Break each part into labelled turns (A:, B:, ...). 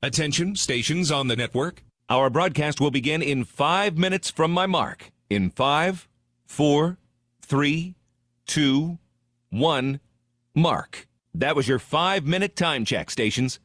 A: Attention, stations on the network. Our broadcast will begin in 5 minutes from my mark. In 5, 4, 3, 2, 1, mark. That was your 5-minute time check, stations.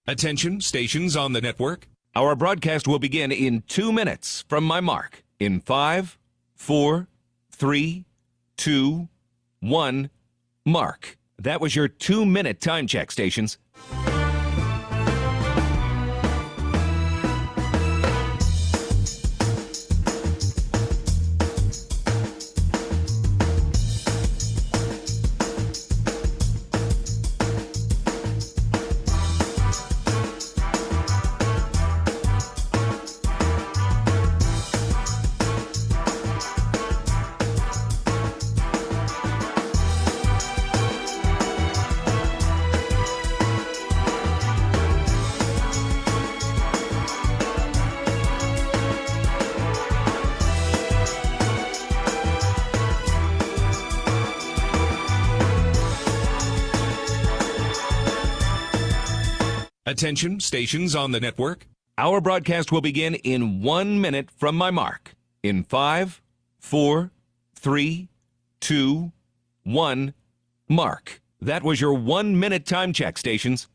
A: Attention, stations on the network. Our broadcast will begin in 2 minutes from my mark. In 5, 4, 3, 2, 1, mark. That was your 2-minute time check, stations. Attention, stations on the network. Our broadcast will begin in 1 minute from my mark. In 5, 4, 3, 2, 1, mark. That was your 1-minute time check, stations.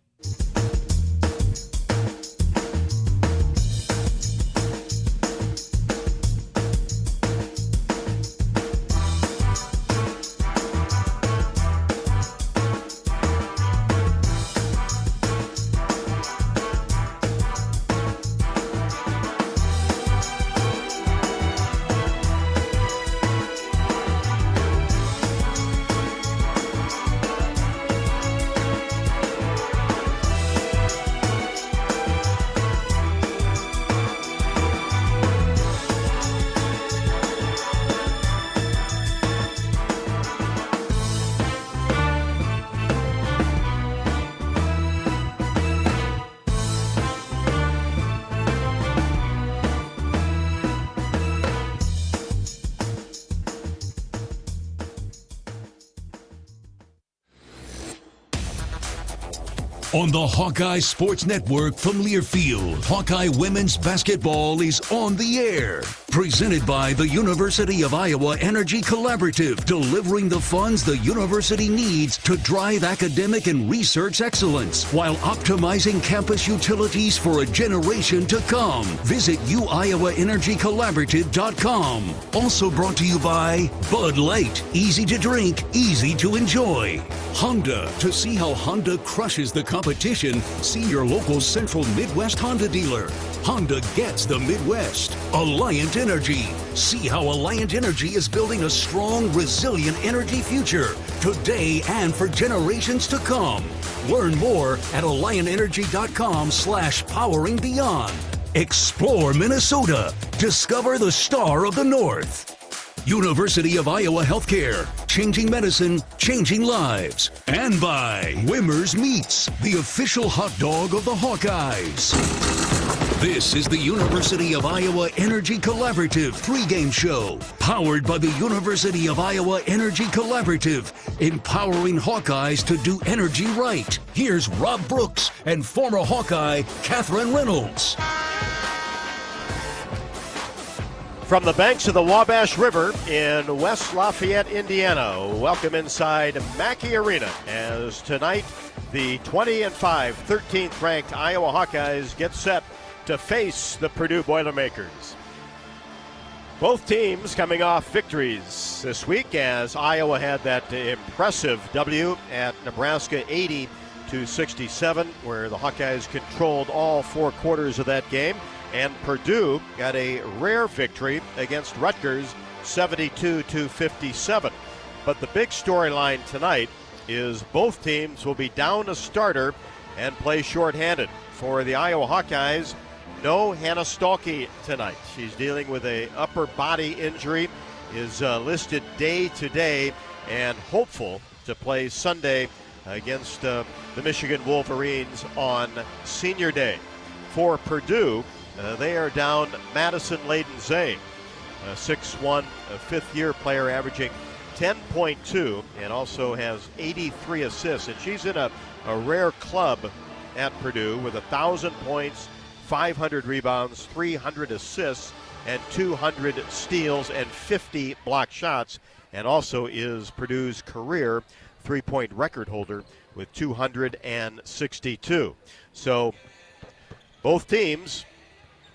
B: On the Hawkeye Sports Network from Learfield, Hawkeye Women's Basketball is on the air. Presented by the University of Iowa Energy Collaborative, delivering the funds the university needs to drive academic and research excellence while optimizing campus utilities for a generation to come. Visit uiowaenergycollaborative.com. Also brought to you by Bud Light. Easy to drink, easy to enjoy. Honda. To see how Honda crushes the competition, see your local Central Midwest Honda dealer. Honda gets the Midwest. Alliant Energy. See how Alliant Energy is building a strong, resilient energy future today and for generations to come. Learn more at alliantenergy.com/poweringbeyond. Explore Minnesota. Discover the star of the North. University of Iowa Healthcare, changing medicine, changing lives. And by Wimmer's Meats, the official hot dog of the Hawkeyes. This is the University of Iowa Energy Collaborative Pregame Show, powered by the University of Iowa Energy Collaborative, empowering Hawkeyes to do energy right. Here's Rob Brooks and former Hawkeye Catherine Reynolds.
C: From the banks of the Wabash River in West Lafayette, Indiana, welcome inside Mackey Arena as tonight the 20-5, 13th ranked Iowa Hawkeyes get set to face the Purdue Boilermakers. Both teams coming off victories this week as Iowa had that impressive W at Nebraska 80-67, where the Hawkeyes controlled all four quarters of that game. And Purdue got a rare victory against Rutgers, 72-57. But the big storyline tonight is both teams will be down a starter and play shorthanded. For the Iowa Hawkeyes, no Hannah Stalkey tonight. She's dealing with an upper body injury, is listed day to day, and hopeful to play Sunday against the Michigan Wolverines on Senior Day. For Purdue, they are down Madison Layden-Zay, a 6'1", fifth-year player averaging 10.2 and also has 83 assists. And she's in a rare club at Purdue with 1,000 points, 500 rebounds, 300 assists, and 200 steals and 50 block shots, and also is Purdue's career three-point record holder with 262. So both teams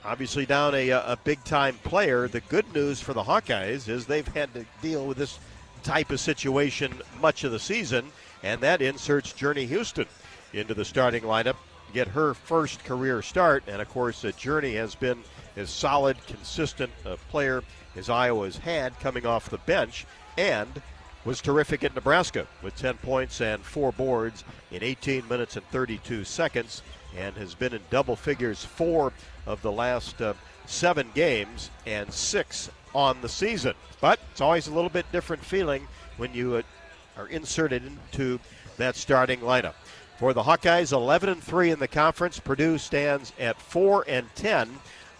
C: obviously down a big-time player. The good news for the Hawkeyes is they've had to deal with this type of situation much of the season, and that inserts Journey Houston into the starting lineup, get her first career start. And, of course, Journey has been as solid, consistent a player as Iowa's had coming off the bench, and was terrific at Nebraska with 10 points and 4 boards in 18 minutes and 32 seconds, and has been in double figures 4 of the last 7 games and 6 on the season. But it's always a little bit different feeling when you are inserted into that starting lineup. For the Hawkeyes, 11-3 in the conference. Purdue stands at 4-10,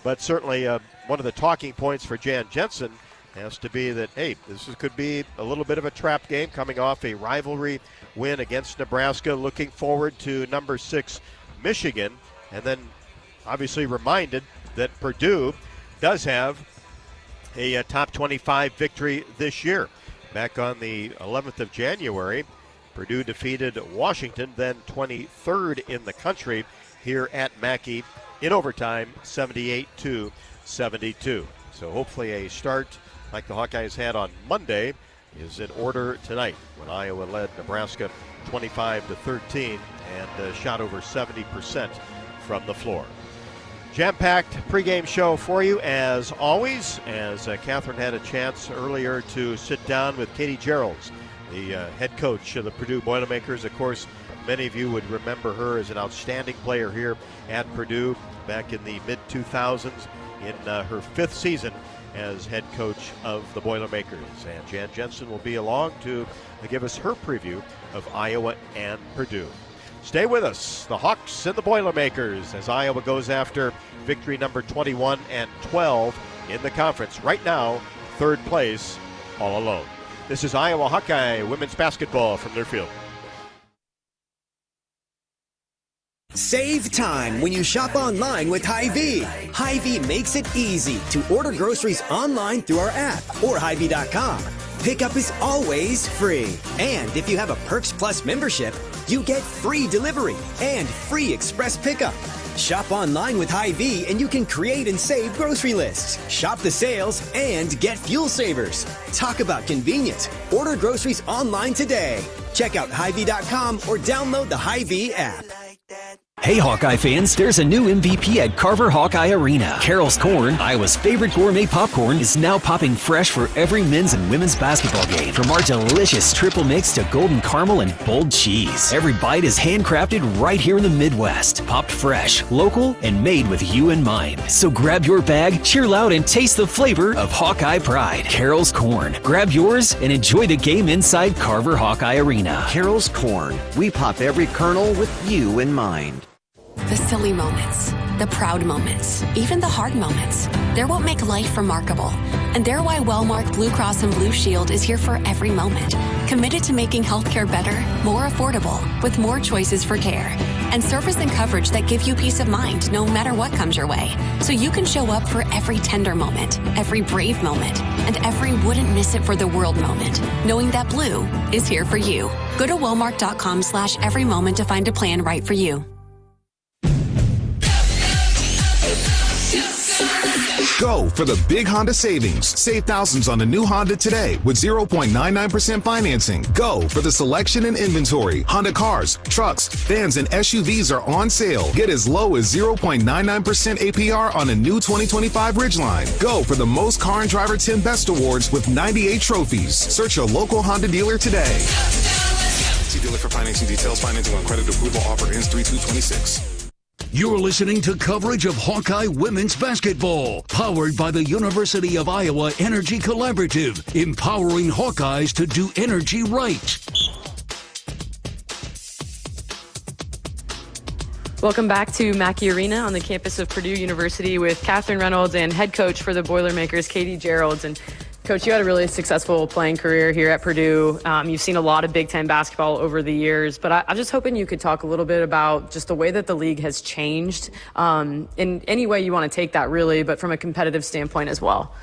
C: but certainly one of the talking points for Jan Jensen has to be that, hey, could be a little bit of a trap game coming off a rivalry win against Nebraska, looking forward to number 6 Michigan, and then obviously reminded that Purdue does have a top 25 victory this year. Back on the 11th of January, Purdue defeated Washington, then 23rd in the country, here at Mackey in overtime, 78-72. So hopefully a start like the Hawkeyes had on Monday is in order tonight when Iowa led Nebraska 25-13 and shot over 70% from the floor. Jam-packed pregame show for you as always, as Catherine had a chance earlier to sit down with Katie Geralds, the head coach of the Purdue Boilermakers. Of course, many of you would remember her as an outstanding player here at Purdue back in the mid-2000s in her 5th season as head coach of the Boilermakers. And Jan Jensen will be along to give us her preview of Iowa and Purdue. Stay with us, the Hawks and the Boilermakers, as Iowa goes after victory number 21 and 12 in the conference. Right now, 3rd place, all alone. This is Iowa Hawkeye women's basketball from Learfield.
D: Save time when you shop online with Hy-Vee. Hy-Vee makes it easy to order groceries online through our app or Hy-Vee.com. Pickup is always free. And if you have a Perks Plus membership, you get free delivery and free express pickup. Shop online with Hy-Vee and you can create and save grocery lists. Shop the sales and get fuel savers. Talk about convenient. Order groceries online today. Check out Hy-Vee.com or download the Hy-Vee app.
E: Hey Hawkeye fans, there's a new MVP at Carver Hawkeye Arena. Carol's Corn, Iowa's favorite gourmet popcorn, is now popping fresh for every men's and women's basketball game. From our delicious triple mix to golden caramel and bold cheese. Every bite is handcrafted right here in the Midwest. Popped fresh, local, and made with you in mind. So grab your bag, cheer loud, and taste the flavor of Hawkeye pride. Carol's Corn. Grab yours and enjoy the game inside Carver Hawkeye Arena.
F: Carol's Corn. We pop every kernel with you in mind.
G: The silly moments, the proud moments, even the hard moments. They're what make life remarkable. And they're why Wellmark Blue Cross and Blue Shield is here for every moment. Committed to making healthcare better, more affordable, with more choices for care. And service and coverage that give you peace of mind no matter what comes your way. So you can show up for every tender moment, every brave moment, and every wouldn't miss it for the world moment. Knowing that Blue is here for you. Go to Wellmark.com/every moment to find a plan right for you.
H: Go for the big Honda savings. Save thousands on the new Honda today with 0.99% financing. Go for the selection and inventory. Honda cars, trucks, vans, and SUVs are on sale. Get as low as 0.99% APR on a new 2025 Ridgeline. Go for the most Car and Driver 10 Best Awards with 98 trophies. Search your local Honda dealer today.
I: See dealer for financing details. Financing on credit approval offer ends 3/2/26.
B: You're listening to coverage of Hawkeye women's basketball, powered by the University of Iowa Energy Collaborative, empowering Hawkeyes to do energy right.
J: Welcome back to Mackey Arena on the campus of Purdue University with Catherine Reynolds and head coach for the Boilermakers, Katie Geralds. And Coach, you had a really successful playing career here at Purdue. You've seen a lot of Big Ten basketball over the years, but I'm just hoping you could talk a little bit about just the way that the league has changed in any way you want to take that, really, but from a competitive standpoint as well.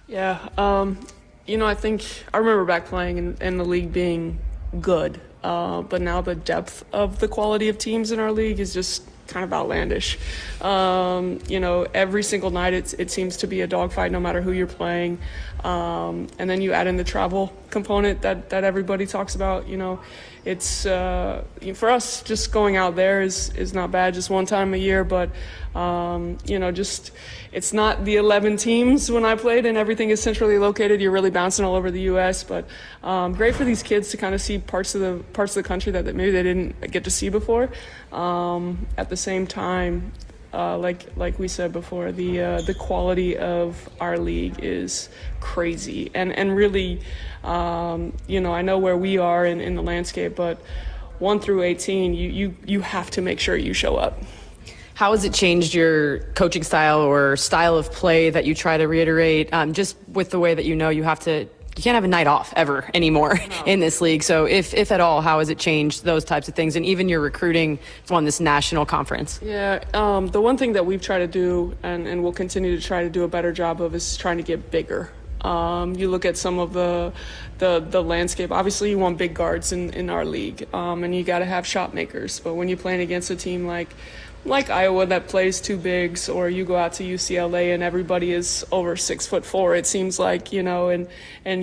K: Yeah, I think I remember back playing and the league being good, but now the depth of the quality of teams in our league is just kind of outlandish. Every single night it seems to be a dogfight no matter who you're playing. And then you add in the travel component that everybody talks about. It's for us, just going out there is not bad, just one time a year, but it's not the 11 teams when I played and everything is centrally located. You're really bouncing all over the U.S., but great for these kids to kind of see parts of the country that maybe they didn't get to see before. At the same time, like we said before, the quality of our league is crazy, and really, I know where we are in the landscape, but 1 through 18, you have to make sure you show up.
J: How has it changed your coaching style or style of play that you try to reiterate, just with the way that you can't have a night off ever anymore in this league. So if at all, how has it changed those types of things and even your recruiting on this national conference?
K: Yeah, the one thing that we've tried to do and we'll continue to try to do a better job of is trying to get bigger. You look at some of the landscape. Obviously, you want big guards in our league, and you got to have shot makers. But when you're playing against a team like Iowa that plays two bigs, or you go out to UCLA and everybody is over 6'4", it seems like, and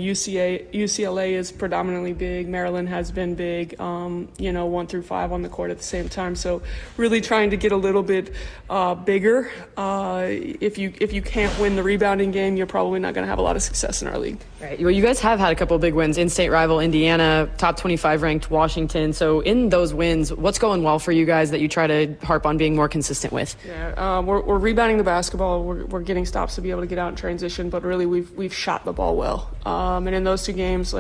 K: UCLA is predominantly big. Maryland has been big, 1 through 5 on the court at the same time. So really trying to get a little bit bigger. If you can't win the rebounding game, you're probably not going to have a lot of success in our league.
J: Right. Well, you guys have had a couple of big wins. In-state rival Indiana, top 25 ranked Washington. So in those wins, what's going well for you guys that you try to harp on being more consistent with?
K: Yeah, we're rebounding the basketball. We're getting stops to be able to get out and transition, but really we've shot the ball well. And in those two games,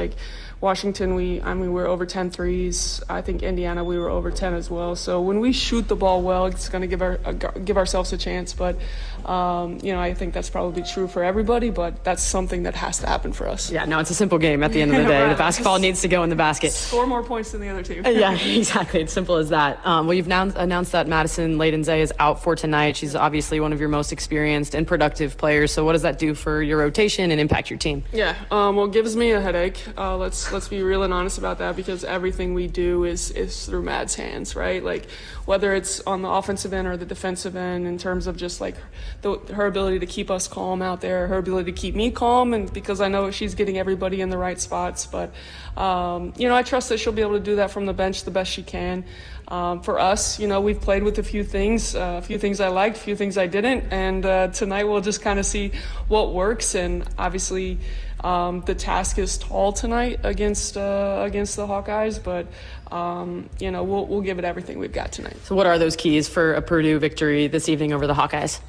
K: Washington, we were over 10 threes. I think Indiana, we were over 10 as well. So when we shoot the ball well, it's going to give ourselves a chance. But, I think that's probably true for everybody, but that's something that has to happen for us.
J: Yeah, no, it's a simple game at the end of the day.
K: Right.
J: The basketball needs to go in the basket.
K: Score more points than the other team.
J: Yeah, exactly. It's simple as that. Well, you've now announced that Madison Layden-Zay is out for tonight. She's obviously one of your most experienced and productive players. So what does that do for your rotation and impact your team?
K: Yeah, well, it gives me a headache. Let's be real and honest about that, because everything we do is through Mad's hands, right? Like, whether it's on the offensive end or the defensive end, in terms of just like her ability to keep us calm out there, her ability to keep me calm, and because I know she's getting everybody in the right spots. But I trust that she'll be able to do that from the bench the best she can. For us, we've played with a few things I liked, a few things I didn't, and tonight we'll just kind of see what works. And obviously, the task is tall tonight against the Hawkeyes, but we'll give it everything we've got tonight.
J: So what are those keys for a Purdue victory this evening over the Hawkeyes?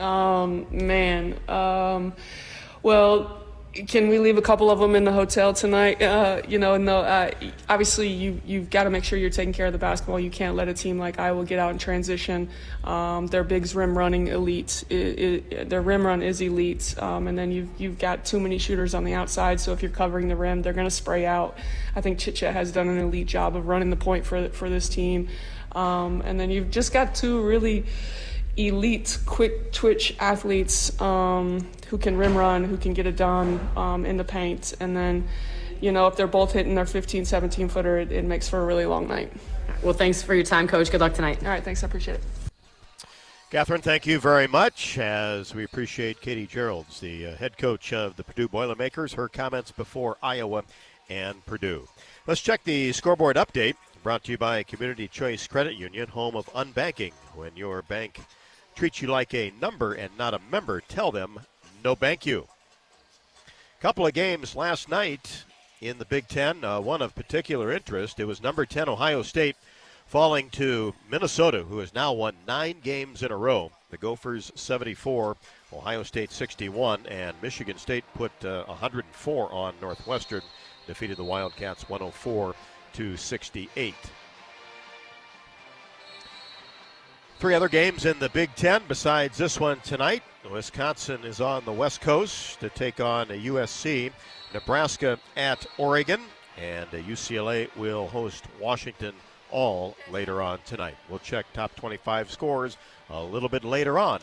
K: Well, can we leave a couple of them in the hotel tonight? Obviously you've got to make sure you're taking care of the basketball. You can't let a team like Iowa get out in transition. Their big's rim running elite. Their rim run is elite. And then you've got too many shooters on the outside. So if you're covering the rim, they're going to spray out. I think Chit-Chat has done an elite job of running the point for this team. And then you've just got two really elite, quick twitch athletes who can rim run, who can get it done in the paint. And then, if they're both hitting their 15, 17-footer, it makes for a really long night.
J: Well, thanks for your time, Coach. Good luck tonight.
K: All right, thanks. I appreciate it.
C: Catherine, thank you very much, as we appreciate Katie Geralds, the head coach of the Purdue Boilermakers, her comments before Iowa and Purdue. Let's check the scoreboard update, brought to you by Community Choice Credit Union, home of unbanking. When your bank treats you like a number and not a member, tell them no bank you. Couple of games last night in the Big Ten, one of particular interest. It was number 10 Ohio State falling to Minnesota, who has now won 9 games in a row. The Gophers 74, Ohio State 61, and Michigan State put 104 on Northwestern, defeated the Wildcats 104-68. 3 other games in the Big Ten besides this one tonight. Wisconsin is on the West Coast to take on USC. Nebraska at Oregon, and UCLA will host Washington all later on tonight. We'll check top 25 scores a little bit later on.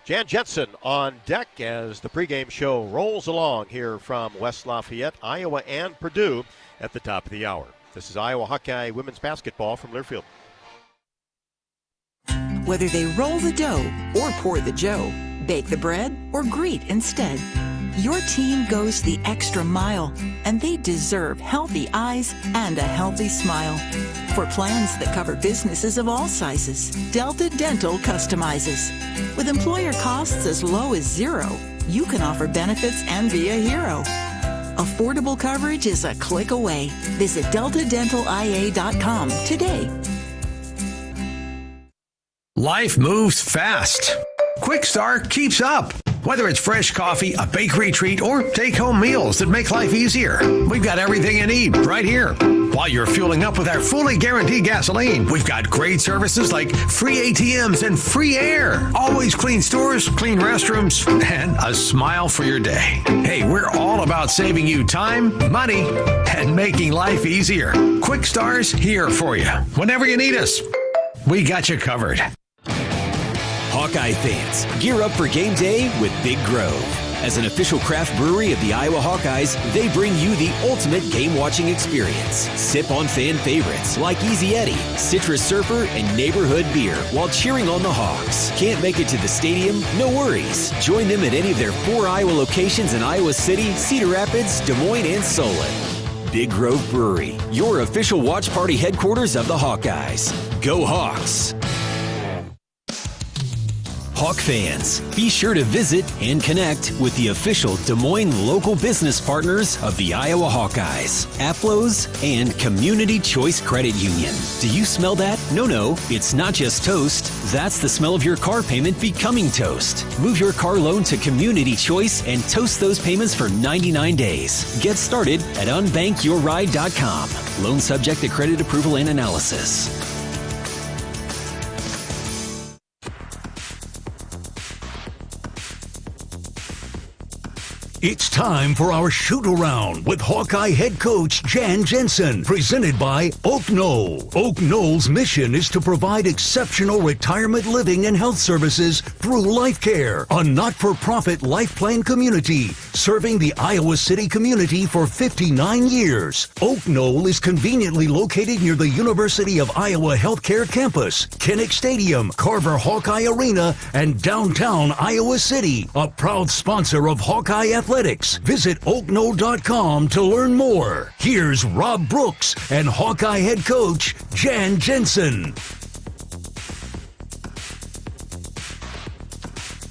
C: Jan Jensen on deck as the pregame show rolls along here from West Lafayette, Iowa, and Purdue at the top of the hour. This is Iowa Hawkeye women's basketball from Learfield.
L: Whether they roll the dough or pour the joe, bake the bread or greet instead, your team goes the extra mile, and they deserve healthy eyes and a healthy smile. For plans that cover businesses of all sizes, Delta Dental customizes. With employer costs as low as $0, you can offer benefits and be a hero. Affordable coverage is a click away. Visit deltadentalia.com today.
M: Life moves fast. Quick Start keeps up. Whether it's fresh coffee, a bakery treat, or take-home meals that make life easier, we've got everything you need right here. While you're fueling up with our fully guaranteed gasoline, we've got great services like free ATMs and free air. Always clean stores, clean restrooms, and a smile for your day. Hey, we're all about saving you time, money, and making life easier. Quick Star's here for you. Whenever you need us, we got you covered.
E: Hawkeye fans, gear up for game day with Big Grove. As an official craft brewery of the Iowa Hawkeyes, they bring you the ultimate game-watching experience. Sip on fan favorites like Easy Eddie, Citrus Surfer, and Neighborhood Beer while cheering on the Hawks. Can't make it to the stadium? No worries. Join them at any of their 4 Iowa locations in Iowa City, Cedar Rapids, Des Moines, and Solon. Big Grove Brewery, your official watch party headquarters of the Hawkeyes. Go Hawks! Hawk fans, be sure to visit and connect with the official Des Moines local business partners of the Iowa Hawkeyes, Aplos, and Community Choice Credit Union. Do you smell that? No, it's not just toast. That's the smell of your car payment becoming toast. Move your car loan to Community Choice and toast those payments for 99 days. Get started at unbankyourride.com. Loan subject to credit approval and analysis.
B: It's time for our Shootaround with Hawkeye head coach Jan Jensen, presented by Oak Knoll. Oak Knoll's mission is to provide exceptional retirement living and health services through Life Care, a not-for-profit life plan community serving the Iowa City community for 59 years. Oak Knoll is conveniently located near the University of Iowa Healthcare Campus, Kinnick Stadium, Carver Hawkeye Arena, and downtown Iowa City, a proud sponsor of Hawkeye Athletics. Visit oakknoll.com to learn more. Here's Rob Brooks and Hawkeye head coach Jan Jensen.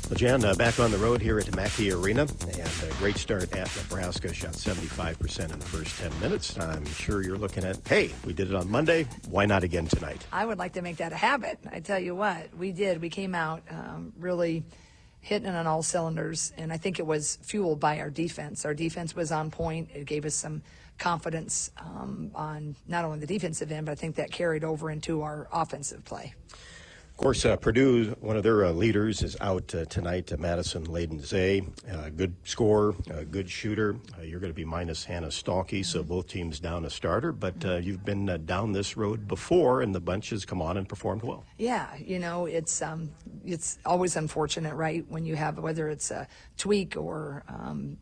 C: Well, Jan, back on the road here at Mackey Arena, and a great start at Nebraska. Shot 75% in the first 10 minutes. I'm sure you're looking at, hey, we did it on Monday. Why not again tonight?
N: I would like to make that a habit. I tell you what, we did. We came out really hitting on all cylinders, and I think it was fueled by our defense. Our defense was on point. It gave us some confidence on not only the defensive end, but I think that carried over into our offensive play.
C: Of course, Purdue, one of their leaders, is out tonight. Madison Layden-Zay, good scorer, good shooter. You're going to be minus Hannah Stalkey, so both teams down a starter. But you've been down this road before, and the bunch has come on and performed well. Yeah, you know, it's always unfortunate, right, when you have, whether it's a tweak or,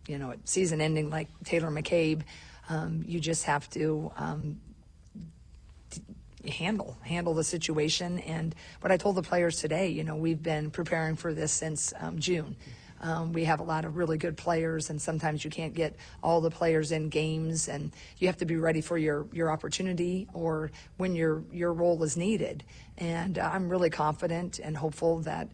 C: you know, season ending like Taylor McCabe, you just have to handle the situation. And what I told the players today, you know, we've been preparing for this since June. We have a lot of really good players, and sometimes you can't get all the players in games, and you have to be ready for your opportunity or when your role is needed. And I'm really confident and hopeful that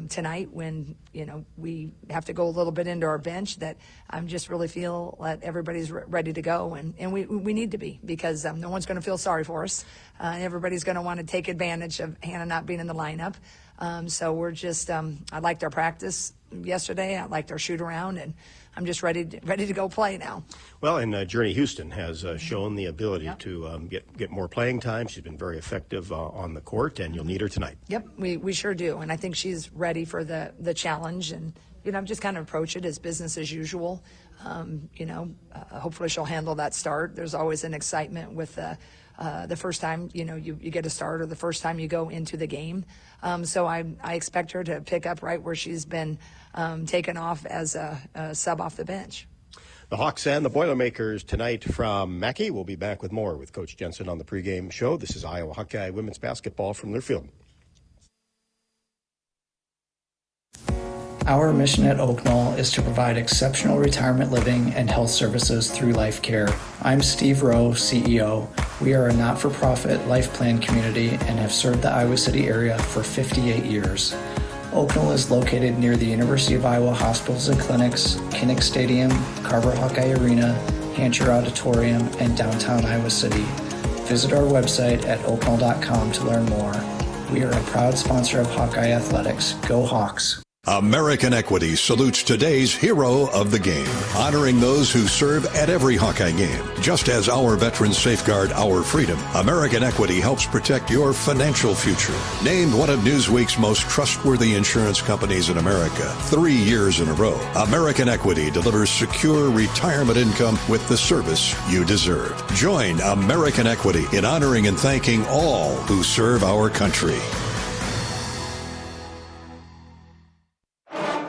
C: tonight, when, you know, we have to go a little bit into our bench, that I'm just really feel that everybody's ready to go, and we need to be, because no one's going to feel sorry for us. Everybody's going to want to take advantage of Hannah not being in the lineup. So we're just, I liked our practice yesterday. I liked our shoot around, and I'm just ready to go play now. Well, and Journey Houston has shown the ability to get more playing time. She's been very effective on the court, and you'll need her tonight. Yep, we sure do, and I think she's ready for the challenge. And you know, just kind of approach it as business as usual. You know, hopefully she'll handle that start. There's always an excitement with the first time, you know, you get a start, or the first time you go into the game. So I expect her to pick up right where she's been taken off as a sub off the bench. The Hawks and the Boilermakers tonight from Mackey. We'll be back with more with Coach Jensen on the pregame show. This is Iowa Hawkeye women's basketball from their field.
O: Our mission at Oak Knoll is to provide exceptional retirement living and health services through Life Care. I'm Steve Rowe, CEO. We are a not-for-profit life plan community and have served the Iowa City area for 58 years. Oak Knoll is located near the University of Iowa Hospitals and Clinics, Kinnick Stadium, Carver Hawkeye Arena, Hancher Auditorium, and downtown Iowa City. Visit our website at oakknoll.com to learn more. We are a proud sponsor of Hawkeye Athletics. Go Hawks!
P: American Equity salutes today's hero of the game, honoring those who serve at every Hawkeye game. Just as our veterans safeguard our freedom, American Equity helps protect your financial future. Named one of Newsweek's most trustworthy insurance companies in America 3 years in a row, American Equity delivers secure retirement income with the service you deserve. Join American Equity in honoring and thanking all who serve our country.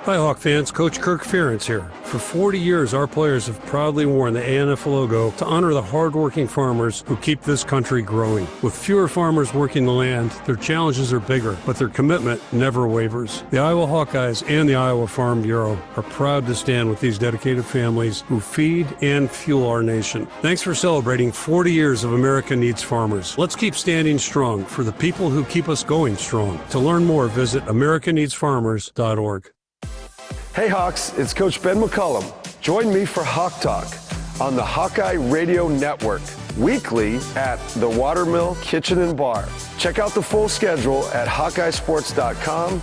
Q: Hi, Hawk fans. Coach Kirk Ferentz here. For 40 years, our players have proudly worn the ANF logo to honor the hardworking farmers who keep this country growing. With fewer farmers working the land, their challenges are bigger, but their commitment never wavers. The Iowa Hawkeyes and the Iowa Farm Bureau are proud to stand with these dedicated families who feed and fuel our nation. Thanks for celebrating 40 years of America Needs Farmers. Let's keep standing strong for the people who keep us going strong. To learn more, visit americaneedsfarmers.org.
R: Hey Hawks, it's Coach Ben McCullum. Join me for Hawk Talk on the Hawkeye Radio Network, weekly at the Watermill Kitchen and Bar. Check out the full schedule at HawkeyeSports.com.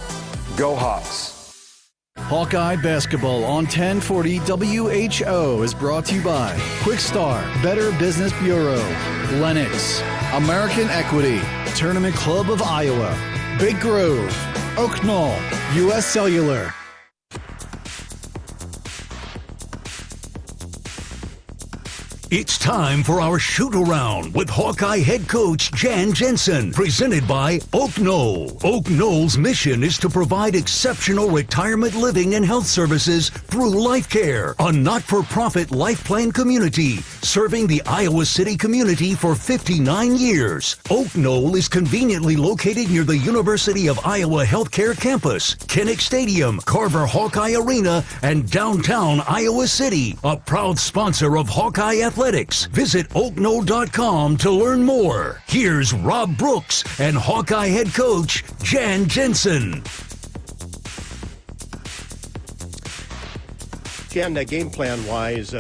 R: Go Hawks.
S: Hawkeye Basketball on 1040 WHO is brought to you by Quickstar, Better Business Bureau, Lennox, American Equity, Tournament Club of Iowa, Big Grove, Oak Knoll, U.S. Cellular.
B: It's time for our Shootaround with Hawkeye head coach Jan Jensen, presented by Oak Knoll. Oak Knoll's mission is to provide exceptional retirement living and health services through Life Care, a not-for-profit life plan community serving the Iowa City community for 59 years. Oak Knoll is conveniently located near the University of Iowa Healthcare Campus, Kinnick Stadium, Carver Hawkeye Arena, and downtown Iowa City, a proud sponsor of Hawkeye Athletics. Visit oakknoll.com to learn more. Here's Rob Brooks and Hawkeye head coach Jan Jensen.
C: Jan, game plan-wise,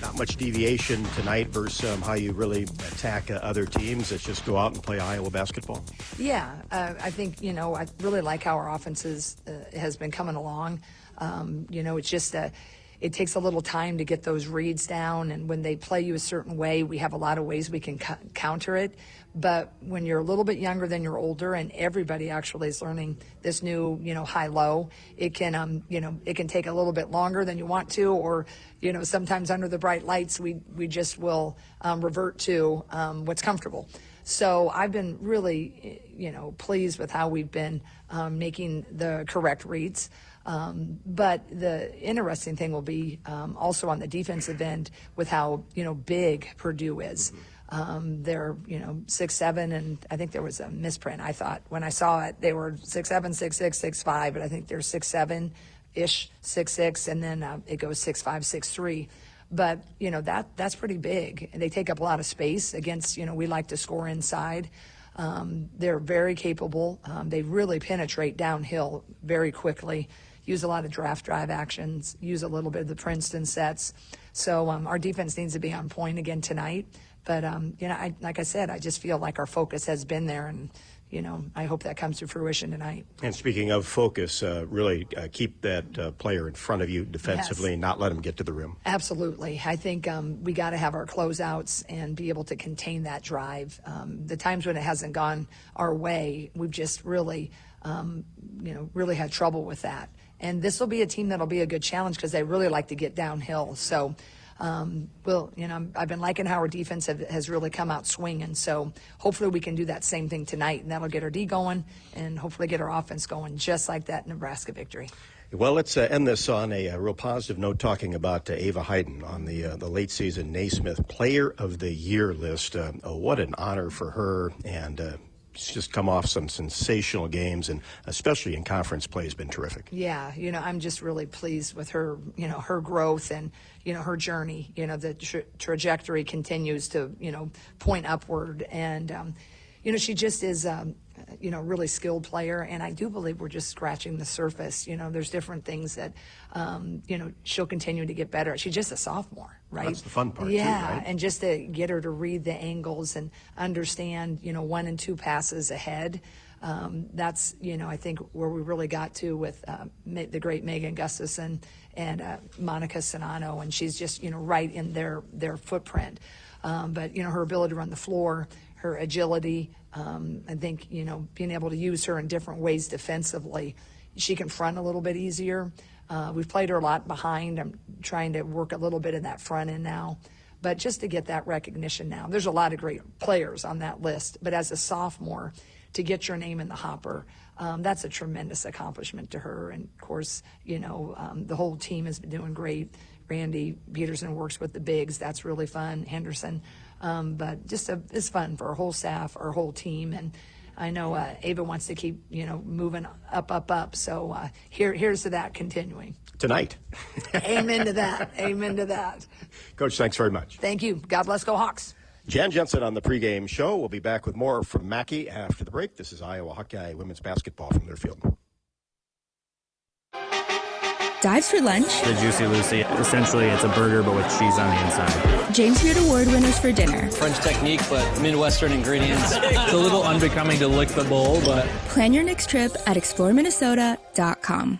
C: not much deviation tonight versus how you really attack other teams. Let's just go out and play Iowa basketball.
N: Yeah, I think, I really like how our offense has been coming along. It's just it takes a little time to get those reads down, and when they play you a certain way, we have a lot of ways we can counter it. But when you're a little bit younger than you're older, and everybody actually is learning this new, high-low, it can, it can take a little bit longer than you want to, or, sometimes under the bright lights, we just will revert to what's comfortable. So I've been really, pleased with how we've been making the correct reads. But the interesting thing will be also on the defensive end with how, big Purdue is. They're, 6'7", and I think there was a misprint. I thought when I saw it, they were 6'7", 6'6", 6'5", but I think they're 6'7"-ish, 6'6", and then it goes 6'5", 6'3". But, that's pretty big. And they take up a lot of space against, we like to score inside. They're very capable. They really penetrate downhill very quickly, use a lot of draft drive actions, use a little bit of the Princeton sets. So our defense needs to be on point again tonight. But, like I said, I just feel like our focus has been there, and, I hope that comes to fruition tonight.
C: And speaking of focus, really keep that player in front of you defensively, and not let him get to the rim.
N: Absolutely. I think we got to have our closeouts and be able to contain that drive. The times when it hasn't gone our way, we've just really, really had trouble with that. And this will be a team that'll be a good challenge because they really like to get downhill. So, I've been liking how our defense has really come out swinging. So hopefully we can do that same thing tonight, and that'll get our D going and hopefully get our offense going, just like that Nebraska victory.
C: Well, let's end this on a real positive note, talking about Ava Hayden on the late season Naismith Player of the Year list. What an honor for her, and she's just come off some sensational games, and especially in conference play has been terrific.
N: Yeah, I'm just really pleased with her, her growth and, her journey. The trajectory continues to, point upward. And, she just is, really skilled player. And I do believe we're just scratching the surface. There's different things that, she'll continue to get better. She's just a sophomore, right?
C: That's the fun part,
N: yeah,
C: too, right?
N: And just to get her to read the angles and understand, 1 and 2 passes ahead. That's, I think where we really got to with the great Megan Gustafson and Monica Sonano, and she's just, right in their footprint. But, her ability to run the floor, her agility, I think, being able to use her in different ways defensively. She can front a little bit easier. We've played her a lot behind. I'm trying to work a little bit in that front end now. But just to get that recognition now, there's a lot of great players on that list. But as a sophomore, to get your name in the hopper. That's a tremendous accomplishment to her. And of course, the whole team has been doing great. Randy Peterson works with the bigs. That's really fun. Henderson. But just it's fun for our whole staff, our whole team. And I know Ava wants to keep, moving up. So here's to that continuing.
T: Tonight.
N: Amen to that. Amen to that.
T: Coach, thanks very much.
N: Thank you. God bless. Go Hawks.
T: Jan Jensen on the pregame show. We'll be back with more from Mackey after the break. This is Iowa Hawkeye women's basketball from their field.
U: Dives for lunch.
V: The Juicy Lucy. Essentially, it's a burger, but with cheese on the inside.
U: James Beard Award winners for dinner.
W: French technique, but Midwestern ingredients.
V: It's a little unbecoming to lick the bowl, but...
U: Plan your next trip at exploreminnesota.com.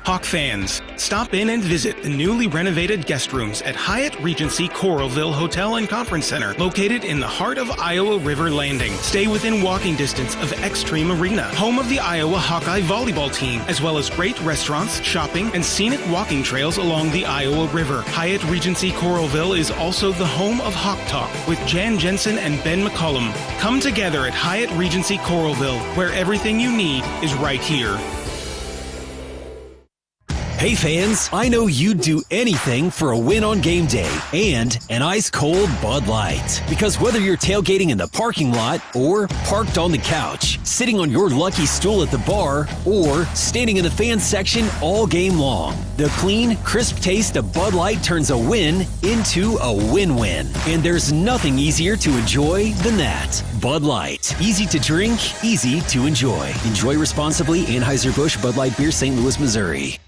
X: Hawk fans, stop in and visit the newly renovated guest rooms at Hyatt Regency Coralville Hotel and Conference Center, located in the heart of Iowa River Landing. Stay within walking distance of Extreme Arena, home of the Iowa Hawkeye volleyball team, as well as great restaurants, shopping, and scenic walking trails along the Iowa River. Hyatt Regency Coralville is also the home of Hawk Talk with Jan Jensen and Ben McCullum. Come together at Hyatt Regency Coralville, where everything you need is right here.
E: Hey fans, I know you'd do anything for a win on game day and an ice-cold Bud Light. Because whether you're tailgating in the parking lot or parked on the couch, sitting on your lucky stool at the bar, or standing in the fan section all game long, the clean, crisp taste of Bud Light turns a win into a win-win. And there's nothing easier to enjoy than that. Bud Light. Easy to drink, easy to enjoy. Enjoy responsibly. Anheuser-Busch Bud Light Beer, St. Louis, Missouri.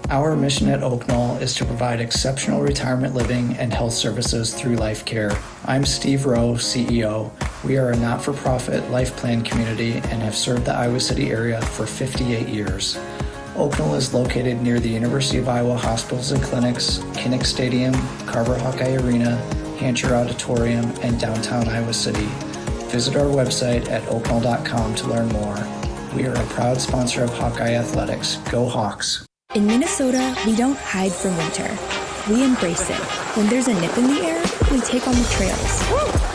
O: Our mission at Oak Knoll is to provide exceptional retirement living and health services through life care. I'm Steve Rowe, CEO. We are a not-for-profit life plan community and have served the Iowa City area for 58 years. Oak Knoll is located near the University of Iowa hospitals and clinics, Kinnick Stadium, Carver Hawkeye Arena, Hancher Auditorium, and downtown Iowa City. Visit our website at oakknoll.com to learn more. We are a proud sponsor of Hawkeye Athletics. Go Hawks!
U: In Minnesota, we don't hide from winter. We embrace it. When there's a nip in the air, we take on the trails.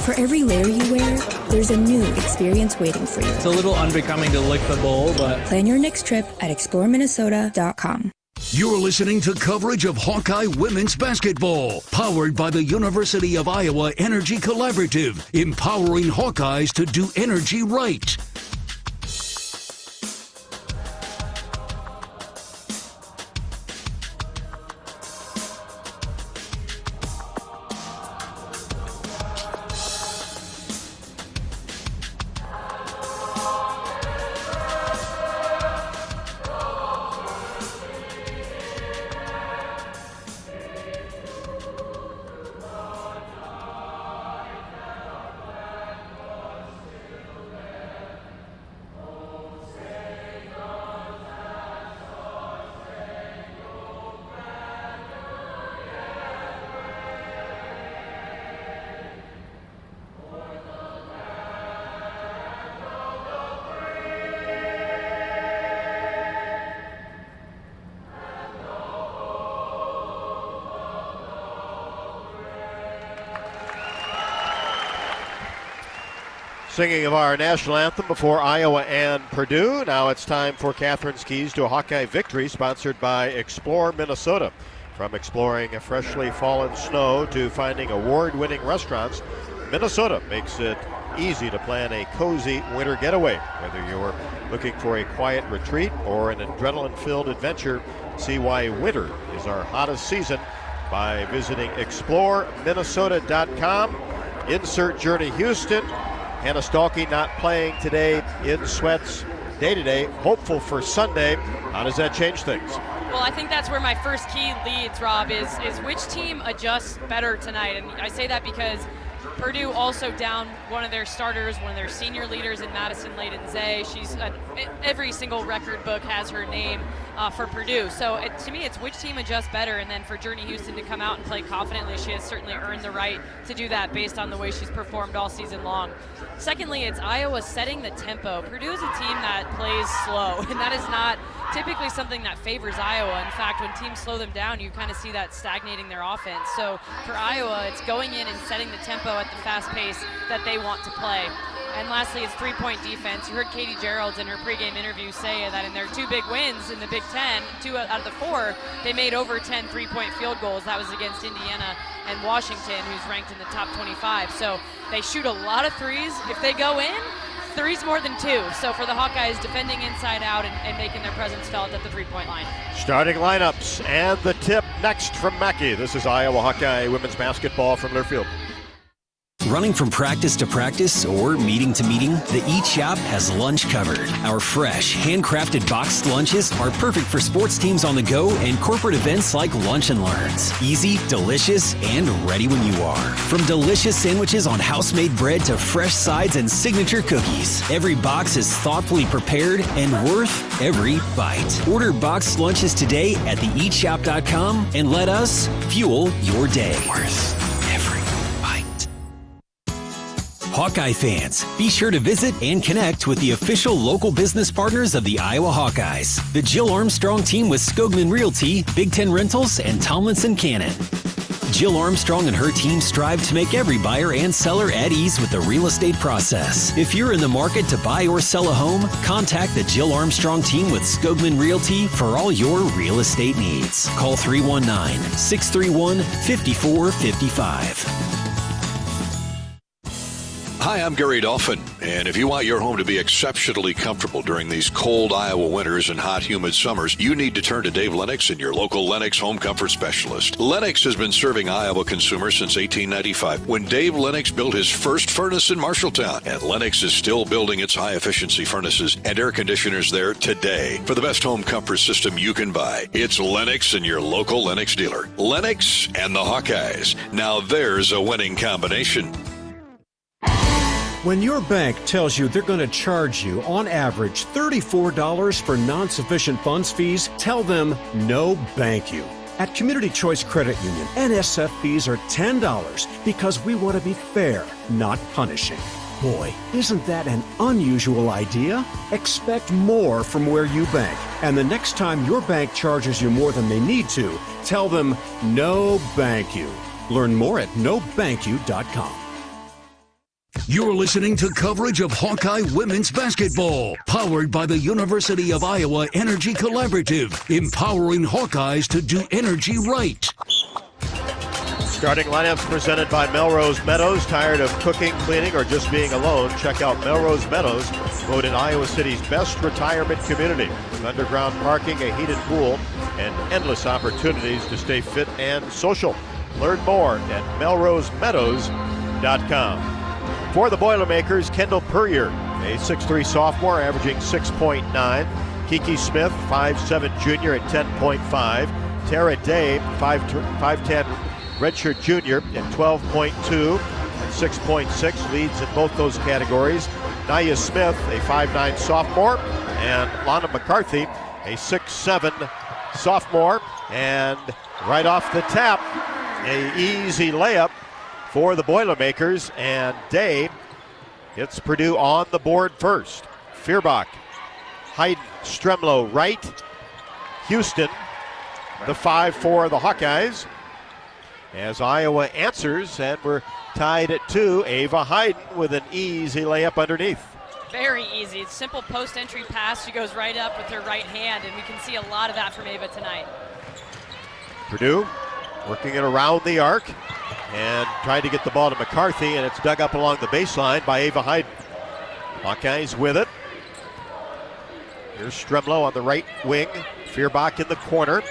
U: For every layer you wear, there's a new experience waiting for you.
V: It's a little unbecoming to lick the bowl, but...
U: Plan your next trip at exploreminnesota.com.
B: You're listening to coverage of Hawkeye women's basketball, powered by the University of Iowa Energy Collaborative, empowering Hawkeyes to do energy right.
C: Singing of our national anthem before Iowa and Purdue. Now it's time for Catherine's Keys to a Hawkeye victory, sponsored by Explore Minnesota. From exploring a freshly fallen snow to finding award-winning restaurants, Minnesota makes it easy to plan a cozy winter getaway. Whether you're looking for a quiet retreat or an adrenaline-filled adventure, see why winter is our hottest season by visiting exploreminnesota.com. Insert Journey Houston. Hannah Stalkey not playing today in sweats day-to-day, hopeful for Sunday. How does that change things?
Y: Well, I think that's where my first key leads, Rob, is which team adjusts better tonight. And I say that because Purdue also down one of their starters, one of their senior leaders in Madison Layden-Zay. She's every single record book has her name for Purdue. So to me, it's which team adjusts better, and then for Journey Houston to come out and play confidently, she has certainly earned the right to do that based on the way she's performed all season long. Secondly, it's Iowa setting the tempo. Purdue is a team that plays slow, and that is not typically something that favors Iowa. In fact, when teams slow them down, you kind of see that stagnating their offense. So for Iowa, it's going in and setting the tempo at the fast pace that they want to play. And lastly, it's three-point defense. You heard Katie Gerald in her pregame interview say that in their 2 big wins in the Big Ten, 2 out of the 4, they made over 10 three-point field goals. That was against Indiana and Washington, who's ranked in the top 25. So they shoot a lot of threes. If they go in, 3's more than 2. So for the Hawkeyes, defending inside out and making their presence felt at the three-point line.
C: Starting lineups and the tip next from Mackey. This is Iowa Hawkeye women's basketball from Learfield.
E: Running from practice to practice or meeting to meeting, the Eat Shop has lunch covered. Our fresh, handcrafted boxed lunches are perfect for sports teams on the go and corporate events like Lunch and Learns. Easy, delicious, and ready when you are. From delicious sandwiches on house-made bread to fresh sides and signature cookies, every box is thoughtfully prepared and worth every bite. Order boxed lunches today at theeatshop.com and let us fuel your day. Worth every bite. Hawkeye fans, be sure to visit and connect with the official local business partners of the Iowa Hawkeyes. The Jill Armstrong team with Skogman Realty, Big Ten Rentals, and Tomlinson Cannon. Jill Armstrong and her team strive to make every buyer and seller at ease with the real estate process. If you're in the market to buy or sell a home, contact the Jill Armstrong team with Skogman Realty for all your real estate needs. Call 319-631-5455.
P: Hi, I'm Gary Dolphin, and if you want your home to be exceptionally comfortable during these cold Iowa winters and hot, humid summers, you need to turn to Dave Lennox and your local Lennox home comfort specialist. Lennox has been serving Iowa consumers since 1895, when Dave Lennox built his first furnace in Marshalltown, and Lennox is still building its high-efficiency furnaces and air conditioners there today. For the best home comfort system you can buy, it's Lennox and your local Lennox dealer. Lennox and the Hawkeyes. Now there's a winning combination.
A: When your bank tells you they're going to charge you, on average, $34 for non-sufficient funds fees, tell them no thank you. At Community Choice Credit Union, NSF fees are $10 because we want to be fair, not punishing. Boy, isn't that an unusual idea? Expect more from where you bank. And the next time your bank charges you more than they need to, tell them no thank you. Learn more at nobankyou.com.
B: You're listening to coverage of Hawkeye women's basketball, powered by the University of Iowa Energy Collaborative, empowering Hawkeyes to do energy right.
C: Starting lineups presented by Melrose Meadows. Tired of cooking, cleaning, or just being alone? Check out Melrose Meadows, voted Iowa City's best retirement community, with underground parking, a heated pool, and endless opportunities to stay fit and social. Learn more at melrosemeadows.com. For the Boilermakers, Kendall Puryear, a 6'3 sophomore, averaging 6.9. Kiki Smith, 5'7 junior at 10.5. Tara Day, 5'10 redshirt junior at 12.2 and 6.6, leads in both those categories. Nia Smith, a 5'9 sophomore, and Lana McCarthy, a 6'7 sophomore. And right off the tap, an easy layup for the Boilermakers, and Day gets Purdue on the board first. Feuerbach, Hayden, Stremlow right, Houston, the 5 for the Hawkeyes. As Iowa answers, and we're tied at 2. Ava Hayden with an easy layup underneath.
Y: Very easy. It's simple post-entry pass. She goes right up with her right hand, and we can see a lot of that from Ava tonight.
C: Purdue working it around the arc and trying to get the ball to McCarthy, and it's dug up along the baseline by Ava Hayden. Hawkeyes with it. Here's Stremlow on the right wing. Feuerbach in the corner.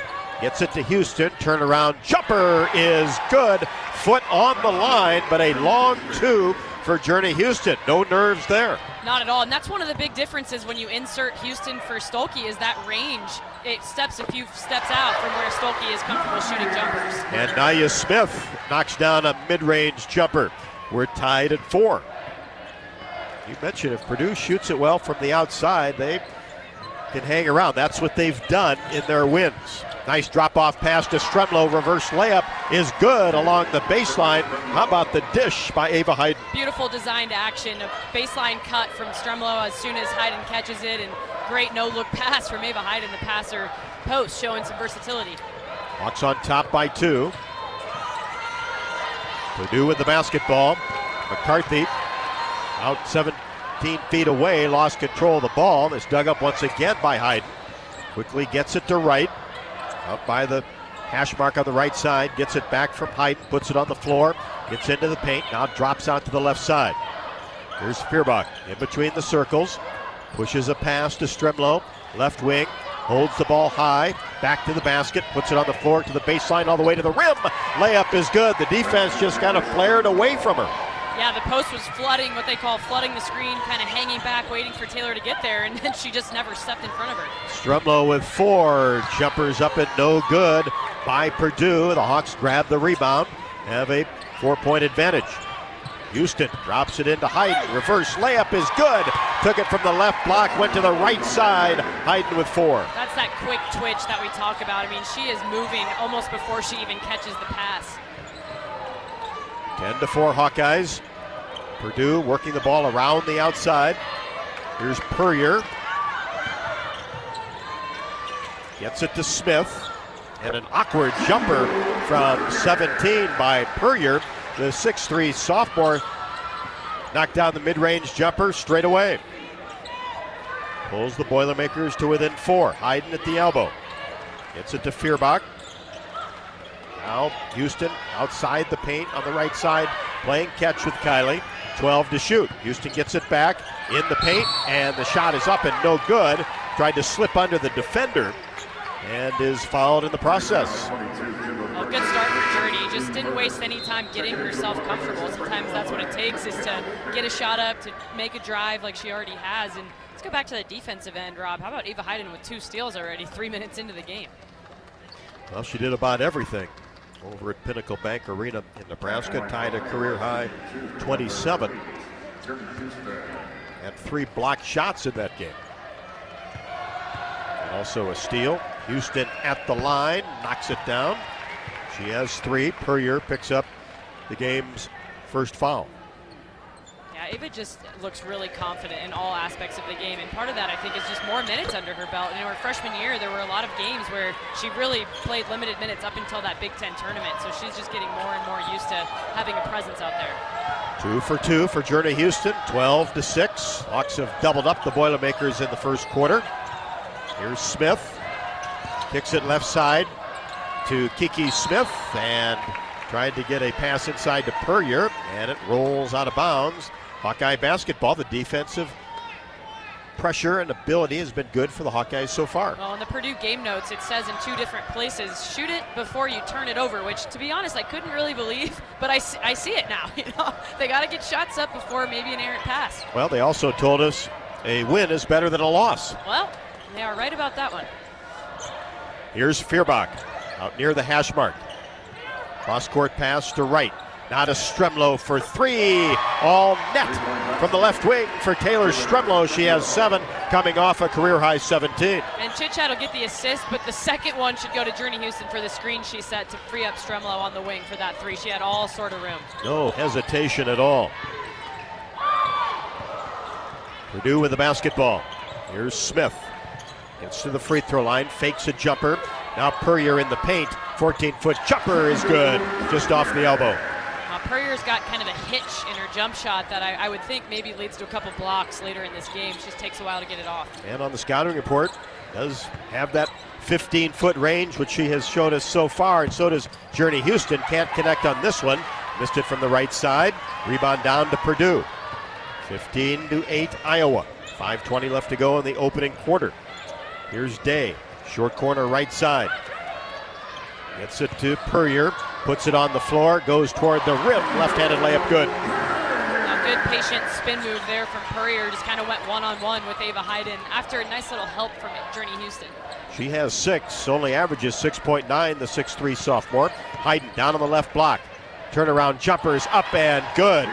C: Gets it to Houston. Turnaround jumper is good. Foot on the line, but a long 2 for Journey Houston. No nerves there.
Y: Not at all, and that's one of the big differences when you insert Houston for Stolke is that range. It steps a few steps out from where Stolke is comfortable shooting jumpers.
C: And Nia Smith knocks down a mid-range jumper. We're tied at 4. You mentioned if Purdue shoots it well from the outside, they can hang around. That's what they've done in their wins. Nice drop-off pass to Stremlow. Reverse layup is good along the baseline. How about the dish by Ava Hayden?
Y: Beautiful designed action. A baseline cut from Stremlow as soon as Hayden catches it, and great no-look pass from Ava Hayden, the passer post, showing some versatility.
C: Hawks on top by 2. Purdue with the basketball. McCarthy out 15 feet away, lost control of the ball. It's dug up once again by Hayden. Quickly gets it to right. Up by the hash mark on the right side. Gets it back from Hayden. Puts it on the floor. Gets into the paint. Now drops out to the left side. Here's Feuerbach in between the circles. Pushes a pass to Stremlo. Left wing. Holds the ball high. Back to the basket. Puts it on the floor to the baseline all the way to the rim. Layup is good. The defense just kind of flared away from her.
Y: Yeah, the post was flooding, what they call flooding the screen, kind of hanging back, waiting for Taylor to get there, and then she just never stepped in front of her.
C: Stremlo with 4. Jumpers up and no good by Purdue. The Hawks grab the rebound, have a 4-point advantage. Houston drops it into Hayden. Reverse layup is good. Took it from the left block, went to the right side. Hayden with 4.
Y: That's that quick twitch that we talk about. I mean, she is moving almost before she even catches the pass.
C: 10-4 Hawkeyes. Purdue working the ball around the outside. Here's Puryear. Gets it to Smith. And an awkward jumper from 17 by Puryear. The 6'3 sophomore knocked down the mid-range jumper straight away. Pulls the Boilermakers to within 4. Hayden at the elbow. Gets it to Feuerbach. Now Houston outside the paint on the right side, playing catch with Kylie. 12 to shoot. Houston gets it back in the paint, and the shot is up and no good. Tried to slip under the defender and is fouled in the process.
Y: A good start for Journey. Just didn't waste any time getting herself comfortable. Sometimes that's what it takes, is to get a shot up, to make a drive like she already has. And let's go back to the defensive end, Rob. How about Ava Hayden with 2 steals already, 3 minutes into the game?
C: Well, she did about everything over at Pinnacle Bank Arena in Nebraska, tied a career high 27. And 3 blocked shots in that game. And also a steal. Houston at the line, knocks it down. She has 3. Puryear picks up the game's first foul.
Y: Yeah, Ava just looks really confident in all aspects of the game, and part of that, I think, is just more minutes under her belt. You know, her freshman year, there were a lot of games where she really played limited minutes up until that Big Ten tournament, so she's just getting more and more used to having a presence out there.
C: 2 for 2 for Journey Houston, 12 to 6. Hawks have doubled up the Boilermakers in the first quarter. Here's Smith, kicks it left side to Kiki Smith, and tried to get a pass inside to Puryear, and it rolls out of bounds. Hawkeye basketball, the defensive pressure and ability has been good for the Hawkeyes so far.
Y: Well, in the Purdue game notes, it says in 2 different places, shoot it before you turn it over, which, to be honest, I couldn't really believe, but I see it now. You know, they got to get shots up before maybe an errant pass.
C: Well, they also told us a win is better than a loss.
Y: Well, they are right about that one.
C: Here's Feuerbach out near the hash mark. Cross-court pass to right. Now to Stremlo for 3. All net from the left wing for Taylor Stremlo. She has 7, coming off a career-high 17.
Y: And Chitchat will get the assist, but the second one should go to Journey Houston for the screen she set to free up Stremlo on the wing for that 3. She had all sort of room.
C: No hesitation at all. Purdue with the basketball. Here's Smith. Gets to the free throw line, fakes a jumper. Now Puryear in the paint. 14-foot jumper is good, just off the elbow.
Y: Puryear's got kind of a hitch in her jump shot that I would think maybe leads to a couple blocks later in this game. It just takes a while to get it off.
C: And on the scouting report, does have that 15-foot range, which she has showed us so far, and so does Journey Houston. Can't connect on this one. Missed it from the right side. Rebound down to Purdue. 15-8 Iowa. 5:20 left to go in the opening quarter. Here's Day, short corner right side. Gets it to Puryear, puts it on the floor, goes toward the rim, left-handed layup good.
Y: A good patient spin move there from Puryear, just kind of went one-on-one with Ava Hayden after a nice little help from Journey Houston.
C: She has 6, only averages 6.9, the 6'3 sophomore. Hayden down on the left block. Turnaround jumpers up and good.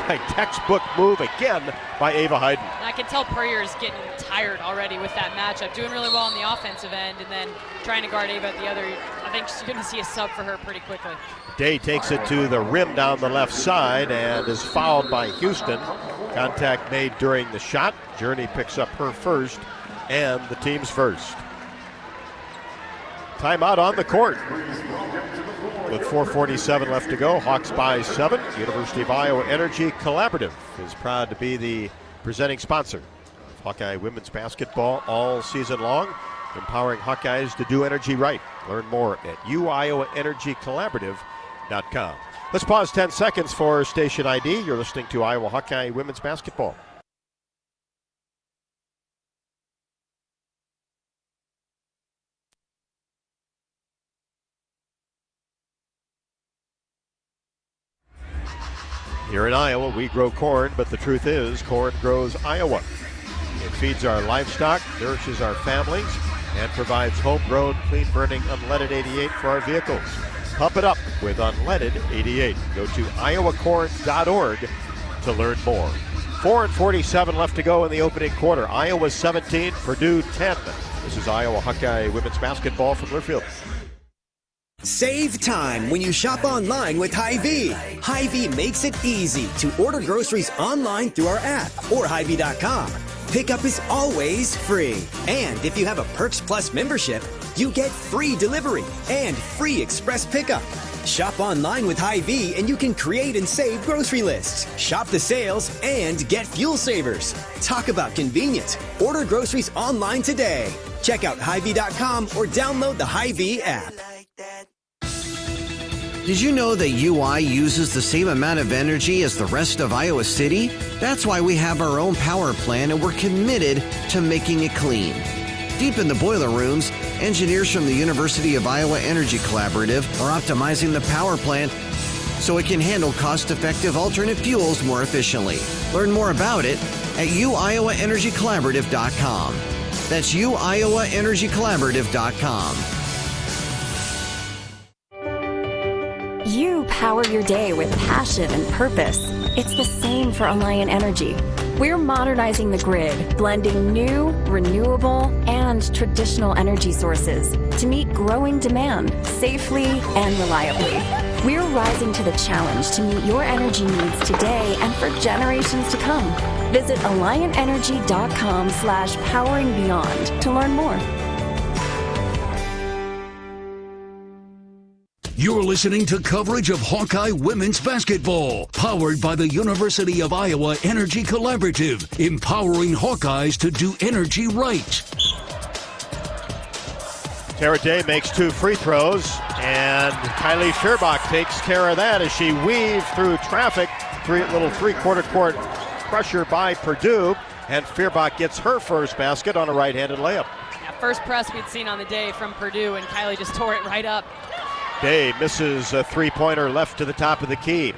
C: A textbook move again by Ava Hayden.
Y: And I can tell Puryear is getting tired already with that matchup. Doing really well on the offensive end and then trying to guard Ava at the other. I think she's going to see a sub for her pretty quickly.
C: Day takes it to the rim down the left side and is fouled by Houston. Contact made during the shot. Journey picks up her first and the team's first. Timeout on the court. With 4:47 left to go, Hawks by 7. University of Iowa Energy Collaborative is proud to be the presenting sponsor of Hawkeye women's basketball all season long, empowering Hawkeyes to do energy right. Learn more at UIowaEnergyCollaborative.com. Let's pause 10 seconds for station ID. You're listening to Iowa Hawkeye women's basketball. Here in Iowa, we grow corn, but the truth is, corn grows Iowa. It feeds our livestock, nourishes our families, and provides homegrown, clean-burning, unleaded 88 for our vehicles. Pump it up with unleaded 88. Go to iowacorn.org to learn more. 4:47 left to go in the opening quarter. Iowa 17, Purdue 10. This is Iowa Hawkeye women's basketball from Learfield.
D: Save time when you shop online with Hy-Vee. Hy-Vee makes it easy to order groceries online through our app or Hy-Vee.com. Pickup is always free. And if you have a Perks Plus membership, you get free delivery and free express pickup. Shop online with Hy-Vee and you can create and save grocery lists. Shop the sales and get fuel savers. Talk about convenient. Order groceries online today. Check out Hy-Vee.com or download the Hy-Vee app.
F: Did you know that UI uses the same amount of energy as the rest of Iowa City? That's why we have our own power plant and we're committed to making it clean. Deep in the boiler rooms, engineers from the University of Iowa Energy Collaborative are optimizing the power plant so it can handle cost-effective alternate fuels more efficiently. Learn more about it at uiowaenergycollaborative.com. That's uiowaenergycollaborative.com.
G: You power your day with passion and purpose. It's the same for Alliant Energy. We're modernizing the grid, blending new, renewable, and traditional energy sources to meet growing demand safely and reliably. We're rising to the challenge to meet your energy needs today and for generations to come. Visit AlliantEnergy.com/poweringBeyond to learn more.
B: You're listening to coverage of Hawkeye women's basketball, powered by the University of Iowa Energy Collaborative, empowering Hawkeyes to do energy right.
C: Tara Day makes 2 free throws, and Kylie Feuerbach takes care of that as she weaves through traffic. Little three-quarter court pressure by Purdue, and Feuerbach gets her first basket on a right-handed layup.
Y: Yeah, first press we'd seen on the day from Purdue, and Kylie just tore it right up.
C: Day misses a three-pointer left to the top of the key.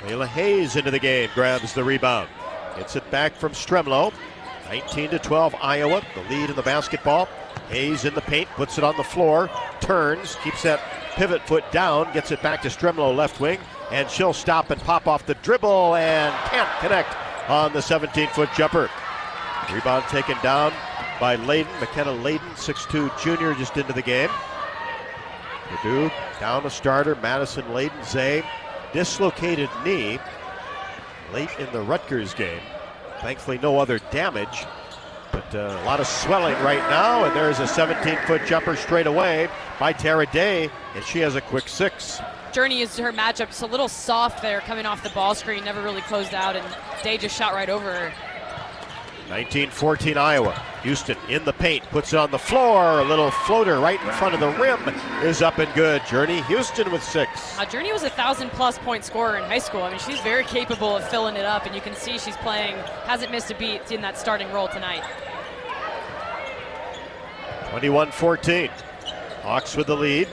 C: Layla Hayes into the game, grabs the rebound. Gets it back from Stremlo. 19-12 Iowa, the lead in the basketball. Hayes in the paint, puts it on the floor, turns, keeps that pivot foot down, gets it back to Stremlo left wing, and she'll stop and pop off the dribble and can't connect on the 17-foot jumper. Rebound taken down by Layden, McKenna Layden, 6'2" junior, just into the game. Purdue down a starter, Madison Layden Zay, dislocated knee late in the Rutgers game. Thankfully no other damage, but a lot of swelling right now, and there's a 17-foot jumper straight away by Tara Day, and she has a quick 6.
Y: Journey is her matchup, just a little soft there coming off the ball screen, never really closed out, and Day just shot right over her.
C: 19-14 Iowa. Houston in the paint, puts it on the floor. A little floater right in front of the rim is up and good. Journey Houston with 6.
Y: Journey was a 1,000+ point scorer in high school. I mean, she's very capable of filling it up, and you can see she's playing, hasn't missed a beat in that starting role tonight.
C: 21-14. Hawks with the lead.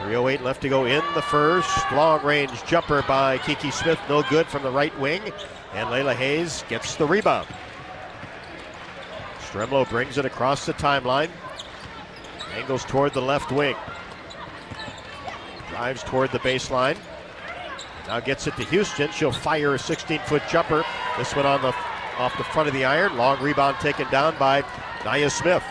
C: 3:08 left to go in the first. Long-range jumper by Kiki Smith, no good from the right wing. And Layla Hayes gets the rebound. Stremlo brings it across the timeline. Angles toward the left wing. Drives toward the baseline. Now gets it to Houston. She'll fire a 16-foot jumper. This one off the front of the iron. Long rebound taken down by Nia Smith.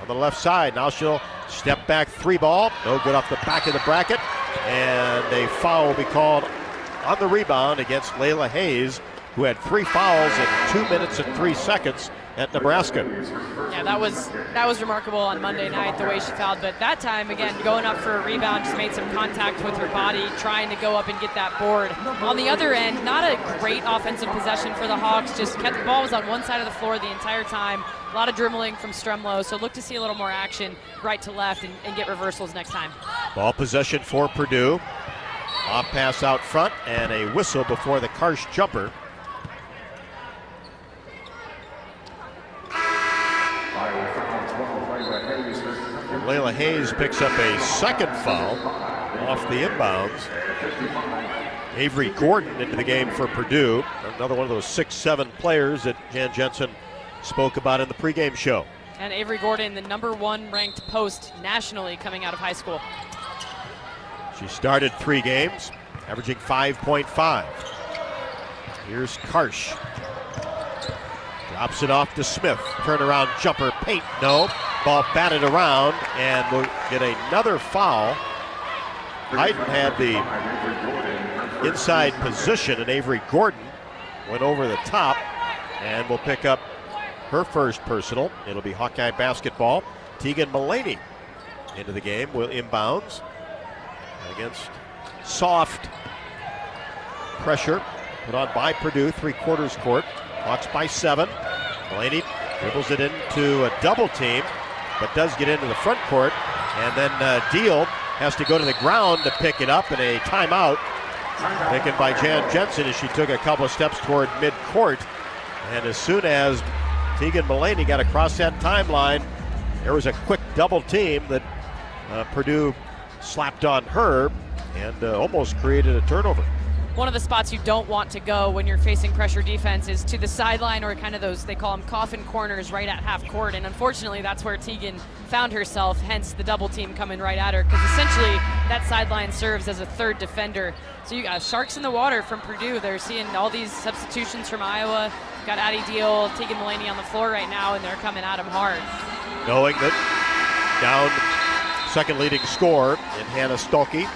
C: On the left side. Now she'll step back 3-ball. No good off the back of the bracket. And a foul will be called on the rebound against Layla Hayes, who had 3 fouls in 2 minutes and 3 seconds at Nebraska.
Y: Yeah, that was remarkable on Monday night, the way she fouled. But that time, again, going up for a rebound, just made some contact with her body, trying to go up and get that board. On the other end, not a great offensive possession for the Hawks. Just kept the ball was on one side of the floor the entire time. A lot of dribbling from Stremlow, so look to see a little more action right to left and get reversals next time.
C: Ball possession for Purdue. Off pass out front and a whistle before the Karsh jumper. Layla Hayes picks up a second foul off the inbounds. Avery Gordon into the game for Purdue. Another one of those 6'7" players that Jan Jensen spoke about in the pregame show.
Y: And Avery Gordon, the #1 ranked post nationally coming out of high school.
C: She started 3 games, averaging 5.5. Here's Karsh. Drops it off to Smith. Turnaround jumper, paint, no. Ball batted around, and we'll get another foul. Hayden had the inside position, and Avery Gordon went over the top, and will pick up her first personal. It'll be Hawkeye basketball. Tegan Mullaney into the game, will inbounds against soft pressure put on by Purdue, 3/4 court. Hawks by 7. Mullaney dribbles it into a double team, but does get into the front court, and then Deal has to go to the ground to pick it up, and a timeout taken by Jan Jensen as she took a couple of steps toward mid-court. And as soon as Tegan Mullaney got across that timeline, there was a quick double team that Purdue slapped on her and almost created a turnover.
Y: One of the spots you don't want to go when you're facing pressure defense is to the sideline, or kind of those, they call them coffin corners, right at half court. And unfortunately, that's where Tegan found herself, hence the double team coming right at her, because essentially that sideline serves as a third defender. So you got sharks in the water from Purdue. They're seeing all these substitutions from Iowa. Got Addie Deal, Tegan Mullaney on the floor right now, and they're coming at them hard.
C: Knowing that down second leading scorer in Hannah Stolke.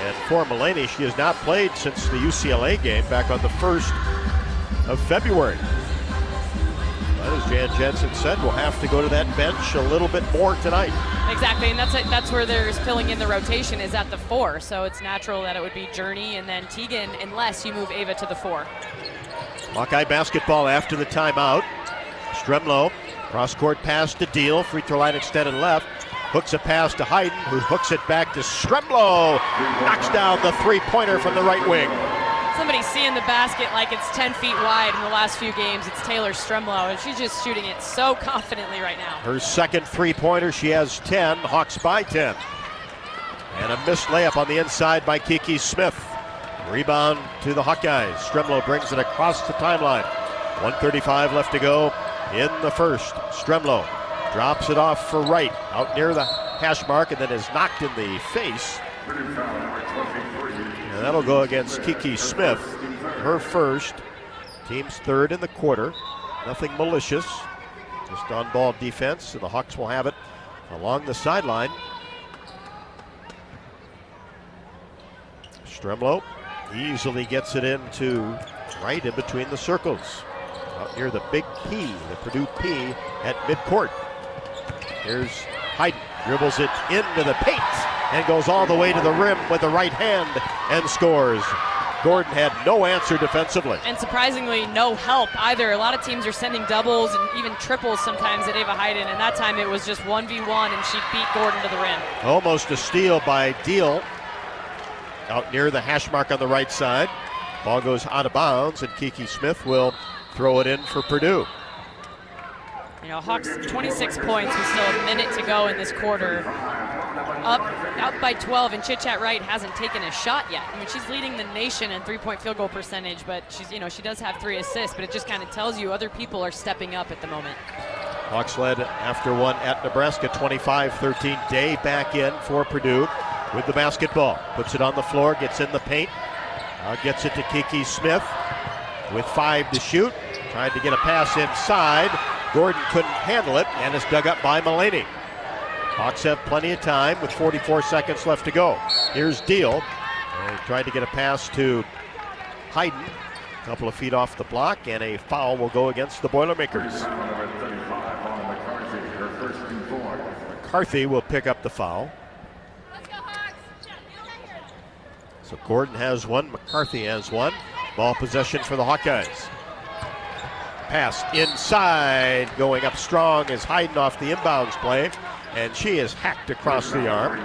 C: And for Mullaney, she has not played since the UCLA game back on the 1st of February. But as Jan Jensen said, we'll have to go to that bench a little bit more tonight.
Y: Exactly, and that's where there's filling in the rotation is at the 4. So it's natural that it would be Journey and then Tegan, unless you move Ava to the 4.
C: Hawkeye basketball after the timeout. Stremlow, cross-court pass to Deal, free throw line extended left. Hooks a pass to Hayden, who hooks it back to Stremlow. Knocks down the three-pointer from the right wing.
Y: Somebody's seeing the basket like it's 10 feet wide in the last few games. It's Taylor Stremlow, and she's just shooting it so confidently right now.
C: Her second three-pointer, she has 10. Hawks by 10. And a missed layup on the inside by Kiki Smith. Rebound to the Hawkeyes. Stremlow brings it across the timeline. 1:35 left to go in the first. Stremlow drops it off for Wright, out near the hash mark, and then is knocked in the face. And that'll go against Kiki Smith, her first, team's third in the quarter. Nothing malicious, just on-ball defense, and the Hawks will have it along the sideline. Stremlow easily gets it into right in between the circles, out near the big P, the Purdue P at midcourt. Here's Hayden, dribbles it into the paint and goes all the way to the rim with the right hand and scores. Gordon had no answer defensively.
Y: And surprisingly, no help either. A lot of teams are sending doubles and even triples sometimes at Ava Hayden, and that time it was just 1v1 and she beat Gordon to the rim.
C: Almost a steal by Deal, out near the hash mark on the right side. Ball goes out of bounds, and Kiki Smith will throw it in for Purdue.
Y: You know, Hawks 26 points with still a minute to go in this quarter. Out by 12, and Chit Chat Wright hasn't taken a shot yet. I mean, she's leading the nation in three-point field goal percentage, but she's, you know, she does have 3 assists, but it just kind of tells you other people are stepping up at the moment.
C: Hawks led after one at Nebraska, 25-13. Day back in for Purdue with the basketball. Puts it on the floor, gets in the paint. Gets it to Kiki Smith with 5 to shoot. Tried to get a pass inside. Gordon couldn't handle it, and it's dug up by Mullaney. Hawks have plenty of time with 44 seconds left to go. Here's Deal. And tried to get a pass to Hayden. A couple of feet off the block, and a foul will go against the Boilermakers. McCarthy will pick up the foul. So Gordon has one, McCarthy has one. Ball possession for the Hawkeyes. Pass inside, going up strong is Hayden off the inbounds play, and she is hacked across the arm.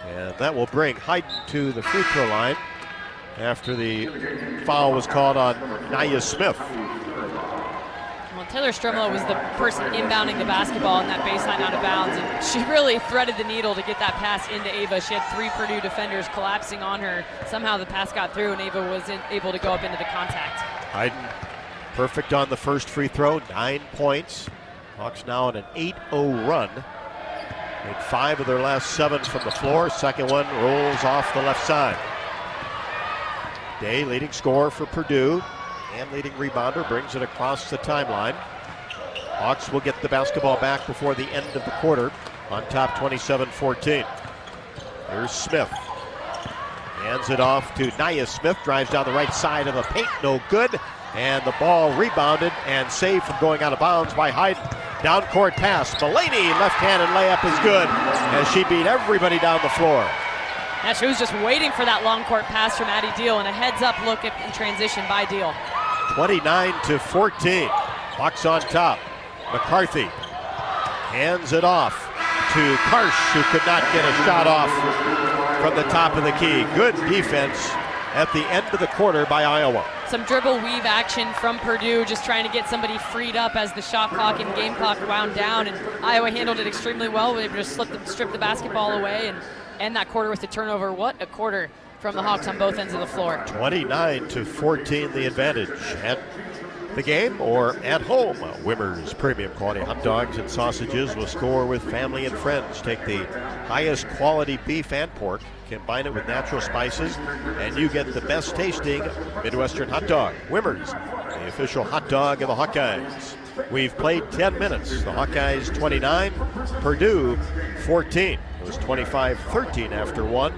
C: And that will bring Hayden to the free throw line after the foul was called on Nia Smith.
Y: Well, Taylor Strumlow was the person inbounding the basketball in that baseline out of bounds, and she really threaded the needle to get that pass into Ava. She had 3 Purdue defenders collapsing on her. Somehow the pass got through, and Ava wasn't able to go up into the contact.
C: Hayden perfect on the first free throw, 9 points. Hawks now on an 8-0 run. Made 5 of their last 7 from the floor. Second one rolls off the left side. Day, leading scorer for Purdue and leading rebounder, brings it across the timeline. Hawks will get the basketball back before the end of the quarter, on top 27-14. Here's Smith. Hands it off to Nia Smith, drives down the right side of the paint, no good. And the ball rebounded and saved from going out of bounds by Hayden. Down court pass, Mulaney, left-handed layup is good as she beat everybody down the floor.
Y: Yeah, she was just waiting for that long court pass from Addie Deal, and a heads-up look at in transition by Deal.
C: 29-14. Hawks on top. McCarthy hands it off to Karsh, who could not get a shot off from the top of the key. Good defense at the end of the quarter by Iowa.
Y: Some dribble weave action from Purdue, just trying to get somebody freed up as the shot clock and game clock wound down, and Iowa handled it extremely well. They just strip the basketball away and end that quarter with a turnover. What a quarter from the Hawks on both ends of the floor.
C: 29-14 the advantage at the game or at home. Wimmer's premium quality hot dogs and sausages will score with family and friends. Take the highest quality beef and pork, combine it with natural spices, and you get the best tasting Midwestern hot dog. Wimmer's, the official hot dog of the Hawkeyes. We've played 10 minutes. The Hawkeyes 29, Purdue 14. It was 25-13 after one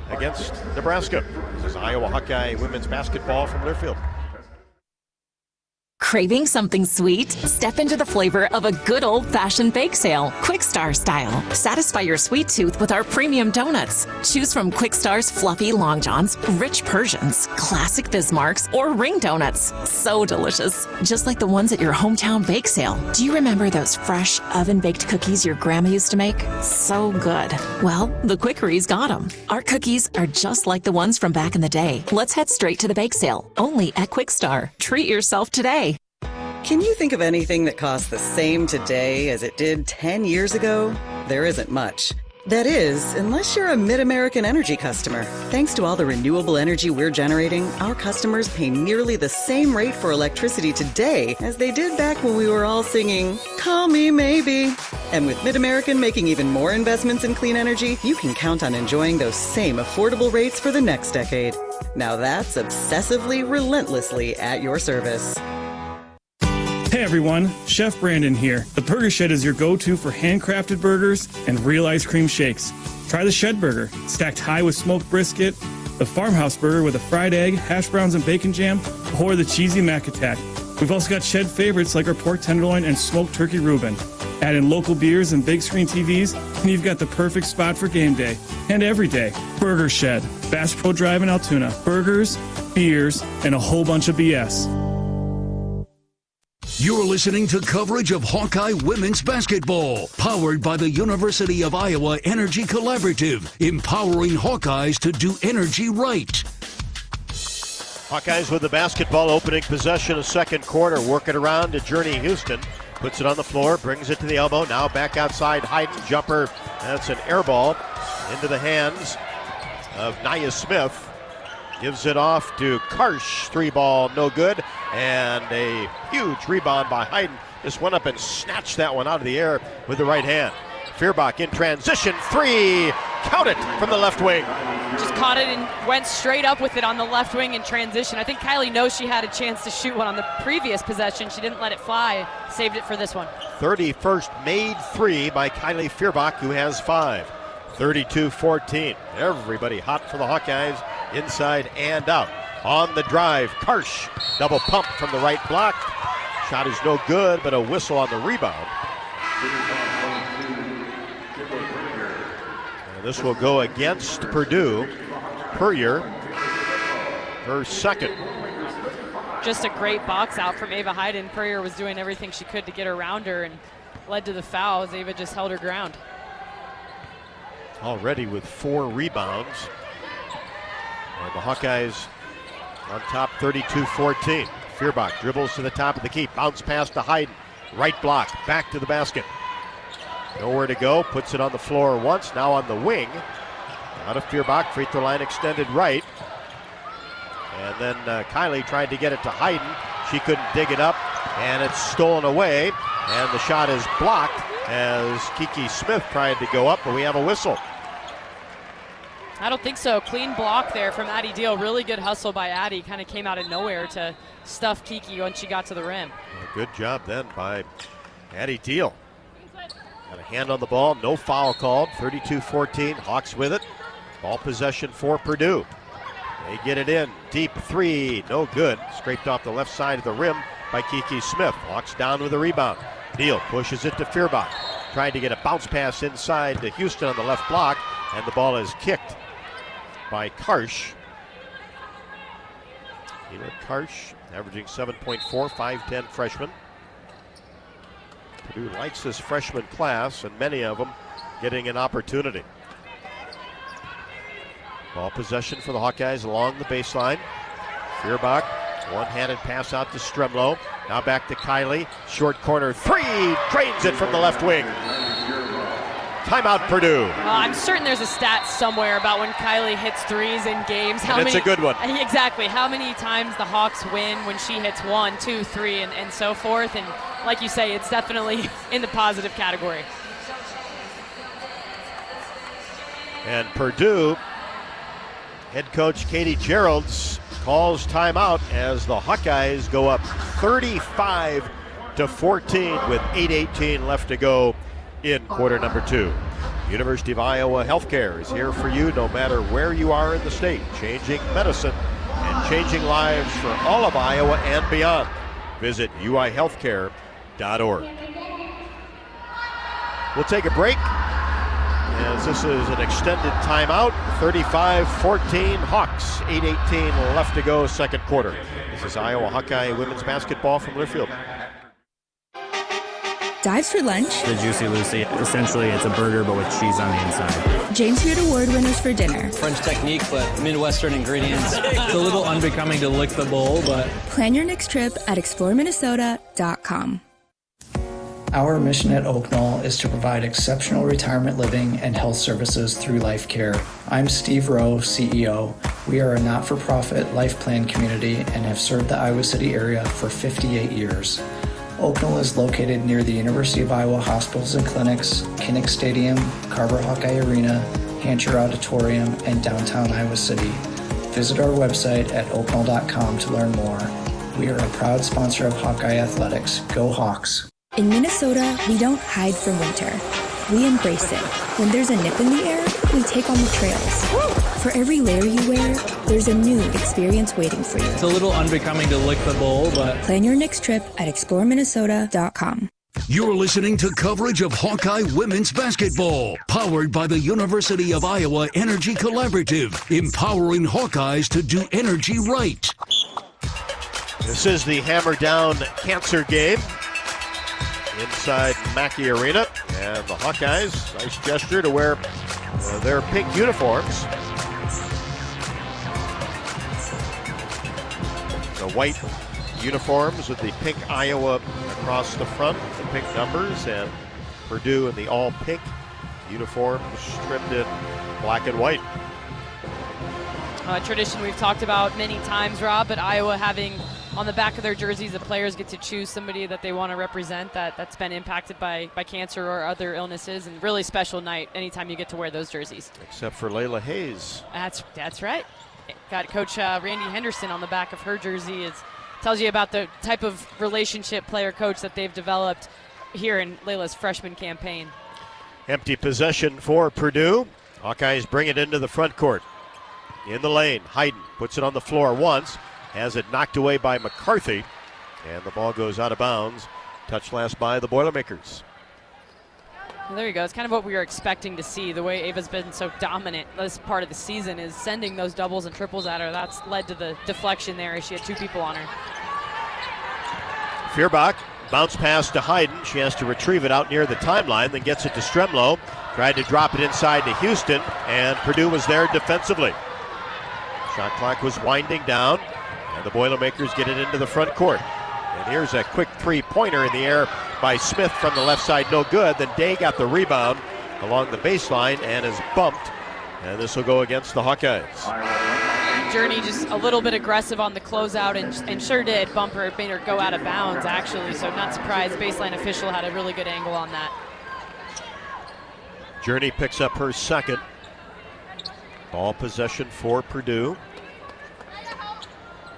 C: against Nebraska. This is Iowa Hawkeye women's basketball from Learfield.
H: Craving something sweet? Step into the flavor of a good old-fashioned bake sale, Quick Star style. Satisfy your sweet tooth with our premium donuts. Choose from Quick Star's fluffy Long Johns, rich Persians, classic Bismarcks, or ring donuts. So delicious, just like the ones at your hometown bake sale. Do you remember those fresh oven-baked cookies your grandma used to make? So good. Well, the Quickery's got them. Our cookies are just like the ones from back in the day. Let's head straight to the bake sale, only at Quick Star. Treat yourself today.
I: Can you think of anything that costs the same today as it did 10 years ago? There isn't much. That is, unless you're a Mid-American Energy customer. Thanks to all the renewable energy we're generating, our customers pay nearly the same rate for electricity today as they did back when we were all singing, "Call Me Maybe." And with Mid-American making even more investments in clean energy, you can count on enjoying those same affordable rates for the next decade. Now that's obsessively, relentlessly at your service.
J: Hey everyone, Chef Brandon here. The Burger Shed is your go-to for handcrafted burgers and real ice cream shakes. Try the Shed Burger, stacked high with smoked brisket, the Farmhouse Burger with a fried egg, hash browns and bacon jam, or the cheesy Mac Attack. We've also got Shed favorites like our pork tenderloin and smoked turkey Reuben. Add in local beers and big screen TVs, and you've got the perfect spot for game day and every day. Burger Shed, Bass Pro Drive in Altoona. Burgers, beers, and a whole bunch of BS.
B: You're listening to coverage of Hawkeye women's basketball, powered by the University of Iowa Energy Collaborative, empowering Hawkeyes to do energy right.
C: Hawkeyes with the basketball, opening possession of second quarter, working around to Journey Houston. Puts it on the floor, brings it to the elbow, now back outside, Hayden, jumper. That's an air ball into the hands of Nia Smith. Gives it off to Karsh, 3-ball, no good, and a huge rebound by Hayden. Just went up and snatched that one out of the air with the right hand. Fierbach in transition, 3, count it from the left wing.
Y: Just caught it and went straight up with it on the left wing in transition. I think Kylie knows she had a chance to shoot one on the previous possession. She didn't let it fly, saved it for this one.
C: 31st made 3 by Kylie Fierbach, who has 5. 32-14. Everybody hot for the Hawkeyes, inside and out. On the drive, Karsh, double pump from the right block. Shot is no good, but a whistle on the rebound. And this will go against Purdue. Puryear, her second.
Y: Just a great box out from Ava Hayden. Puryear was doing everything she could to get around her and led to the foul as Ava just held her ground.
C: Already with 4 rebounds. And the Hawkeyes on top 32-14. Feuerbach dribbles to the top of the key. Bounce pass to Hayden. Right block. Back to the basket. Nowhere to go. Puts it on the floor once. Now on the wing. Out of Feuerbach. Free throw line extended right. And then Kylie tried to get it to Hayden. She couldn't dig it up. And it's stolen away. And the shot is blocked as Kiki Smith tried to go up. But we have a whistle.
Y: I don't think so. Clean block there from Addie Deal. Really good hustle by Addie. Kind of came out of nowhere to stuff Kiki when she got to the rim.
C: Good job then by Addie Deal. Got a hand on the ball. No foul called. 32-14. Hawks with it. Ball possession for Purdue. They get it in. Deep three. No good. Scraped off the left side of the rim by Kiki Smith. Hawks down with a rebound. Deal pushes it to Feuerbach. Trying to get a bounce pass inside to Houston on the left block. And the ball is kicked by Karsh. Eva Karsh, averaging 7.4, 5'10" freshman. Purdue likes this freshman class, and many of them getting an opportunity. Ball possession for the Hawkeyes along the baseline. Feuerbach, one-handed pass out to Stremlow. Now back to Kylie. Short corner three, drains it from the left wing. Timeout Purdue.
Y: I'm certain there's a stat somewhere about when Kylie hits threes in games.
C: It's a good one.
Y: Exactly. How many times the Hawks win when she hits 1, 2, 3, and so forth. And like you say, it's definitely in the positive category.
C: And Purdue head coach Katie Geralds calls timeout as the Hawkeyes go up 35-14 with 8:18 left to go in quarter number 2. University of Iowa Healthcare is here for you no matter where you are in the state, changing medicine and changing lives for all of Iowa and beyond. Visit uihealthcare.org. We'll take a break as this is an extended timeout. 35-14 Hawks, 8:18 left to go second quarter. This is Iowa Hawkeye women's basketball from Learfield.
U: Dives for lunch.
V: The Juicy Lucy. Essentially, it's a burger, but with cheese on the inside.
U: James Beard Award winners for dinner.
W: French technique, but Midwestern ingredients.
V: It's a little unbecoming to lick the bowl, but...
U: Plan your next trip at exploreminnesota.com.
O: Our mission at Oak Knoll is to provide exceptional retirement living and health services through Life Care. I'm Steve Rowe, CEO. We are a not-for-profit life plan community and have served the Iowa City area for 58 years. Oak Knoll is located near the University of Iowa hospitals and clinics, Kinnick Stadium, Carver Hawkeye Arena, Hancher Auditorium, and downtown Iowa City. Visit our website at oakknoll.com to learn more. We are a proud sponsor of Hawkeye Athletics. Go Hawks!
U: In Minnesota, we don't hide from winter. We embrace it. When there's a nip in the air, we take on the trails. For every layer you wear, there's a new experience waiting for you.
V: It's a little unbecoming to lick the bowl, but...
U: Plan your next trip at exploreminnesota.com.
B: You're listening to coverage of Hawkeye women's basketball, powered by the University of Iowa Energy Collaborative, empowering Hawkeyes to do energy right.
C: This is the Hammer Down Cancer game inside Mackey Arena, and the Hawkeyes, nice gesture to wear their pink uniforms. The white uniforms with the pink Iowa across the front, the pink numbers, and Purdue in the all pink uniforms trimmed in black and white.
Y: A tradition we've talked about many times, Rob, but Iowa having on the back of their jerseys, the players get to choose somebody that they want to represent that's been impacted by cancer or other illnesses, and really special night anytime you get to wear those jerseys.
C: Except for Layla Hayes.
Y: That's right. Got Coach Randy Henderson on the back of her jersey. It tells you about the type of relationship player-coach that they've developed here in Layla's freshman campaign.
C: Empty possession for Purdue. Hawkeyes bring it into the front court. In the lane, Hayden puts it on the floor once, has it knocked away by McCarthy, and the ball goes out of bounds. Touched last by the Boilermakers.
Y: Well, there you go. It's kind of what we were expecting to see. The way Ava's been so dominant this part of the season is sending those doubles and triples at her. That's led to the deflection there as she had 2 people on her.
C: Feuerbach, bounce pass to Hayden. She has to retrieve it out near the timeline, then gets it to Stremlow. Tried to drop it inside to Houston, and Purdue was there defensively. Shot clock was winding down, and the Boilermakers get it into the front court. And here's a quick 3-pointer in the air by Smith from the left side, no good. Then Day got the rebound along the baseline and is bumped. And this will go against the Hawkeyes.
Y: Journey just a little bit aggressive on the closeout and sure did bump her, made her go out of bounds actually. So not surprised, baseline official had a really good angle on that.
C: Journey picks up her second. Ball possession for Purdue.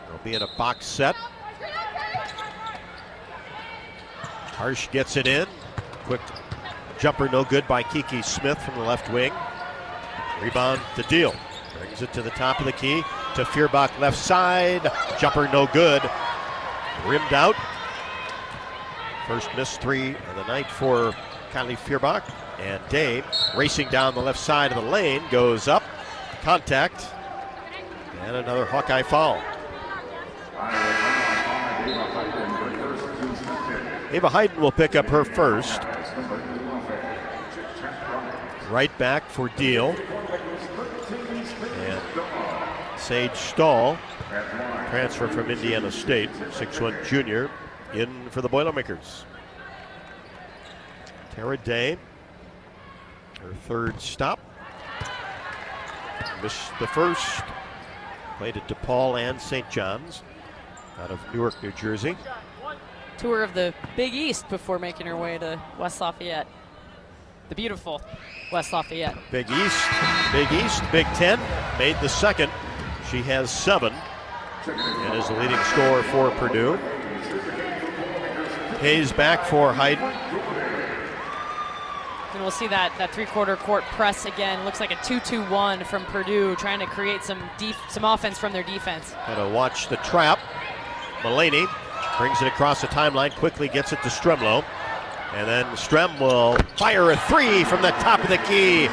C: They'll be in a box set. Harsh gets it in. Quick jumper, no good by Kiki Smith from the left wing. Rebound to Deal. Brings it to the top of the key to Feuerbach left side. Jumper no good. Rimmed out. First missed 3 of the night for Kylie Feuerbach. And Day racing down the left side of the lane goes up. Contact. And another Hawkeye foul. Ava Hayden will pick up her first. Right back for Deal. And Sage Stahl, transfer from Indiana State, 6'1" junior, in for the Boilermakers. Tara Day, her third stop. Missed the first. Played at DePaul and St. John's out of Newark, New Jersey.
Y: Tour of the Big East before making her way to West Lafayette. The beautiful West Lafayette.
C: Big East, Big Ten, made the second. She has 7 and is the leading scorer for Purdue. Hayes back for Hayden.
Y: And we'll see that 3-quarter court press again. Looks like a 2-2-1 from Purdue, trying to create some offense from their defense.
C: Gotta watch the trap. Mulaney brings it across the timeline, quickly gets it to Stremlow. And then Strem will fire a 3 from the top of the key.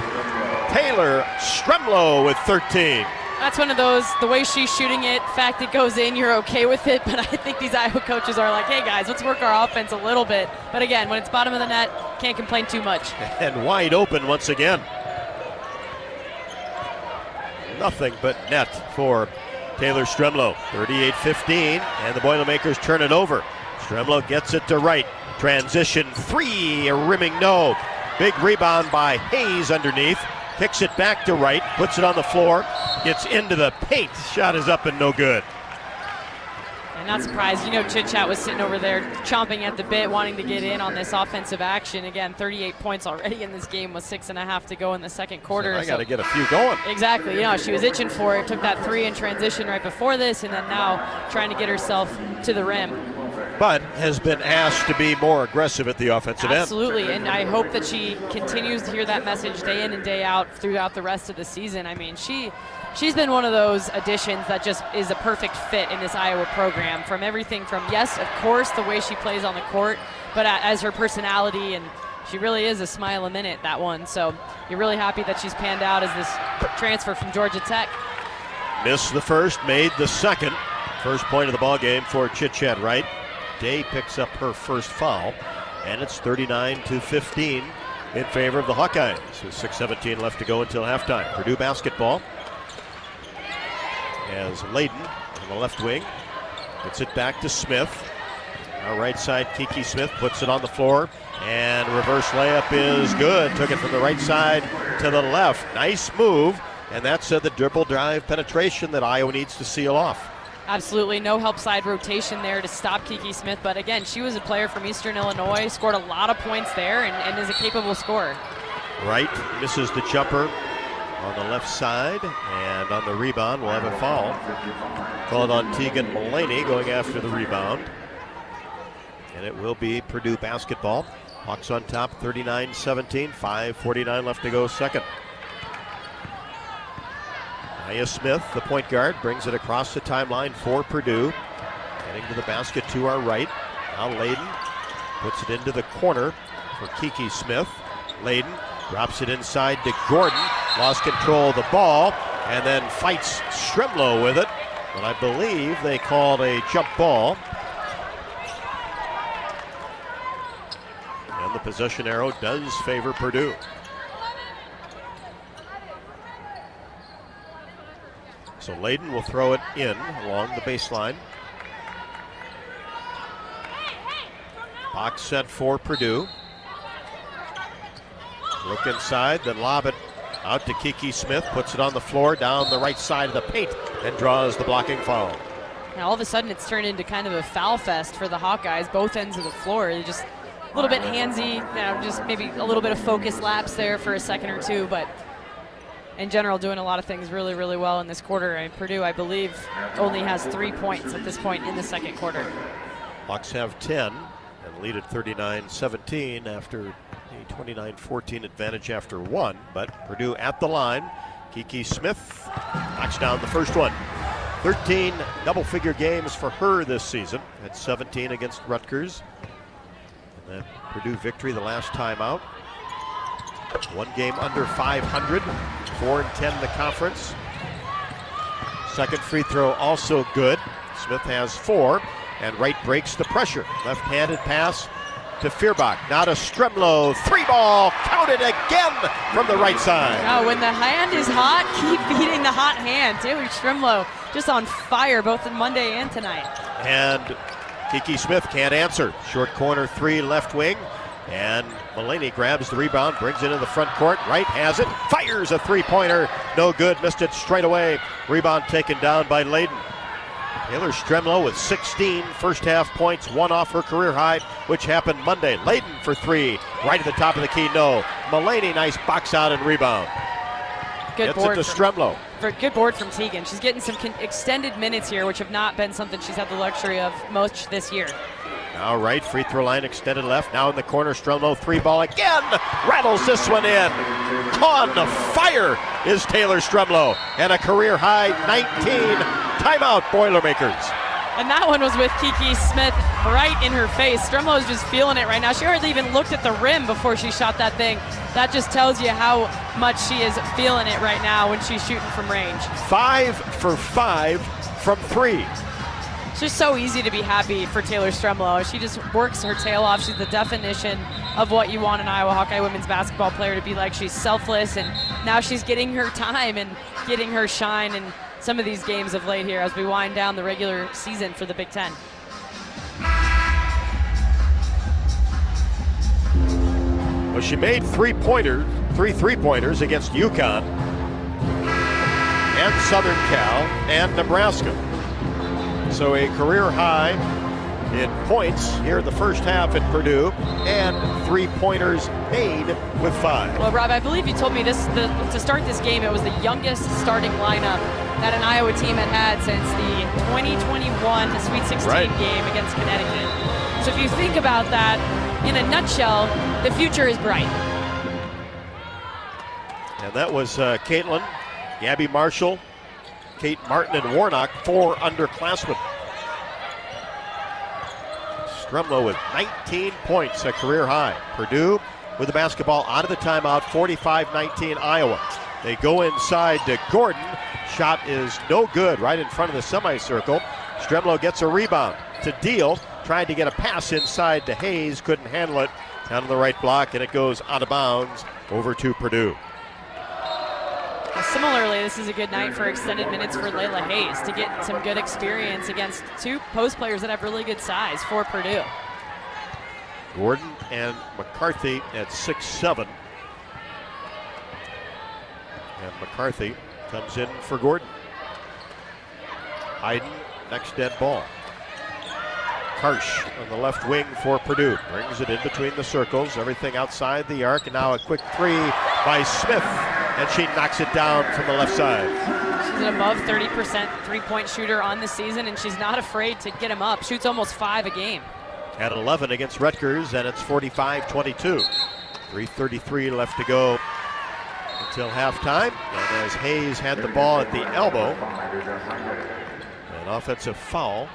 C: Taylor Stremlow with 13.
Y: That's one of those, the way she's shooting it, fact it goes in, you're okay with it. But I think these Iowa coaches are like, hey guys, let's work our offense a little bit. But again, when it's bottom of the net, can't complain too much.
C: And wide open once again. Nothing but net for Taylor Stremlow. 38-15, and the Boilermakers turn it over. Stremlow gets it to right. Transition 3, a rimming no. Big rebound by Hayes underneath. Kicks it back to right, puts it on the floor, gets into the paint. Shot is up and no good.
Y: And not surprised, Chit Chat was sitting over there chomping at the bit, wanting to get in on this offensive action. Again, 38 points already in this game with 6.5 to go in the second quarter.
C: So I got to get a few going.
Y: Exactly, she was itching for it. Took that 3 in transition right before this, and then now trying to get herself to the rim.
C: But has been asked to be more aggressive at the offensive end.
Y: Absolutely, and I hope that she continues to hear that message day in and day out throughout the rest of the season. I mean, she's been one of those additions that just is a perfect fit in this Iowa program. From everything from, yes, of course, the way she plays on the court, but as her personality, and she really is a smile a minute, that one. So you're really happy that she's panned out as this transfer from Georgia Tech.
C: Missed the first, made the second. First point of the ball game for Chit Chat Wright. Day picks up her first foul, and it's 39-15 in favor of the Hawkeyes. With 6:17 left to go until halftime. Purdue basketball as Layden on the left wing gets it back to Smith. Our right side, Kiki Smith puts it on the floor, and reverse layup is good. Took it from the right side to the left. Nice move, and that's the dribble drive penetration that Iowa needs to seal off.
Y: Absolutely, no help side rotation there to stop Kiki Smith. But again, she was a player from Eastern Illinois, scored a lot of points there, and is a capable scorer.
C: Wright misses the jumper on the left side, and on the rebound we'll have a foul called on Tegan Mulaney going after the rebound. And it will be Purdue basketball. Hawks on top, 39-17, 5:49 left to go second. Aya Smith, the point guard, brings it across the timeline for Purdue. Getting to the basket to our right. Now Layden puts it into the corner for Kiki Smith. Layden drops it inside to Gordon. Lost control of the ball and then fights Stremlow with it. But I believe they called a jump ball. And the possession arrow does favor Purdue. So Layden will throw it in along the baseline. Box set for Purdue. Look inside, then lob it out to Kiki Smith. Puts it on the floor down the right side of the paint and draws the blocking foul.
Y: Now all of a sudden it's turned into kind of a foul fest for the Hawkeyes, both ends of the floor. They're just a little bit handsy, just maybe a little bit of focus lapse there for a second or two, but in general doing a lot of things really, really well in this quarter. And Purdue, I believe, only has 3 points at this point in the second quarter.
C: Hawks have 10 and lead at 39-17 after a 29-14 advantage after one. But Purdue at the line. Kiki Smith knocks down the first one. 13 double-figure games for her this season. At 17 against Rutgers. And then Purdue victory the last time out. One game under 500, 4-10 in the conference. Second free throw also good. Smith has 4, and Wright breaks the pressure. Left-handed pass to Feuerbach. Now to Stremlow. 3-ball, counted again from the right side.
Y: Now when the hand is hot, keep beating the hot hand. Taylor Stremlow just on fire both on Monday and tonight.
C: And Kiki Smith can't answer. Short corner 3, left wing. And Mulaney grabs the rebound, brings it in the front court. Wright has it, fires a three-pointer. No good, missed it straight away. Rebound taken down by Layden. Taylor Stremlow with 16 first-half points, 1 off her career high, which happened Monday. Layden for 3, right at the top of the key, no. Mulaney, nice box out and rebound.
Y: Good
C: Gets
Y: board
C: it to Stremlow.
Y: Good board from Teagan. She's getting some extended minutes here, which have not been something she's had the luxury of much this year.
C: Now right, free throw line extended left. Now in the corner, Stremlow 3-ball again. Rattles this one in. On fire is Taylor Stremlow. And a career high 19. Timeout, Boilermakers.
Y: And that one was with Kiki Smith right in her face. Stremlow's just feeling it right now. She hardly even looked at the rim before she shot that thing. That just tells you how much she is feeling it right now when she's shooting from range. 5 for 5 from 3. It's just so easy to be happy for Taylor Stremlow. She just works her tail off. She's the definition of what you want an Iowa Hawkeye women's basketball player to be like. She's selfless, and now she's getting her time and getting her shine in some of these games of late here as we wind down the regular season for the Big Ten.
C: Well, she made 3 3-pointers against UConn and Southern Cal and Nebraska. So a career high in points here in the first half at Purdue, and 3-pointers made with 5.
Y: Well, Rob, I believe you told me to start this game, it was the youngest starting lineup that an Iowa team had since the 2021 Sweet 16 game against Connecticut. So if you think about that, in a nutshell, the future is bright.
C: And that was Caitlin, Gabby Marshall, Kate Martin, and Warnock, 4 underclassmen. Stremlow with 19 points, a career high. Purdue with the basketball out of the timeout, 45-19 Iowa. They go inside to Gordon. Shot is no good, right in front of the semicircle. Stremlow gets a rebound to Deal. Tried to get a pass inside to Hayes, couldn't handle it. Down to the right block, and it goes out of bounds over to Purdue.
Y: Similarly, this is a good night for extended minutes for Layla Hayes to get some good experience against 2 post players that have really good size for Purdue.
C: Gordon and McCarthy at 6'7". And McCarthy comes in for Gordon. Hayden, next dead ball. Karsh on the left wing for Purdue. Brings it in between the circles, everything outside the arc, and now a quick 3 by Smith. And she knocks it down from the left side.
Y: She's an above 30% three-point shooter on the season, and she's not afraid to get him up. Shoots almost 5 a game.
C: At 11 against Rutgers, and it's 45-22. 3:33 left to go until halftime. And as Hayes had the ball at the elbow, an offensive foul.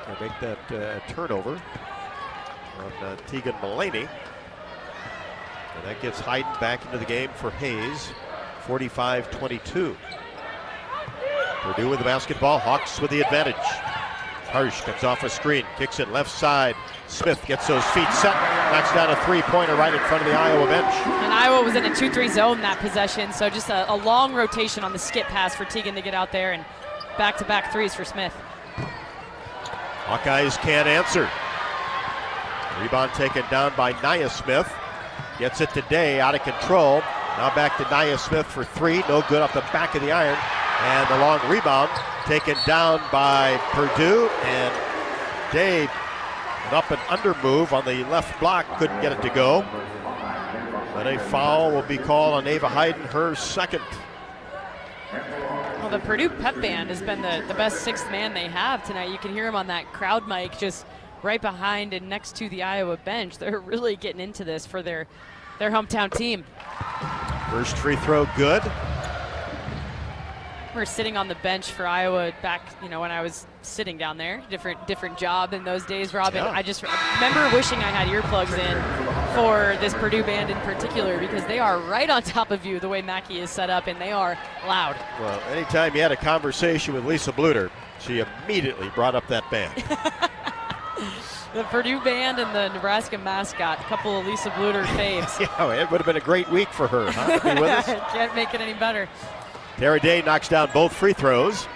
C: To make that turnover on Tegan Mullaney. And that gets Hayden back into the game for Hayes. 45-22. Purdue with the basketball. Hawks with the advantage. Harsh comes off a screen, kicks it left side. Smith gets those feet set, knocks down a three-pointer right in front of the Iowa bench.
Y: And Iowa was in a 2-3 zone that possession, so just a long rotation on the skip pass for Tegan to get out there, and back-to-back threes for Smith.
C: Hawkeyes can't answer. Rebound taken down by Nia Smith. Gets it to Day, out of control. Now back to Nia Smith for three. No good off the back of the iron. And the long rebound taken down by Purdue. And Day, an up and under move on the left block, couldn't get it to go. But a foul will be called on Ava Hayden, her second.
Y: Well, the Purdue pep band has been the best sixth man they have tonight. You can hear him on that crowd mic just right behind and next to the Iowa bench. They're really getting into this for their hometown team.
C: First free throw good.
Y: We're sitting on the bench for Iowa back, when I was sitting down there. Different job in those days, Robin.
C: Yeah.
Y: I just remember wishing I had earplugs in for this Purdue band in particular, because they are right on top of you the way Mackey is set up, and they are loud.
C: Well, anytime you had a conversation with Lisa Bluter, she immediately brought up that band.
Y: The Purdue band and the Nebraska mascot, a couple of Lisa Bluter faves.
C: Yeah, it would have been a great week for her, huh, to be with us.
Y: Can't make it any better.
C: Tara Day knocks down both free throws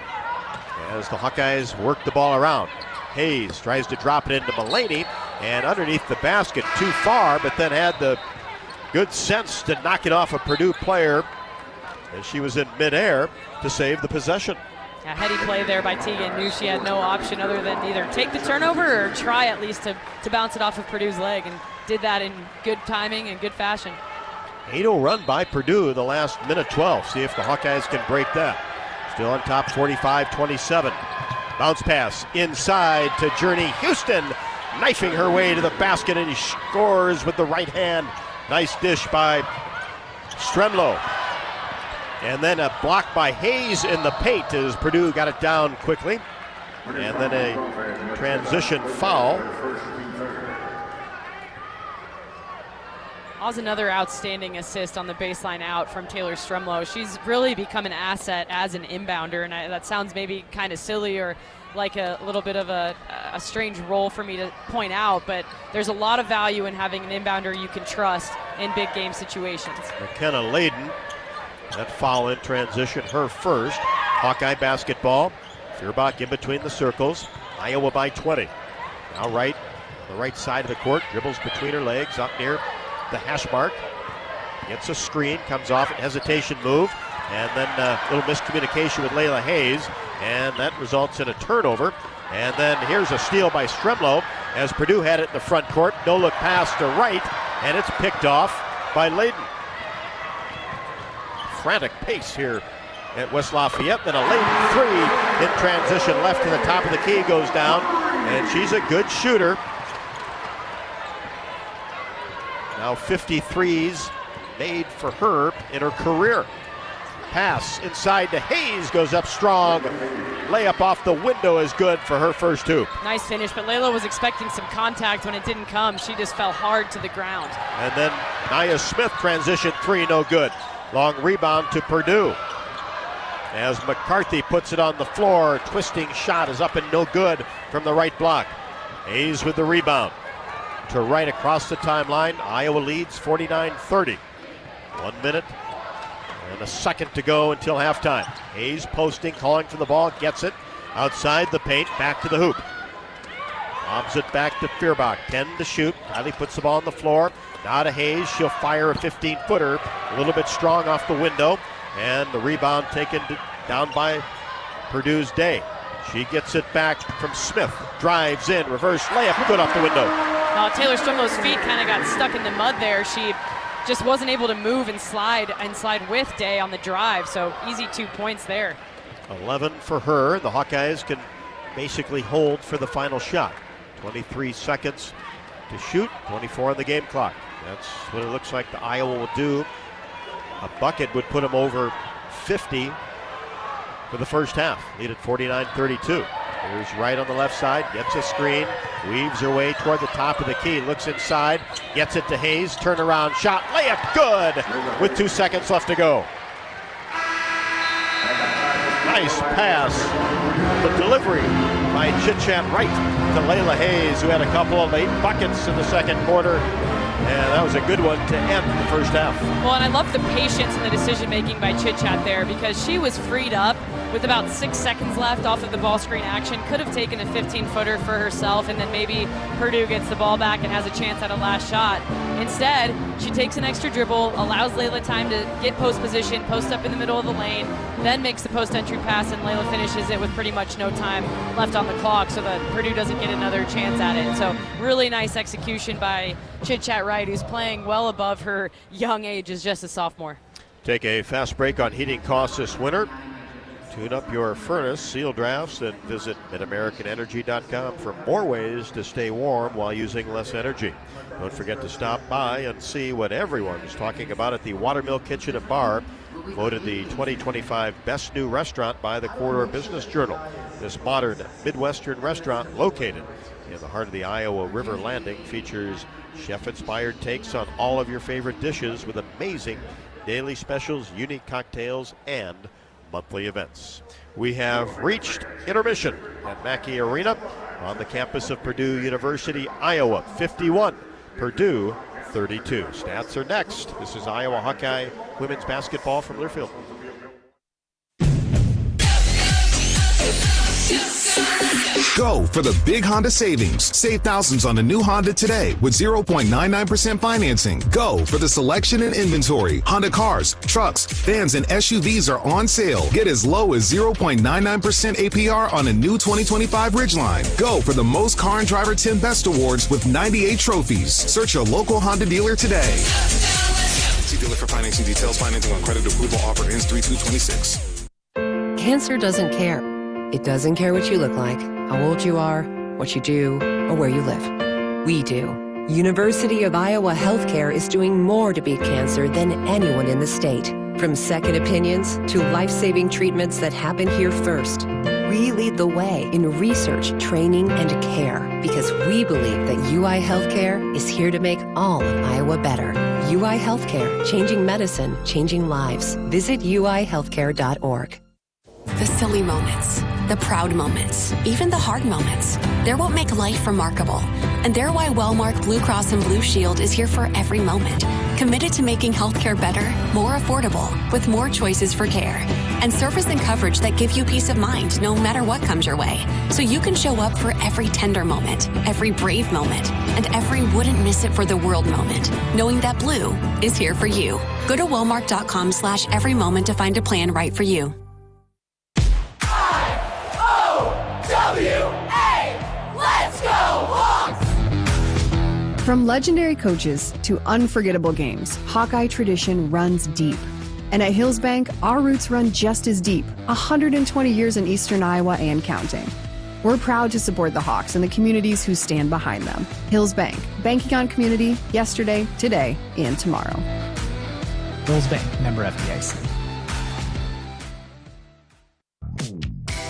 C: as the Hawkeyes work the ball around. Hayes tries to drop it into Mullaney, and underneath the basket, too far, but then had the good sense to knock it off a Purdue player as she was in midair to save the possession.
Y: A heady play there by Tegan. Knew she had no option other than either take the turnover or try at least to bounce it off of Purdue's leg, and did that in good timing and good fashion.
C: 8-0 run by Purdue the last minute 12. See if the Hawkeyes can break that. Still on top, 45-27. Bounce pass inside to Journey Houston, knifing her way to the basket, and he scores with the right hand. Nice dish by Stremlow. And then a block by Hayes in the paint as Purdue got it down quickly. And then a transition foul.
Y: That was another outstanding assist on the baseline out from Taylor Stremlow. She's really become an asset as an inbounder, and that sounds maybe kind of silly or like a little bit of a strange role for me to point out, but there's a lot of value in having an inbounder you can trust in big game situations.
C: McKenna Layden, that foul in transition, her first. Hawkeye basketball. Feuerbach in between the circles. Iowa by 20. Now on the right side of the court, dribbles between her legs up near the hash mark. Gets a screen, comes off at hesitation move, and then a little miscommunication with Layla Hayes, and that results in a turnover. And then here's a steal by Stremlow as Purdue had it in the front court. No look pass to right, and it's picked off by Layden. Frantic pace here at West Lafayette. Then a Layden three in transition left to the top of the key goes down, and she's a good shooter. Now 53s made for her in her career. Pass inside to Hayes, goes up strong. Layup off the window is good for her first two.
Y: Nice finish, but Layla was expecting some contact when it didn't come. She just fell hard to the ground.
C: And then Nia Smith transition three, no good. Long rebound to Purdue. As McCarthy puts it on the floor, twisting shot is up and no good from the right block. Hayes with the rebound. To right across the timeline, Iowa leads 49-30. 1 minute and a second to go until halftime. Hayes posting, calling for the ball, gets it outside the paint, back to the hoop. Lobs it back to Feuerbach, 10 to shoot. Kylie puts the ball on the floor. Now to Hayes, she'll fire a 15-footer, a little bit strong off the window, and the rebound taken down by Purdue's Day. She gets it back from Smith, drives in, reverse layup, good off the window.
Y: Taylor Stremlow's feet kind of got stuck in the mud there. She just wasn't able to move and slide with Day on the drive, so easy 2 points there.
C: 11 for her. The Hawkeyes can basically hold for the final shot. 23 seconds to shoot, 24 on the game clock. That's what it looks like the Iowa will do A bucket would put them over 50 for the first half. Lead at 49-32. Here's Wright on the left side, gets a screen, weaves her way toward the top of the key, looks inside, gets it to Hayes, turnaround shot, layup good with 2 seconds left to go. Nice pass. The delivery by Chit-Chat Wright to Layla Hayes, who had a couple of late buckets in the second quarter. And that was a good one to end the first half.
Y: Well, and I love the patience and the decision-making by Chit-Chat there, because she was freed up with about 6 seconds left off of the ball screen action. Could have taken a 15-footer for herself, and then maybe Purdue gets the ball back and has a chance at a last shot. Instead, she takes an extra dribble, allows Layla time to get post position, post up in the middle of the lane, then makes the post-entry pass, and Layla finishes it with pretty much no time left on the clock so that Purdue doesn't get another chance at it. So really nice execution by Chit-Chat Wright, who's playing well above her young age as just a sophomore.
C: Take a fast break on heating costs this winter. Tune up your furnace, seal drafts, and visit MidAmericanEnergy.com for more ways to stay warm while using less energy. Don't forget to stop by and see what everyone is talking about at the Watermill Kitchen and Bar, voted the 2025 Best New Restaurant by the Corridor Business Journal. This modern Midwestern restaurant, located in the heart of the Iowa River Landing, features chef-inspired takes on all of your favorite dishes with amazing daily specials, unique cocktails, and monthly events. We have reached intermission at Mackey Arena on the campus of Purdue University, Iowa. 51, Purdue 32. Stats are next. This is Iowa Hawkeye women's basketball from Learfield.
K: Go for the big Honda savings. Save thousands on a new Honda today with 0.99% financing. Go for the selection and inventory. Honda cars, trucks, vans, and SUVs are on sale. Get as low as 0.99% APR on a new 2025 Ridgeline. Go for the most car and driver 10 best awards with 98 trophies. Search your local Honda dealer today. See dealer for financing details. Financing on credit approval offer ends 3/2/26.
L: Cancer doesn't care. It doesn't care what you look like, how old you are, what you do, or where you live. We do. University of Iowa Healthcare is doing more to beat cancer than anyone in the state. From second opinions to life-saving treatments that happen here first. We lead the way in research, training, and care because we believe that UI Healthcare is here to make all of Iowa better. UI Healthcare, changing medicine, changing lives. Visit uihealthcare.org.
M: The silly moments, the proud moments, even the hard moments. They're what make life remarkable. And they're why Wellmark Blue Cross and Blue Shield is here for every moment. Committed to making healthcare better, more affordable, with more choices for care. And service and coverage that give you peace of mind no matter what comes your way. So you can show up for every tender moment, every brave moment, and every wouldn't miss it for the world moment, knowing that Blue is here for you. Go to Wellmark.com/every moment to find a plan right for you.
Q: Let's go, Hawks! From legendary coaches to unforgettable games, Hawkeye tradition runs deep. And at Hills Bank, our roots run just as deep, 120 years in Eastern Iowa and counting. We're proud to support the Hawks and the communities who stand behind them. Hills Bank, banking on community, yesterday, today, and tomorrow.
R: Hills Bank, member FDIC.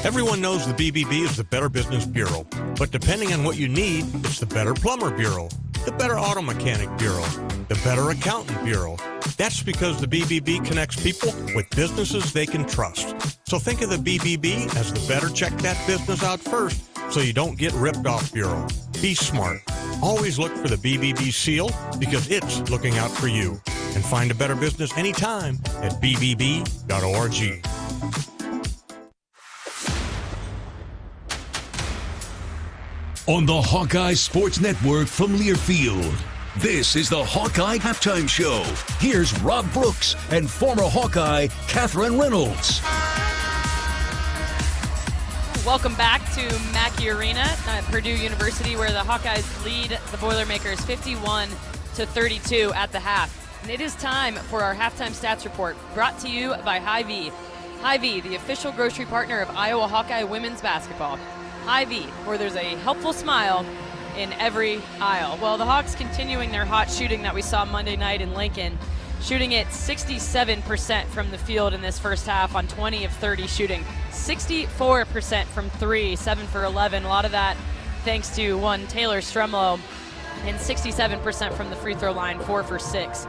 Z: Everyone knows the BBB is the Better Business Bureau, but depending on what you need, it's the Better Plumber Bureau, the Better Auto Mechanic Bureau, the Better Accountant Bureau. That's because the BBB connects people with businesses they can trust. So think of the BBB as the better check that business out first so you don't get ripped off bureau. Be smart. Always look for the BBB seal because it's looking out for you. And find a better business anytime at bbb.org.
B: On the Hawkeye Sports Network from Learfield, this is the Hawkeye Halftime Show. Here's Rob Brooks and former Hawkeye Catherine Reynolds.
Y: Welcome back to Mackey Arena at Purdue University, where the Hawkeyes lead the Boilermakers 51-32 at the half. And it is time for our halftime stats report, brought to you by Hy-Vee. Hy-Vee, the official grocery partner of Iowa Hawkeye women's basketball. Hy-Vee, where there's a helpful smile in every aisle. Well, the Hawks continuing their hot shooting that we saw Monday night in Lincoln. shooting it 67% from the field in this first half on 20 of 30 shooting. 64% from 3, 7 for 11. A lot of that thanks to one Taylor Stremlow, and 67% from the free throw line, 4 for 6.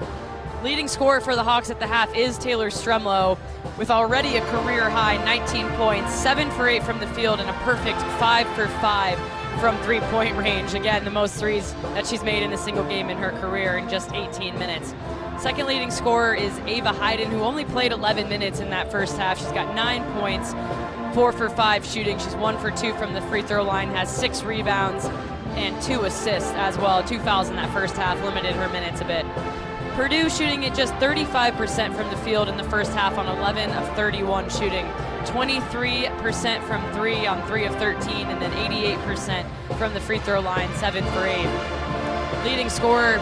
Y: Leading scorer for the Hawks at the half is Taylor Stremlow, with already a career high 19 points, 7 for 8 from the field, and a perfect 5 for 5 from three-point range. Again, the most threes that she's made in a single game in her career in just 18 minutes. Second leading scorer is Ava Hayden, who only played 11 minutes in that first half. She's got 9 points, 4 for 5 shooting. She's 1 for 2 from the free throw line, has 6 rebounds and 2 assists as well. 2 fouls in that first half limited her minutes a bit. Purdue shooting at just 35% from the field in the first half on 11 of 31 shooting. 23% from 3 on 3 of 13, and then 88% from the free throw line, 7 for 8. Leading scorer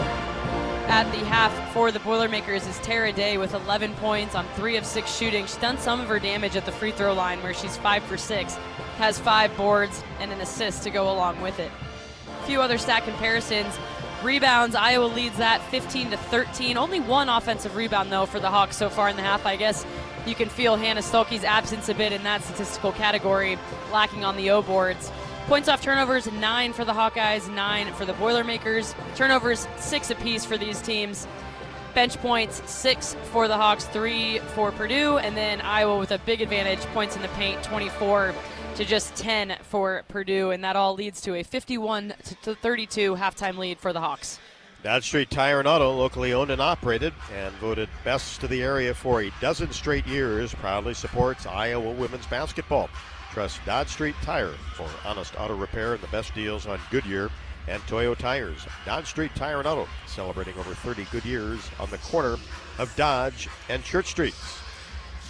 Y: at the half for the Boilermakers is Tara Day with 11 points on 3 of 6 shooting. She's done some of her damage at the free throw line, where she's 5 for 6, has 5 boards and an assist to go along with it. A few other stat comparisons. Rebounds, Iowa leads that 15-13. Only 1 offensive rebound, though, for the Hawks so far in the half. I guess you can feel Hannah Stolke's absence a bit in that statistical category, lacking on the O boards. Points off turnovers, 9 for the Hawkeyes, 9 for the Boilermakers. Turnovers, 6 apiece for these teams. Bench points, 6 for the Hawks, 3 for Purdue. And then Iowa with a big advantage, points in the paint, 24 to just 10 for Purdue, and that all leads to a 51-32 halftime lead for the Hawks.
C: Dodge Street Tire and Auto, locally owned and operated, and voted best to the area for a dozen straight years, proudly supports Iowa women's basketball. Trust Dodge Street Tire for honest auto repair and the best deals on Goodyear and Toyo tires. Dodge Street Tire and Auto, celebrating over 30 good years on the corner of Dodge and Church Streets.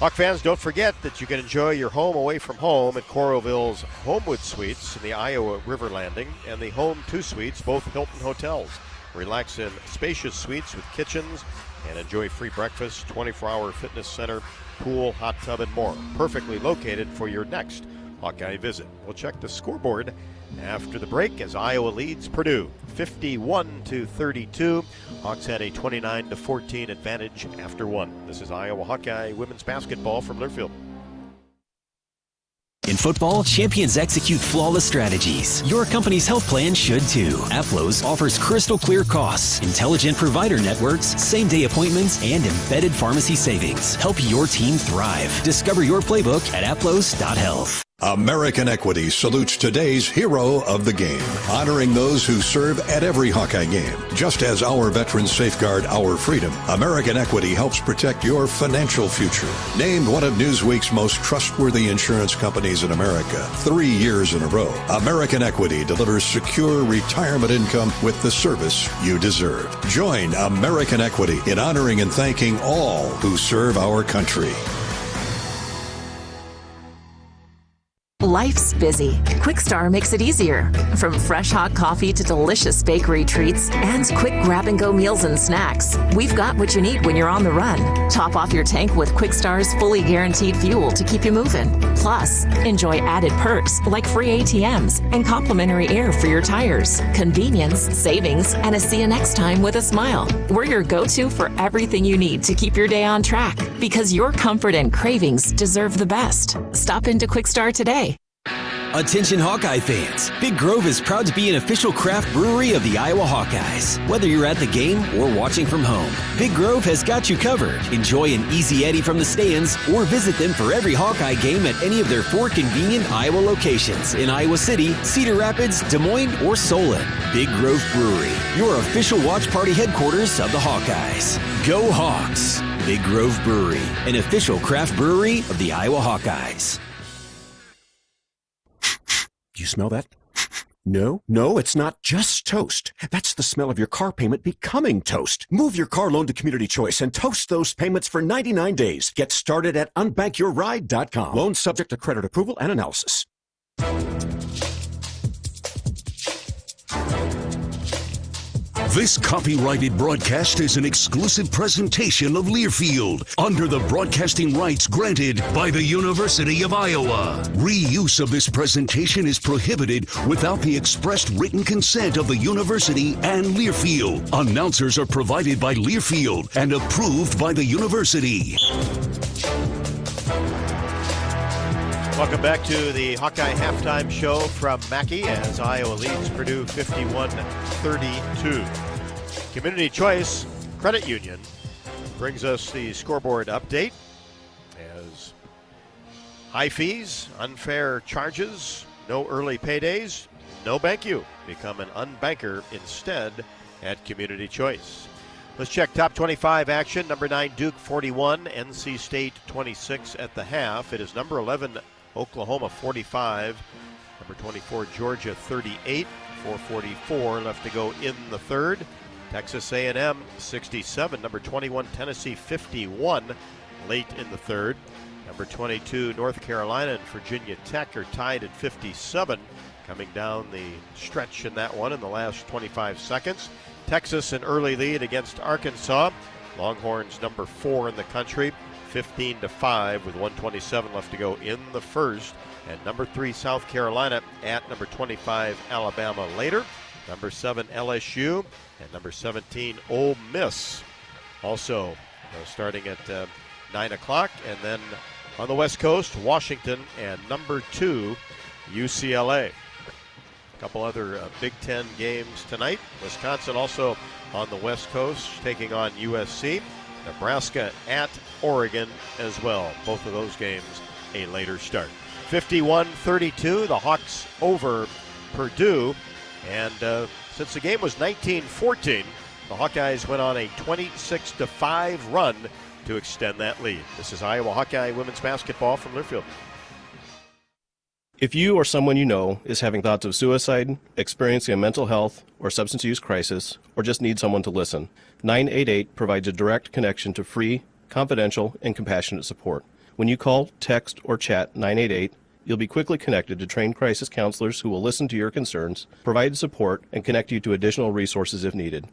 C: Hawk fans, don't forget that you can enjoy your home away from home at Coralville's Homewood Suites in the Iowa River Landing and the Home 2 Suites, both Hilton hotels. Relax in spacious suites with kitchens and enjoy free breakfast, 24-hour fitness center, pool, hot tub, and more. Perfectly located for your next Hawkeye visit. We'll check the scoreboard after the break as Iowa leads Purdue 51-32. Hawks had a 29-14 advantage after 1. This is Iowa Hawkeye women's basketball from Learfield.
E: In football, champions execute flawless strategies. Your company's health plan should too. Aplos offers crystal clear costs, intelligent provider networks, same-day appointments, and embedded pharmacy savings. Help your team thrive. Discover your playbook at aplos.health.
N: American Equity salutes today's hero of the game, honoring those who serve at every Hawkeye game. Just as our veterans safeguard our freedom, American Equity helps protect your financial future. Named one of Newsweek's most trustworthy insurance companies in America 3 years in a row, American Equity delivers secure retirement income with the service you deserve. Join American Equity in honoring and thanking all who serve our country.
H: Life's busy. Quickstar makes it easier. From fresh hot coffee to delicious bakery treats and quick grab-and-go meals and snacks, we've got what you need when you're on the run. Top off your tank with Quickstar's fully guaranteed fuel to keep you moving. Plus, enjoy added perks like free ATMs and complimentary air for your tires. Convenience, savings, and a see you next time with a smile. We're your go-to for everything you need to keep your day on track, because your comfort and cravings deserve the best. Stop into Quickstar today.
E: Attention Hawkeye fans, Big Grove is proud to be an official craft brewery of the Iowa Hawkeyes. Whether you're at the game or watching from home, Big Grove has got you covered. Enjoy an easy Eddie from the stands or visit them for every Hawkeye game at any of their 4 convenient Iowa locations in Iowa City, Cedar Rapids, Des Moines, or Solon. Big Grove Brewery, your official watch party headquarters of the Hawkeyes. Go Hawks! Big Grove Brewery, an official craft brewery of the Iowa Hawkeyes.
A: Do you smell that? No, it's not just toast. That's the smell of your car payment becoming toast. Move your car loan to Community Choice and toast those payments for 99 days. Get started at unbankyourride.com. Loan subject to credit approval and analysis.
B: This copyrighted broadcast is an exclusive presentation of Learfield under the broadcasting rights granted by the University of Iowa. Reuse of this presentation is prohibited without the expressed written consent of the university and Learfield. Announcers are provided by Learfield and approved by the university.
C: Welcome back to the Hawkeye halftime show from Mackey as Iowa leads Purdue 51-32. Community Choice Credit Union brings us the scoreboard update as high fees, unfair charges, no early paydays, no bank you. Become an unbanker instead at Community Choice. Let's check top 25 action. Number 9 Duke 41, NC State 26 at the half. It is number 11 Oklahoma 45, number 24 Georgia 38, 4:44 left to go in the third. Texas A&M 67, number 21 Tennessee 51 late in the third. Number 22 North Carolina and Virginia Tech are tied at 57, coming down the stretch in that one in the last 25 seconds. Texas an early lead against Arkansas. Longhorns number 4 in the country, 15-5 with 1:27 left to go in the first. And number 3 South Carolina at number 25 Alabama later. Number 7 LSU and number 17 Ole Miss also starting at 9 o'clock. And then on the West Coast, Washington and number 2 UCLA. A couple other Big Ten games tonight. Wisconsin also on the West Coast taking on USC. Nebraska at Oregon as well. Both of those games a later start. 51-32, the Hawks over Purdue. And since the game was 19-14, the Hawkeyes went on a 26-5 run to extend that lead. This is Iowa Hawkeye women's basketball from Learfield.
D: If you or someone you know is having thoughts of suicide, experiencing a mental health or substance use crisis, or just need someone to listen, 988 provides a direct connection to free, confidential, and compassionate support. When you call, text, or chat 988, you'll be quickly connected to trained crisis counselors who will listen to your concerns, provide support, and connect you to additional resources if needed.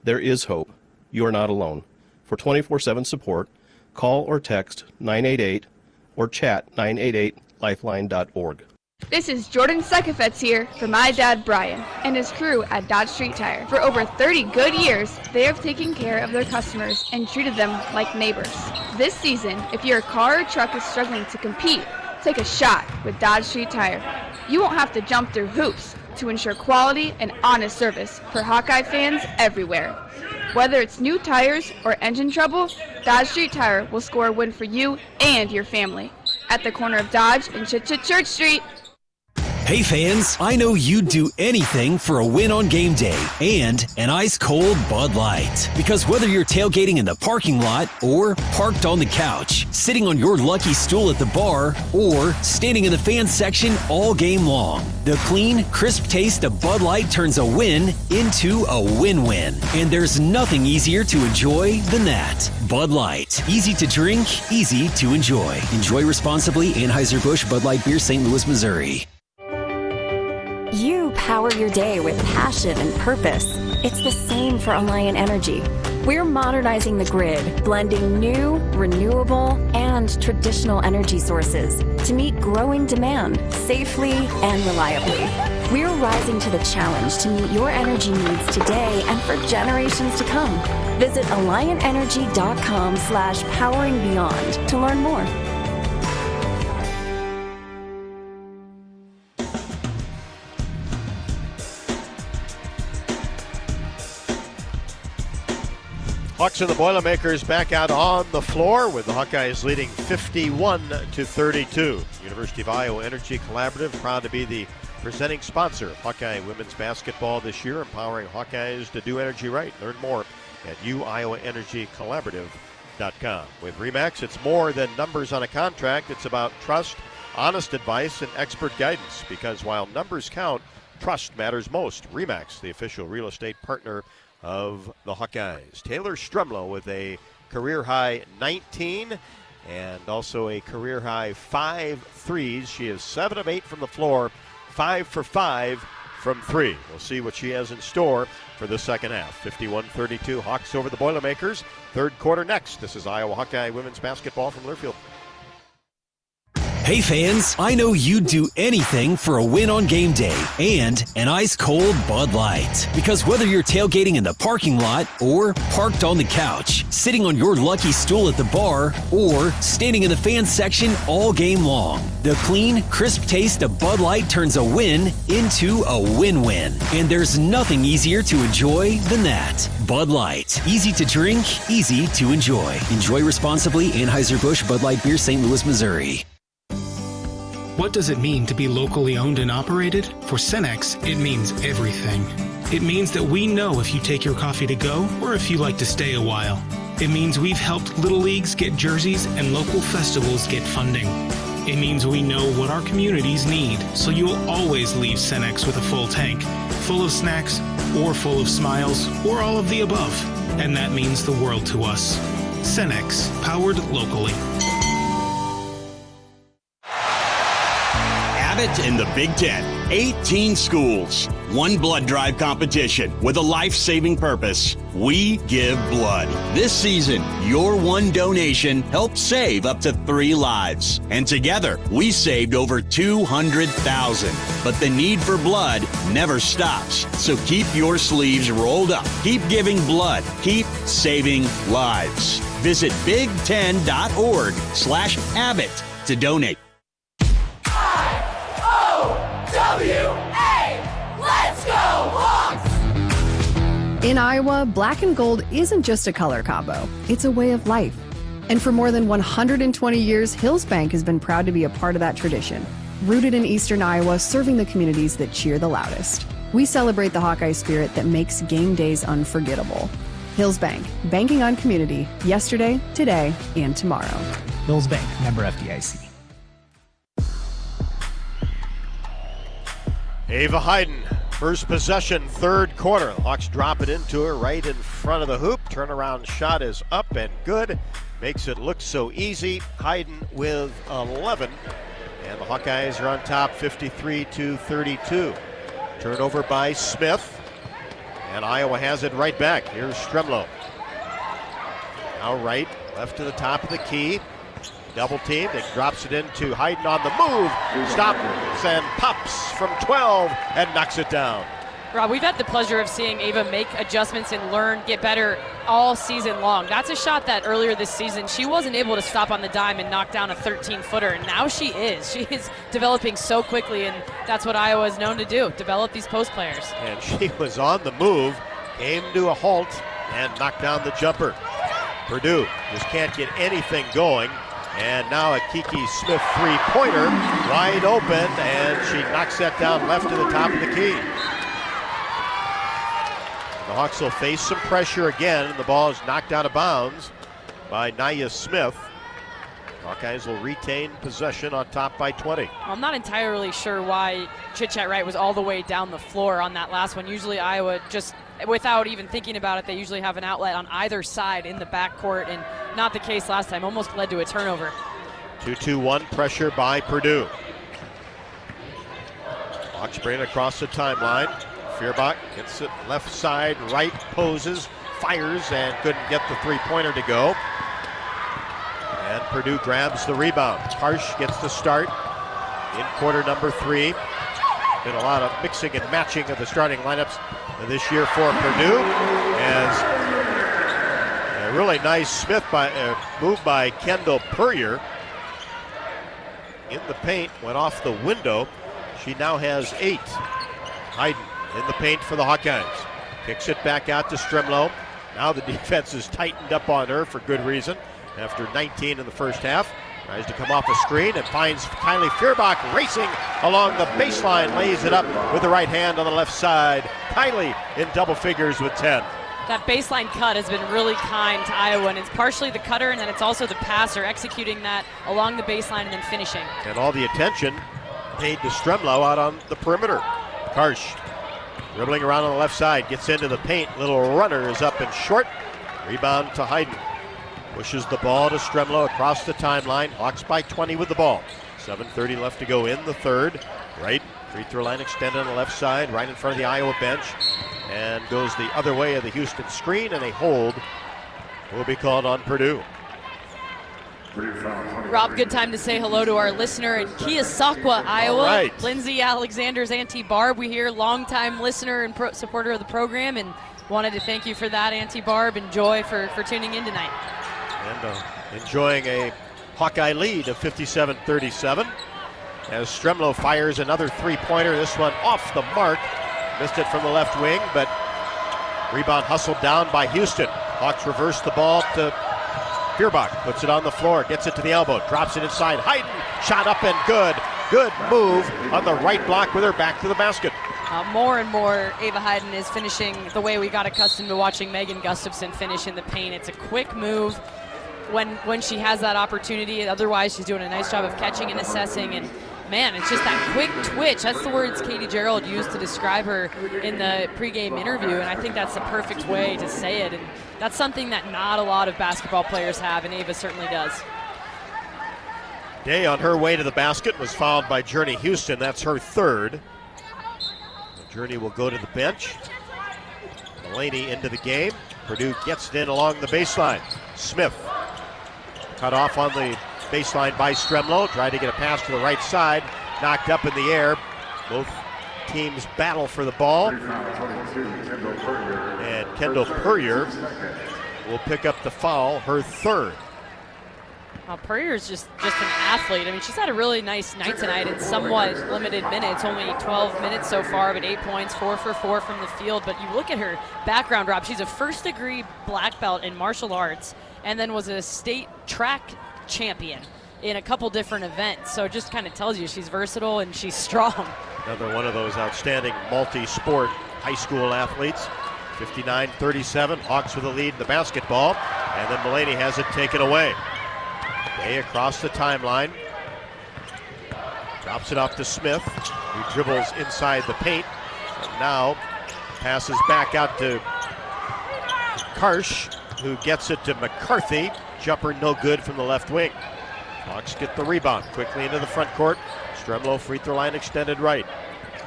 D: There is hope. You are not alone. For 24/7 support, call or text 988 or chat 988lifeline.org.
F: This is Jordan Sekefetz here for my dad Brian and his crew at Dodge Street Tire. For over 30 good years, they have taken care of their customers and treated them like neighbors. This season, if your car or truck is struggling to compete, take a shot with Dodge Street Tire. You won't have to jump through hoops to ensure quality and honest service for Hawkeye fans everywhere. Whether it's new tires or engine trouble, Dodge Street Tire will score a win for you and your family. At the corner of Dodge and Church Street.
E: Hey fans, I know you'd do anything for a win on game day and an ice-cold Bud Light. Because whether you're tailgating in the parking lot or parked on the couch, sitting on your lucky stool at the bar, or standing in the fan section all game long, the clean, crisp taste of Bud Light turns a win into a win-win. And there's nothing easier to enjoy than that. Bud Light. Easy to drink, easy to enjoy. Enjoy responsibly. Anheuser-Busch Bud Light Beer, St. Louis, Missouri.
G: You power your day with passion and purpose. It's the same for Alliant Energy. We're modernizing the grid, blending new, renewable, and traditional energy sources to meet growing demand safely and reliably. We're rising to the challenge to meet your energy needs today and for generations to come. Visit AlliantEnergy.com/poweringbeyond to learn more.
C: Hawks and the Boilermakers back out on the floor with the Hawkeyes leading 51-32. University of Iowa Energy Collaborative proud to be the presenting sponsor of Hawkeye women's basketball this year, empowering Hawkeyes to do energy right. Learn more at uiowaenergycollaborative.com. With RE/MAX, it's more than numbers on a contract. It's about trust, honest advice, and expert guidance. Because while numbers count, trust matters most. RE/MAX, the official real estate partner of the Hawkeyes. Taylor Strumlow with a career-high 19 and also a career-high 5 threes. She is 7 of 8 from the floor, 5 for 5 from 3. We'll see what she has in store for the second half. 51-32, Hawks over the Boilermakers. Third quarter next. This is Iowa Hawkeye women's basketball from Learfield.
E: Hey fans, I know you'd do anything for a win on game day and an ice-cold Bud Light. Because whether you're tailgating in the parking lot or parked on the couch, sitting on your lucky stool at the bar, or standing in the fan section all game long, the clean, crisp taste of Bud Light turns a win into a win-win. And there's nothing easier to enjoy than that. Bud Light. Easy to drink, easy to enjoy. Enjoy responsibly. Anheuser-Busch Bud Light Beer, St. Louis, Missouri.
I: What does it mean to be locally owned and operated? For Cenex, it means everything. It means that we know if you take your coffee to go or if you like to stay a while. It means we've helped Little Leagues get jerseys and local festivals get funding. It means we know what our communities need, so you'll always leave Cenex with a full tank, full of snacks, or full of smiles, or all of the above. And that means the world to us. Cenex, powered locally.
J: Abbott in the Big Ten. 18 schools, one blood drive competition with a life-saving purpose. We give blood. This season, your one donation helped save up to 3 lives. And together, we saved over 200,000. But the need for blood never stops. So keep your sleeves rolled up. Keep giving blood. Keep saving lives. Visit big10.org/Abbott to donate.
P: Let's go, Hawks!
Q: In Iowa, black and gold isn't just a color combo, it's a way of life. And for more than 120 years, Hillsbank has been proud to be a part of that tradition. Rooted in eastern Iowa, serving the communities that cheer the loudest. We celebrate the Hawkeye spirit that makes game days unforgettable. Hillsbank, banking on community, yesterday, today, and tomorrow.
R: Hillsbank, member FDIC.
C: Ava Hayden, first possession, third quarter. The Hawks drop it into her right in front of the hoop. Turnaround shot is up and good. Makes it look so easy. Hayden with 11. And the Hawkeyes are on top 53-32. Turnover by Smith. And Iowa has it right back. Here's Stremlow. Now right, left to the top of the key. Double team, it drops it into Hayden on the move. Stops and pops from 12 and knocks it down.
Y: Rob, we've had the pleasure of seeing Ava make adjustments and learn, get better all season long. That's a shot that earlier this season she wasn't able to stop on the dime and knock down a 13-footer, and now she is. She is developing so quickly, and that's what Iowa is known to do, develop these post players.
C: And she was on the move, came to a halt, and knocked down the jumper. Purdue just can't get anything going. And now a Kiki Smith three-pointer, wide open, and she knocks that down left to the top of the key. The Hawks will face some pressure again, and the ball is knocked out of bounds by Nia Smith. Hawkeyes will retain possession on top by 20.
Y: I'm not entirely sure why Chit-Chat Wright was all the way down the floor on that last one. Usually Iowa just, without even thinking about it, they usually have an outlet on either side in the backcourt, and not the case last time. Almost led to a turnover.
C: 2-2-1 pressure by Purdue. Hawks bring it across the timeline. Feuerbach gets it left side, right, poses, fires, and couldn't get the three-pointer to go. And Purdue grabs the rebound. Harsh gets the start in quarter number 3. Been a lot of mixing and matching of the starting lineups this year for Purdue. As a really nice move by Kendall Purrier in the paint, went off the window. She now has 8. Hayden in the paint for the Hawkeyes. Kicks it back out to Stremlow. Now the defense is tightened up on her for good reason. After 19 in the first half, tries to come off a screen and finds Kylie Feuerbach racing along the baseline, lays it up with the right hand on the left side. Kylie in double figures with 10.
Y: That baseline cut has been really kind to Iowa, and it's partially the cutter, and then it's also the passer executing that along the baseline and then finishing.
C: And all the attention paid to Stremlow out on the perimeter. Karsh dribbling around on the left side, gets into the paint. Little runner is up and short. Rebound to Hayden. Pushes the ball to Stremlow across the timeline. Hawks by 20 with the ball. 7:30 left to go in the third. Right Free throw line extended on the left side, right in front of the Iowa bench, and goes the other way of the Houston screen, and a hold will be called on Purdue.
Y: Rob, good time to say hello to our listener in Keosauqua, Iowa.
C: Right.
Y: Lindsay Alexander's Auntie Barb, we hear, longtime listener and supporter of the program, and wanted to thank you for that, Auntie Barb, and Joy for tuning in tonight.
C: And enjoying a Hawkeye lead of 57-37 as Stremlo fires another three-pointer. This one off the mark. Missed it from the left wing, but rebound hustled down by Houston. Hawks reverse the ball to Feuerbach, puts it on the floor, gets it to the elbow, drops it inside. Hayden, shot up and good. Good move on the right block with her back to the basket.
Y: More and more, Ava Hayden is finishing the way we got accustomed to watching Megan Gustafson finish in the paint. It's a quick move when she has that opportunity. Otherwise, she's doing a nice job of catching and assessing. And man, it's just that quick twitch. That's the words Katie Gerald used to describe her in the pregame interview, and I think that's the perfect way to say it. And that's something that not a lot of basketball players have, and Ava certainly does.
C: Day on her way to the basket was fouled by Journey Houston. That's her third. Journey will go to the bench. Mulaney into the game. Purdue gets it in along the baseline. Smith cut off on the baseline by Stremlo. Tried to get a pass to the right side. Knocked up in the air. Both teams battle for the ball. And Kendall Puryear will pick up the foul, her third.
Y: Puryear's just an athlete. I mean, she's had a really nice night tonight in somewhat limited minutes, only 12 minutes so far, but 8 points, 4 for 4 from the field. But you look at her background, Rob, she's a first-degree black belt in martial arts and then was a state track champion in a couple different events. So it just kind of tells you she's versatile and she's strong.
C: Another one of those outstanding multi-sport high school athletes. 59-37, Hawks with the lead in the basketball, and then Mulaney has it taken away. Day across the timeline, drops it off to Smith, who dribbles inside the paint, and now passes back out to Karsh, who gets it to McCarthy. Jumper no good from the left wing. Hawks get the rebound quickly into the front court. Stremlo free throw line extended right.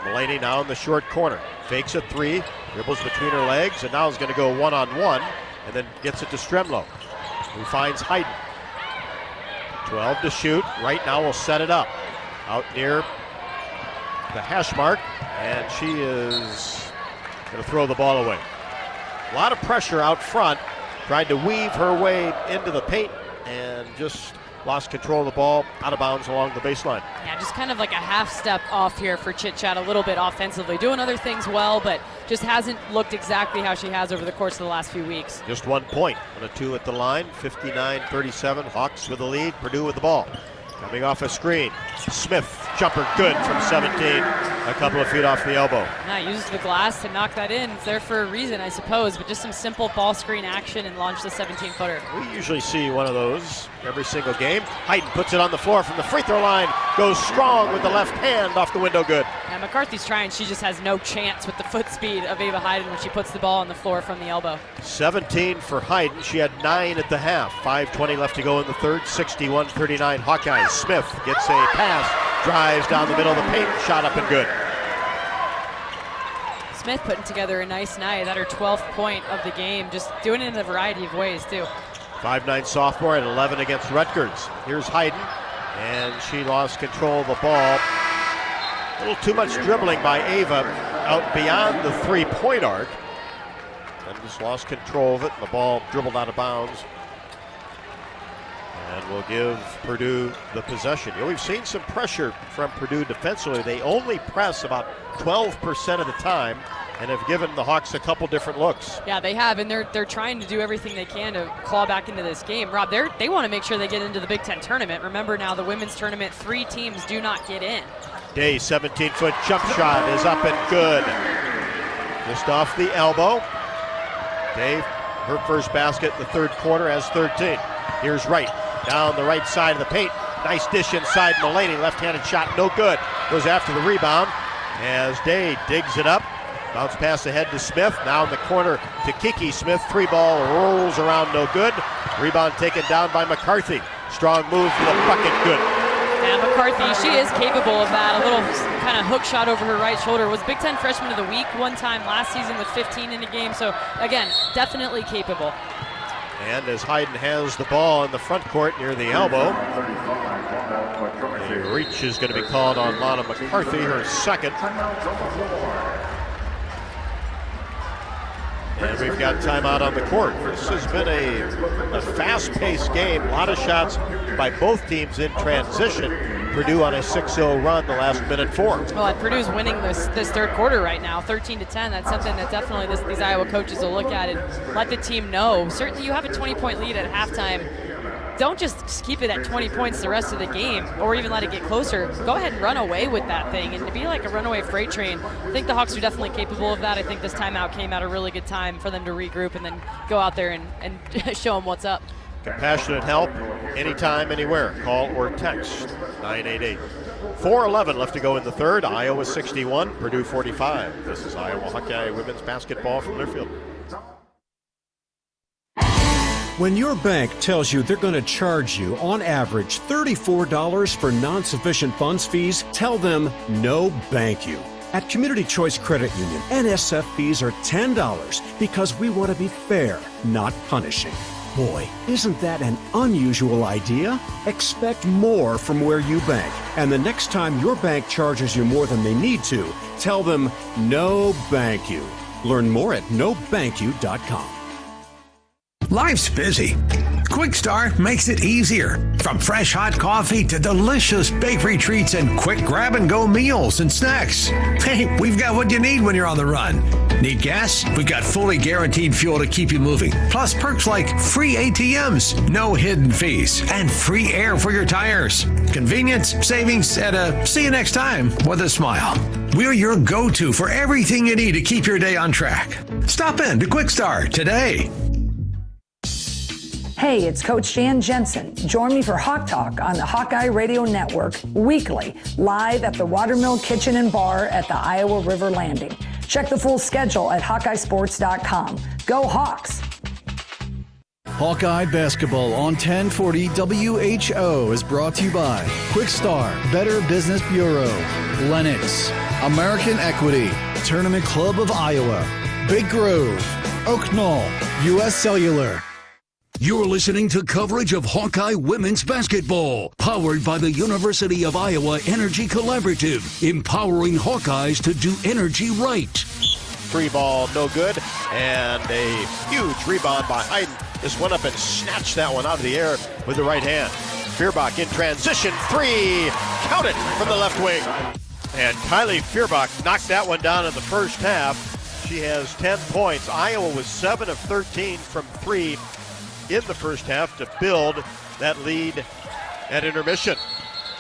C: Mulaney now in the short corner, fakes a three, dribbles between her legs, and now is going to go one-on-one, and then gets it to Stremlo, who finds Hayden. 12 to shoot. Right now will set it up out near the hash mark, and she is going to throw the ball away. A lot of pressure out front. Tried to weave her way into the paint and just lost control of the ball out of bounds along the baseline.
Y: Yeah, just kind of like a half step off here for Chit Chat a little bit offensively. Doing other things well, but just hasn't looked exactly how she has over the course of the last few weeks.
C: Just 1 point on a 2 at the line. 59-37. Hawks with the lead. Purdue with the ball. Coming off a screen. Smith, jumper good from 17. A couple of feet off the elbow.
Y: Now used the glass to knock that in. It's there for a reason, I suppose, but just some simple ball screen action and launch the 17-footer.
C: We usually see one of those every single game. Hayden puts it on the floor from the free throw line. Goes strong with the left hand off the window good.
Y: Yeah, McCarthy's trying. She just has no chance with the foot speed of Ava Hayden when she puts the ball on the floor from the elbow.
C: 17 for Hayden. She had 9 at the half. 5:20 left to go in the third. 61-39 Hawkeyes. Smith gets a pass, drives down the middle of the paint, shot up and good.
Y: Smith putting together a nice night. That her 12th point of the game. Just doing it in a variety of ways, too.
C: 5'9" sophomore at 11 against Rutgers. Here's Hayden, and she lost control of the ball. A little too much dribbling by Ava out beyond the three-point arc. And just lost control of it, and the ball dribbled out of bounds. And we'll give Purdue the possession. You know, we've seen some pressure from Purdue defensively. They only press about 12% of the time and have given the Hawks a couple different looks.
Y: Yeah, they have, and they're trying to do everything they can to claw back into this game. Rob, they want to make sure they get into the Big Ten tournament. Remember now, the women's tournament, 3 teams do not get in.
C: Day, 17-foot jump shot is up and good. Just off the elbow. Day, her first basket in the third quarter, has 13. Here's Wright. Down the right side of the paint. Nice dish inside Mulaney. Left-handed shot, no good. Goes after the rebound as Day digs it up. Bounce pass ahead to Smith. Now in the corner to Kiki Smith. 3-ball rolls around, no good. Rebound taken down by McCarthy. Strong move for the bucket, good.
Y: And McCarthy, she is capable of that. A little kind of hook shot over her right shoulder. Was Big Ten Freshman of the Week one time last season with 15 in a game. So, again, definitely capable.
C: And as Hayden has the ball in the front court near the elbow, the reach is going to be called on Lana McCarthy, her second. And we've got timeout on the court. This has been a fast-paced game. A lot of shots by both teams in transition. Purdue on a 6-0 run the last minute 4.
Y: Well, and Purdue's winning this third quarter right now, 13-10. That's something that definitely these Iowa coaches will look at and let the team know. Certainly you have a 20-point lead at halftime. Don't just keep it at 20 points the rest of the game or even let it get closer. Go ahead and run away with that thing and to be like a runaway freight train. I think the Hawks are definitely capable of that. I think this timeout came at a really good time for them to regroup and then go out there and show them what's up.
C: Compassionate help anytime, anywhere. Call or text 988. 4:11 left to go in the third. Iowa 61, Purdue 45. This is Iowa Hawkeye women's basketball from Learfield.
A: When your bank tells you they're going to charge you, on average, $34 for non-sufficient funds fees, tell them no thank you. At Community Choice Credit Union, NSF fees are $10 because we want to be fair, not punishing. Boy, isn't that an unusual idea? Expect more from where you bank. And the next time your bank charges you more than they need to, tell them no thank you. Learn more at nothankyou.com.
O: Life's busy. Quick Start makes it easier. From fresh hot coffee to delicious bakery treats and quick grab-and-go meals and snacks. Hey, we've got what you need when you're on the run. Need gas? We've got fully guaranteed fuel to keep you moving. Plus perks like free ATMs, no hidden fees, and free air for your tires. Convenience, savings, and a see you next time with a smile. We're your go-to for everything you need to keep your day on track. Stop in to Quick Start today.
S: Hey, it's Coach Jan Jensen. Join me for Hawk Talk on the Hawkeye Radio Network weekly, live at the Watermill Kitchen and Bar at the Iowa River Landing. Check the full schedule at HawkeyeSports.com. Go Hawks!
T: Hawkeye Basketball on 1040 WHO is brought to you by Quick Start, Better Business Bureau, Lennox, American Equity, Tournament Club of Iowa, Big Grove, Oak Knoll, U.S. Cellular.
B: You're listening to coverage of Hawkeye women's basketball, powered by the University of Iowa Energy Collaborative, empowering Hawkeyes to do energy right.
C: Free ball, no good, and a huge rebound by Hayden. Just went up and snatched that one out of the air with the right hand. Feuerbach in transition, three, count it from the left wing. And Kylie Feuerbach knocked that one down in the first half. She has 10 points. Iowa was 7 of 13 from 3 in the first half to build that lead at intermission.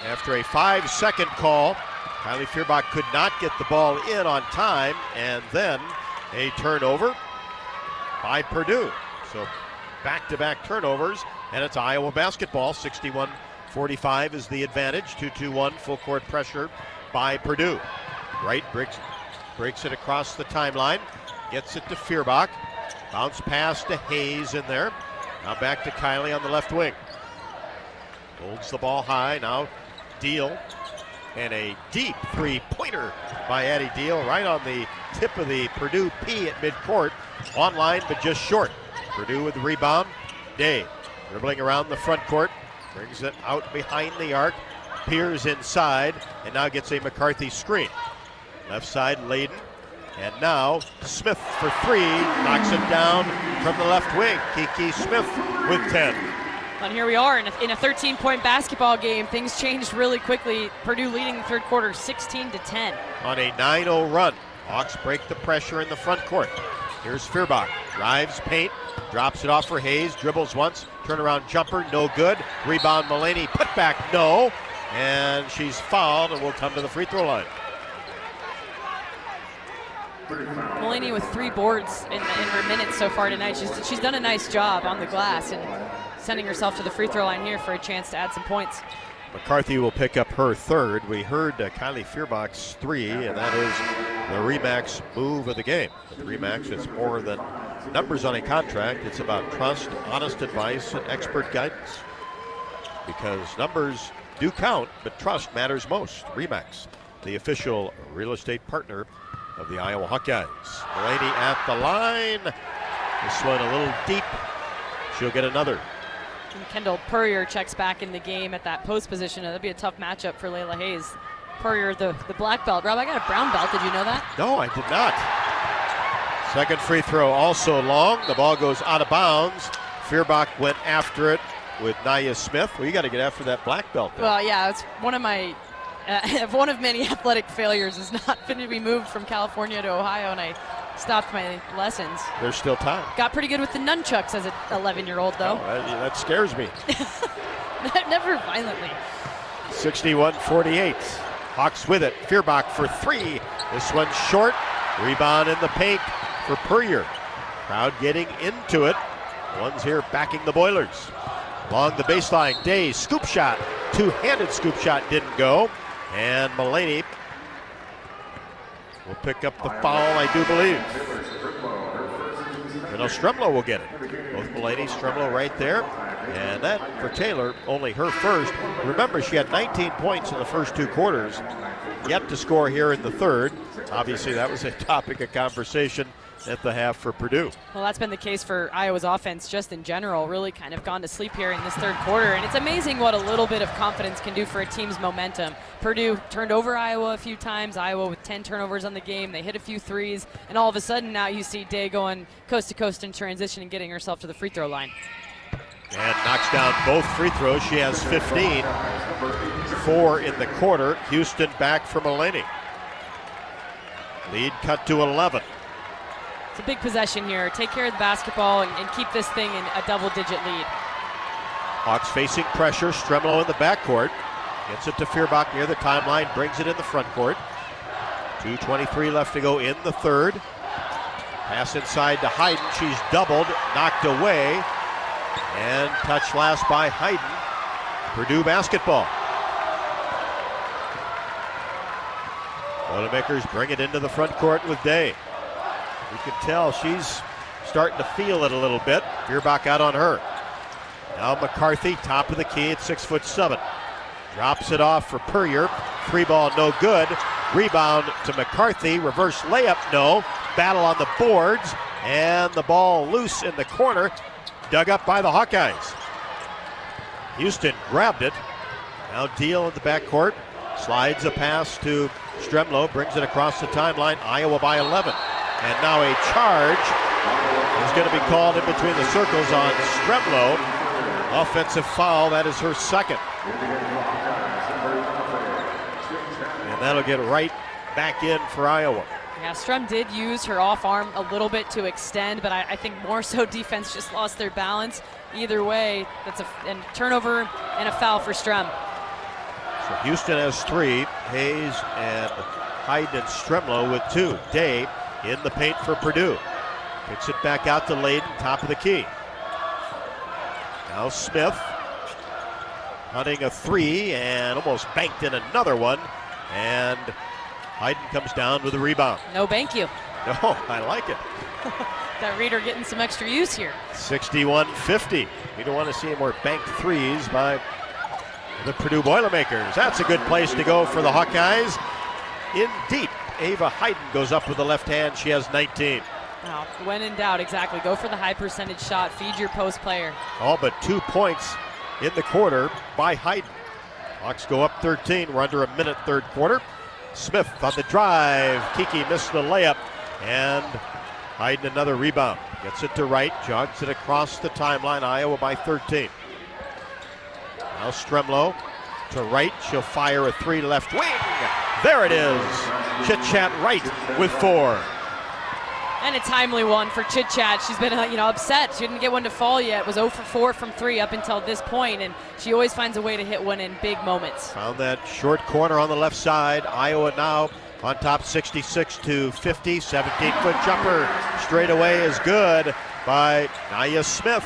C: After a 5-second call, Kylie Feuerbach could not get the ball in on time, and then a turnover by Purdue. So back-to-back turnovers, and it's Iowa basketball. 61-45 is the advantage. 2-2-1 full court pressure by Purdue. Wright breaks it across the timeline, gets it to Feuerbach. Bounce pass to Hayes in there. Now back to Kylie on the left wing. Holds the ball high. Now Deal. And a deep three-pointer by Addie Deal right on the tip of the Purdue P at midcourt. Online, but just short. Purdue with the rebound. Day dribbling around the front court. Brings it out behind the arc. Peers inside. And now gets a McCarthy screen. Left side, Layden. And now Smith for three, knocks it down from the left wing. Kiki Smith with 10.
Y: And here we are in a 13-point basketball game. Things changed really quickly. Purdue leading the third quarter 16-10.
C: On a 9-0 run, Hawks break the pressure in the front court. Here's Feuerbach, drives paint, drops it off for Hayes, dribbles once, turnaround jumper, no good. Rebound Mulaney, put back, no. And she's fouled and will come to the free throw line.
Y: Mulaney with 3 boards in her minutes so far tonight. She's done a nice job on the glass and sending herself to the free throw line here for a chance to add some points.
C: McCarthy will pick up her third. We heard Kylie Feuerbach's 3, and that is the Remax move of the game. With Remax, it's more than numbers on a contract. It's about trust, honest advice, and expert guidance. Because numbers do count, but trust matters most. RE/MAX, the official real estate partner of the Iowa Hawkeyes. Mulaney at the line. This one a little deep. She'll get another.
Y: And Kendall Purrier checks back in the game at that post position. That'd be a tough matchup for Layla Hayes. Purrier, the black belt. Rob, I got a brown belt. Did you know that?
C: No, I did not. Second free throw also long. The ball goes out of bounds. Feuerbach went after it with Nia Smith. Well, you got to get after that black belt then.
Y: Well, yeah, it's one of my one of many athletic failures is not to be moved from California to Ohio, and I stopped my lessons.
C: There's still time.
Y: Got pretty good with the nunchucks as an 11-year-old, though.
C: Oh, that scares me.
Y: Never violently.
C: 61-48. Hawks with it. Feuerbach for three. This one's short. Rebound in the paint for Purrier. Crowd getting into it. One's here backing the Boilers. Along the baseline, Day, scoop shot. Two-handed scoop shot didn't go. And Mulaney will pick up the foul, I do believe. You know, Stremlo will get it. Both Mulaney, Stremlo right there. And that, for Taylor, only her first. Remember, she had 19 points in the first two quarters. Yet to score here in the third. Obviously, that was a topic of conversation at the half for Purdue.
Y: Well, that's been the case for Iowa's offense just in general. Really kind of gone to sleep here in this third quarter. And it's amazing what a little bit of confidence can do for a team's momentum. Purdue turned over Iowa a few times. Iowa with 10 turnovers on the game. They hit a few threes. And all of a sudden now you see Day going coast to coast in transition and getting herself to the free throw line.
C: And knocks down both free throws. She has 15. 4 in the quarter. Houston back for Mulaney. Lead cut to 11.
Y: It's a big possession here. Take care of the basketball and keep this thing in a double-digit lead.
C: Hawks facing pressure. Stremlo in the backcourt. Gets it to Feuerbach near the timeline. Brings it in the front court. 2:23 left to go in the third. Pass inside to Hayden. She's doubled. Knocked away. And touched last by Hayden. Purdue basketball. Boilermakers bring it into the front court with Day. You can tell she's starting to feel it a little bit. Feuerbach out on her. Now McCarthy, top of the key at 6'7". Drops it off for Purrier. Three ball, no good. Rebound to McCarthy. Reverse layup, no. Battle on the boards. And the ball loose in the corner. Dug up by the Hawkeyes. Houston grabbed it. Now Deal in the backcourt. Slides a pass to Stremlo. Brings it across the timeline. Iowa by 11. And now a charge is going to be called in between the circles on Stremlo. Offensive foul. That is her second. And that'll get right back in for Iowa.
Y: Yeah, Strem did use her off arm a little bit to extend, but I think more so defense just lost their balance. Either way, that's a turnover and a foul for Strem.
C: So Houston has 3. Hayes and Hayden and Stremlo with 2. Day in the paint for Purdue. Kicks it back out to Layden, top of the key. Now Smith hunting a 3 and almost banked in another one. And Hayden comes down with a rebound.
Y: No, thank you.
C: No, I like it.
Y: That Reader getting some extra use here.
C: 61-50. We don't want to see any more banked threes by the Purdue Boilermakers. That's a good place to go for the Hawkeyes. In deep, Ava Hayden goes up with the left hand. She has 19.
Y: Well, when in doubt, exactly. Go for the high percentage shot. Feed your post player.
C: All but 2 points in the quarter by Hayden. Hawks go up 13. We're under a minute third quarter. Smith on the drive. Kiki missed the layup. And Hayden another rebound. Gets it to Wright. Jogs it across the timeline. Iowa by 13. Now Stremlo to Wright. She'll fire a 3 left wing. There it is. Chit-Chat Wright with 4.
Y: And a timely one for Chit-Chat. She's been upset. She didn't get one to fall yet. Was 0 for 4 from 3 up until this point, and she always finds a way to hit one in big moments.
C: Found that short corner on the left side. Iowa now on top 66-50. 17-foot jumper straight away is good by Nia Smith.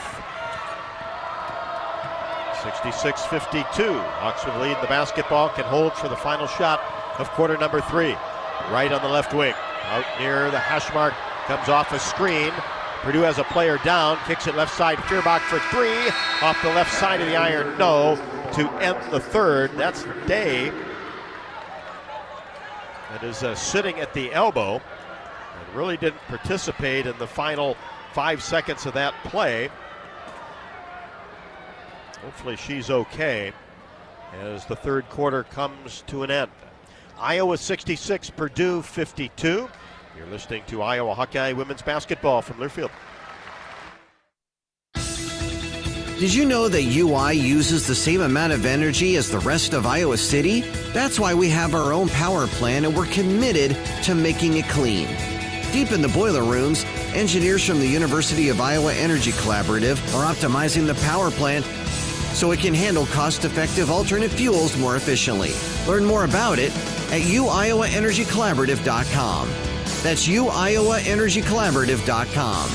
C: 66-52. Hawks with the lead in the basketball. Can hold for the final shot of quarter number 3. Right on the left wing. Out near the hash mark. Comes off a screen. Purdue has a player down, kicks it left side, Feuerbach for three, off the left side of the iron, no, to end the third. That's Day. That is sitting at the elbow and really didn't participate in the final 5 seconds of that play. Hopefully she's okay as the third quarter comes to an end. Iowa 66, Purdue 52. You're listening to Iowa Hawkeye women's basketball from Learfield.
K: Did you know that UI uses the same amount of energy as the rest of Iowa City? That's why we have our own power plant and we're committed to making it clean. Deep in the boiler rooms, engineers from the University of Iowa Energy Collaborative are optimizing the power plant so it can handle cost-effective alternate fuels more efficiently. Learn more about it at uiowaenergycollaborative.com. That's uiowaenergycollaborative.com.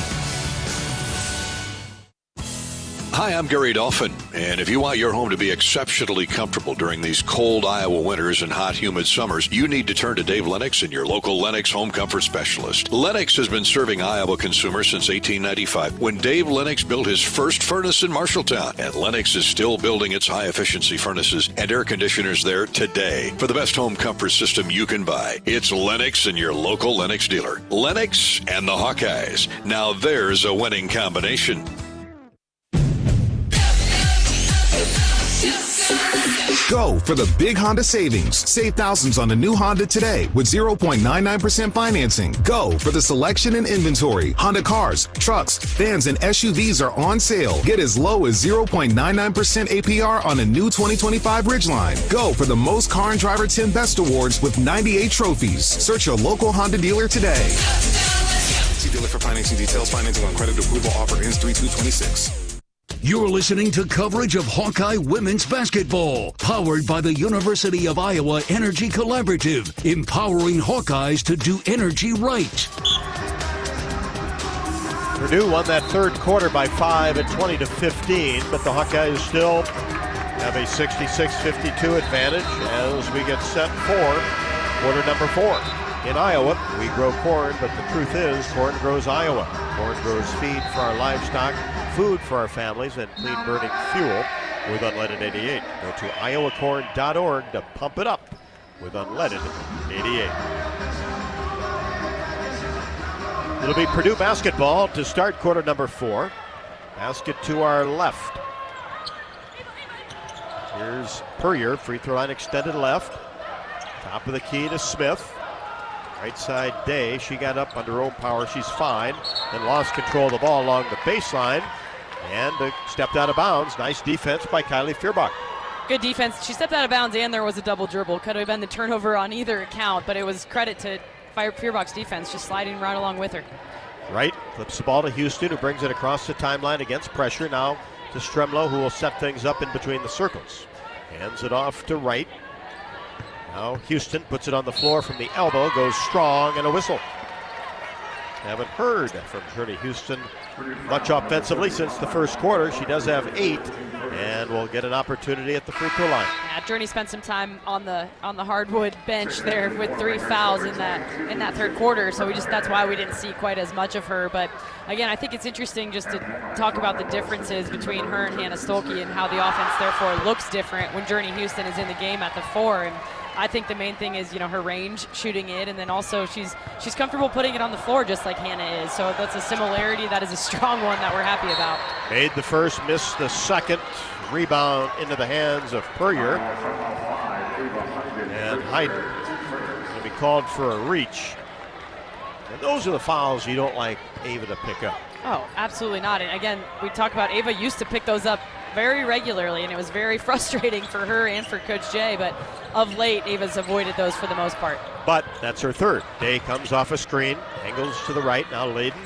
N: Hi, I'm Gary Dolphin, and if you want your home to be exceptionally comfortable during these cold Iowa winters and hot, humid summers, you need to turn to Dave Lennox and your local Lennox home comfort specialist. Lennox has been serving Iowa consumers since 1895, when Dave Lennox built his first furnace in Marshalltown, and Lennox is still building its high-efficiency furnaces and air conditioners there today. For the best home comfort system you can buy, it's Lennox and your local Lennox dealer. Lennox and the Hawkeyes. Now there's a winning combination.
L: Go for the big Honda savings. Save thousands on the new Honda today with 0.99% financing. Go for the selection and inventory. Honda cars, trucks, vans, and SUVs are on sale. Get as low as 0.99% APR on a new 2025 Ridgeline. Go for the most Car and Driver 10 Best Awards with 98 trophies. Search your local Honda dealer today. See dealer for financing details. Financing on credit approval offer ends 3/2/26.
B: You're listening to coverage of Hawkeye women's basketball, powered by the University of Iowa Energy Collaborative, empowering Hawkeyes to do energy right.
C: Purdue won that third quarter by 5 at 20-15, but the Hawkeyes still have a 66-52 advantage as we get set for quarter number 4. In Iowa, we grow corn, but the truth is corn grows Iowa. Corn grows feed for our livestock, food for our families, and clean burning fuel with Unleaded 88. Go to iowacorn.org to pump it up with Unleaded 88. It'll be Purdue basketball to start quarter number 4. Basket to our left. Here's Puryear, free throw line extended left. Top of the key to Smith. Right side Day, she got up under her own power, she's fine. Then lost control of the ball along the baseline and stepped out of bounds. Nice defense by Kylie Feuerbach.
Y: Good defense. She stepped out of bounds and there was a double dribble. Could have been the turnover on either account, but it was credit to Feuerbach's defense, just sliding right along with her.
C: Right, flips the ball to Houston, who brings it across the timeline against pressure. Now to Stremlow, who will set things up in between the circles. Hands it off to Wright. Now Houston puts it on the floor from the elbow, goes strong, and a whistle. Haven't heard from Journey Houston much offensively since the first quarter. She does have 8 and will get an opportunity at the free throw line.
Y: Yeah, Journey spent some time on the hardwood bench there with 3 fouls in that third quarter, so that's why we didn't see quite as much of her. But again, I think it's interesting just to talk about the differences between her and Hannah Stolke and how the offense therefore looks different when Journey Houston is in the game at the 4. And I think the main thing is, her range shooting it, and then also she's comfortable putting it on the floor just like Hannah is. So that's a similarity. That is a strong one that we're happy about.
C: Made the first, missed the second. Rebound into the hands of Puryear. And Hayden going to be called for a reach. And those are the fouls you don't like Ava to pick up.
Y: Oh, absolutely not. And again, we talk about Ava used to pick those up very regularly, and it was very frustrating for her and for Coach Jay, but of late, Ava's avoided those for the most part.
C: But that's her third. Day comes off a screen, angles to the right, now Layden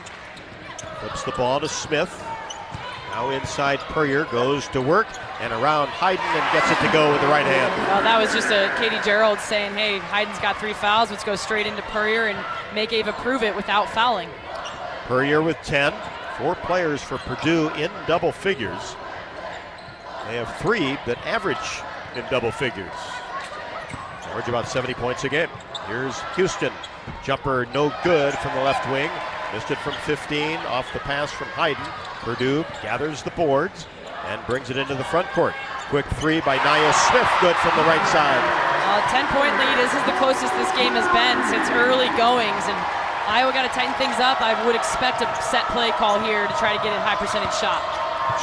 C: flips the ball to Smith. Now inside Puryear, goes to work, and around Hayden, and gets it to go with the right hand.
Y: Well, that was just a Katie Gerald saying, hey, Hayden's got 3 fouls, let's go straight into Puryear and make Ava prove it without fouling.
C: Puryear with 10, 4 players for Purdue in double figures. They have 3 that average in double figures. Average about 70 points a game. Here's Houston. Jumper no good from the left wing. Missed it from 15 off the pass from Hayden. Purdue gathers the boards and brings it into the front court. Quick three by Nia Smith, good from the right side.
Y: 10-point lead. This is the closest this game has been since early goings, and Iowa got to tighten things up. I would expect a set play call here to try to get a high percentage shot.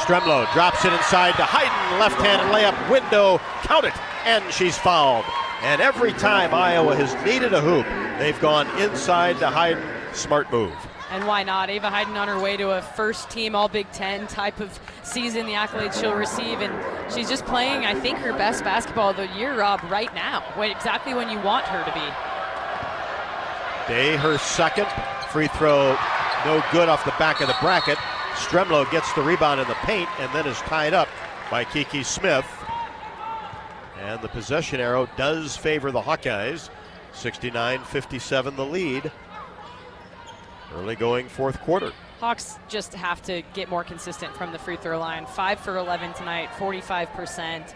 C: Stremlow drops it inside to Hayden, left-handed layup, window, count it, and she's fouled. And every time Iowa has needed a hoop, they've gone inside to Hayden. Smart move.
Y: And why not? Ava Hayden on her way to a first-team All-Big Ten type of season, the accolades she'll receive, and she's just playing, I think, her best basketball of the year, Rob, right now. Exactly when you want her to be.
C: Day, her second. Free throw, no good off the back of the bracket. Stremlow gets the rebound in the paint and then is tied up by Kiki Smith. And the possession arrow does favor the Hawkeyes. 69-57 the lead. Early going fourth quarter.
Y: Hawks just have to get more consistent from the free throw line. 5 for 11 tonight, 45%.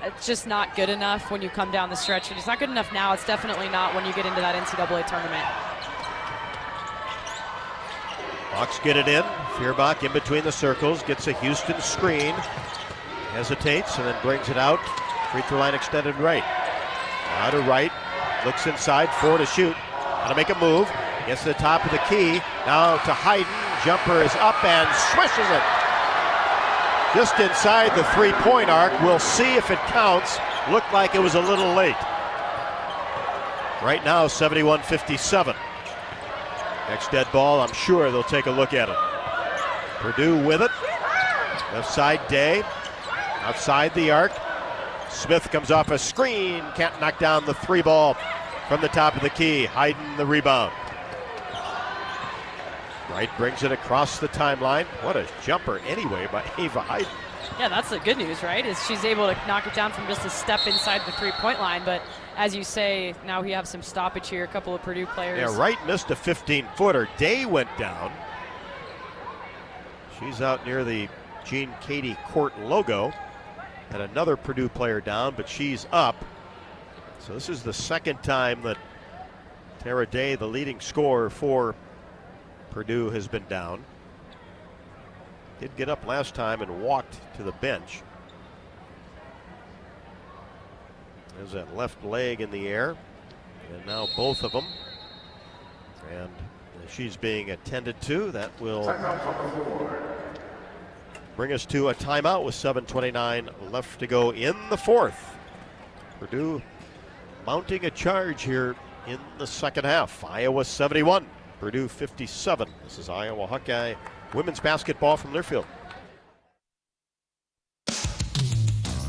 Y: It's just not good enough when you come down the stretch. It's not good enough now. It's definitely not when you get into that NCAA tournament.
C: Hawks get it in. Feuerbach in between the circles, gets a Houston screen. Hesitates and then brings it out. Free throw line extended right. Now to right. Looks inside, 4 to shoot. Got to make a move. Gets to the top of the key. Now to Hayden. Jumper is up and swishes it. Just inside the three-point arc. We'll see if it counts. Looked like it was a little late. Right now, 71-57. Next dead ball, I'm sure they'll take a look at it. Purdue with it. Left side, Day. Outside the arc. Smith comes off a screen. Can't knock down the three ball from the top of the key. Hayden the rebound. Wright brings it across the timeline. What a jumper anyway by Ava Hayden.
Y: Yeah, that's the good news, right? Is she's able to knock it down from just a step inside the three-point line. But as you say, now we have some stoppage here. A couple of Purdue players.
C: Yeah, Wright missed a 15-footer. Day went down. She's out near the Gene Cady court logo. And another Purdue player down, but she's up. So this is the second time that Tara Day, the leading scorer for Purdue, has been down. Did get up last time and walked to the bench. There's that left leg in the air. And now both of them. And she's being attended to. That will bring us to a timeout with 7:29 left to go in the fourth. Purdue mounting a charge here in the second half. Iowa 71, Purdue 57. This is Iowa Hawkeye women's basketball from Learfield.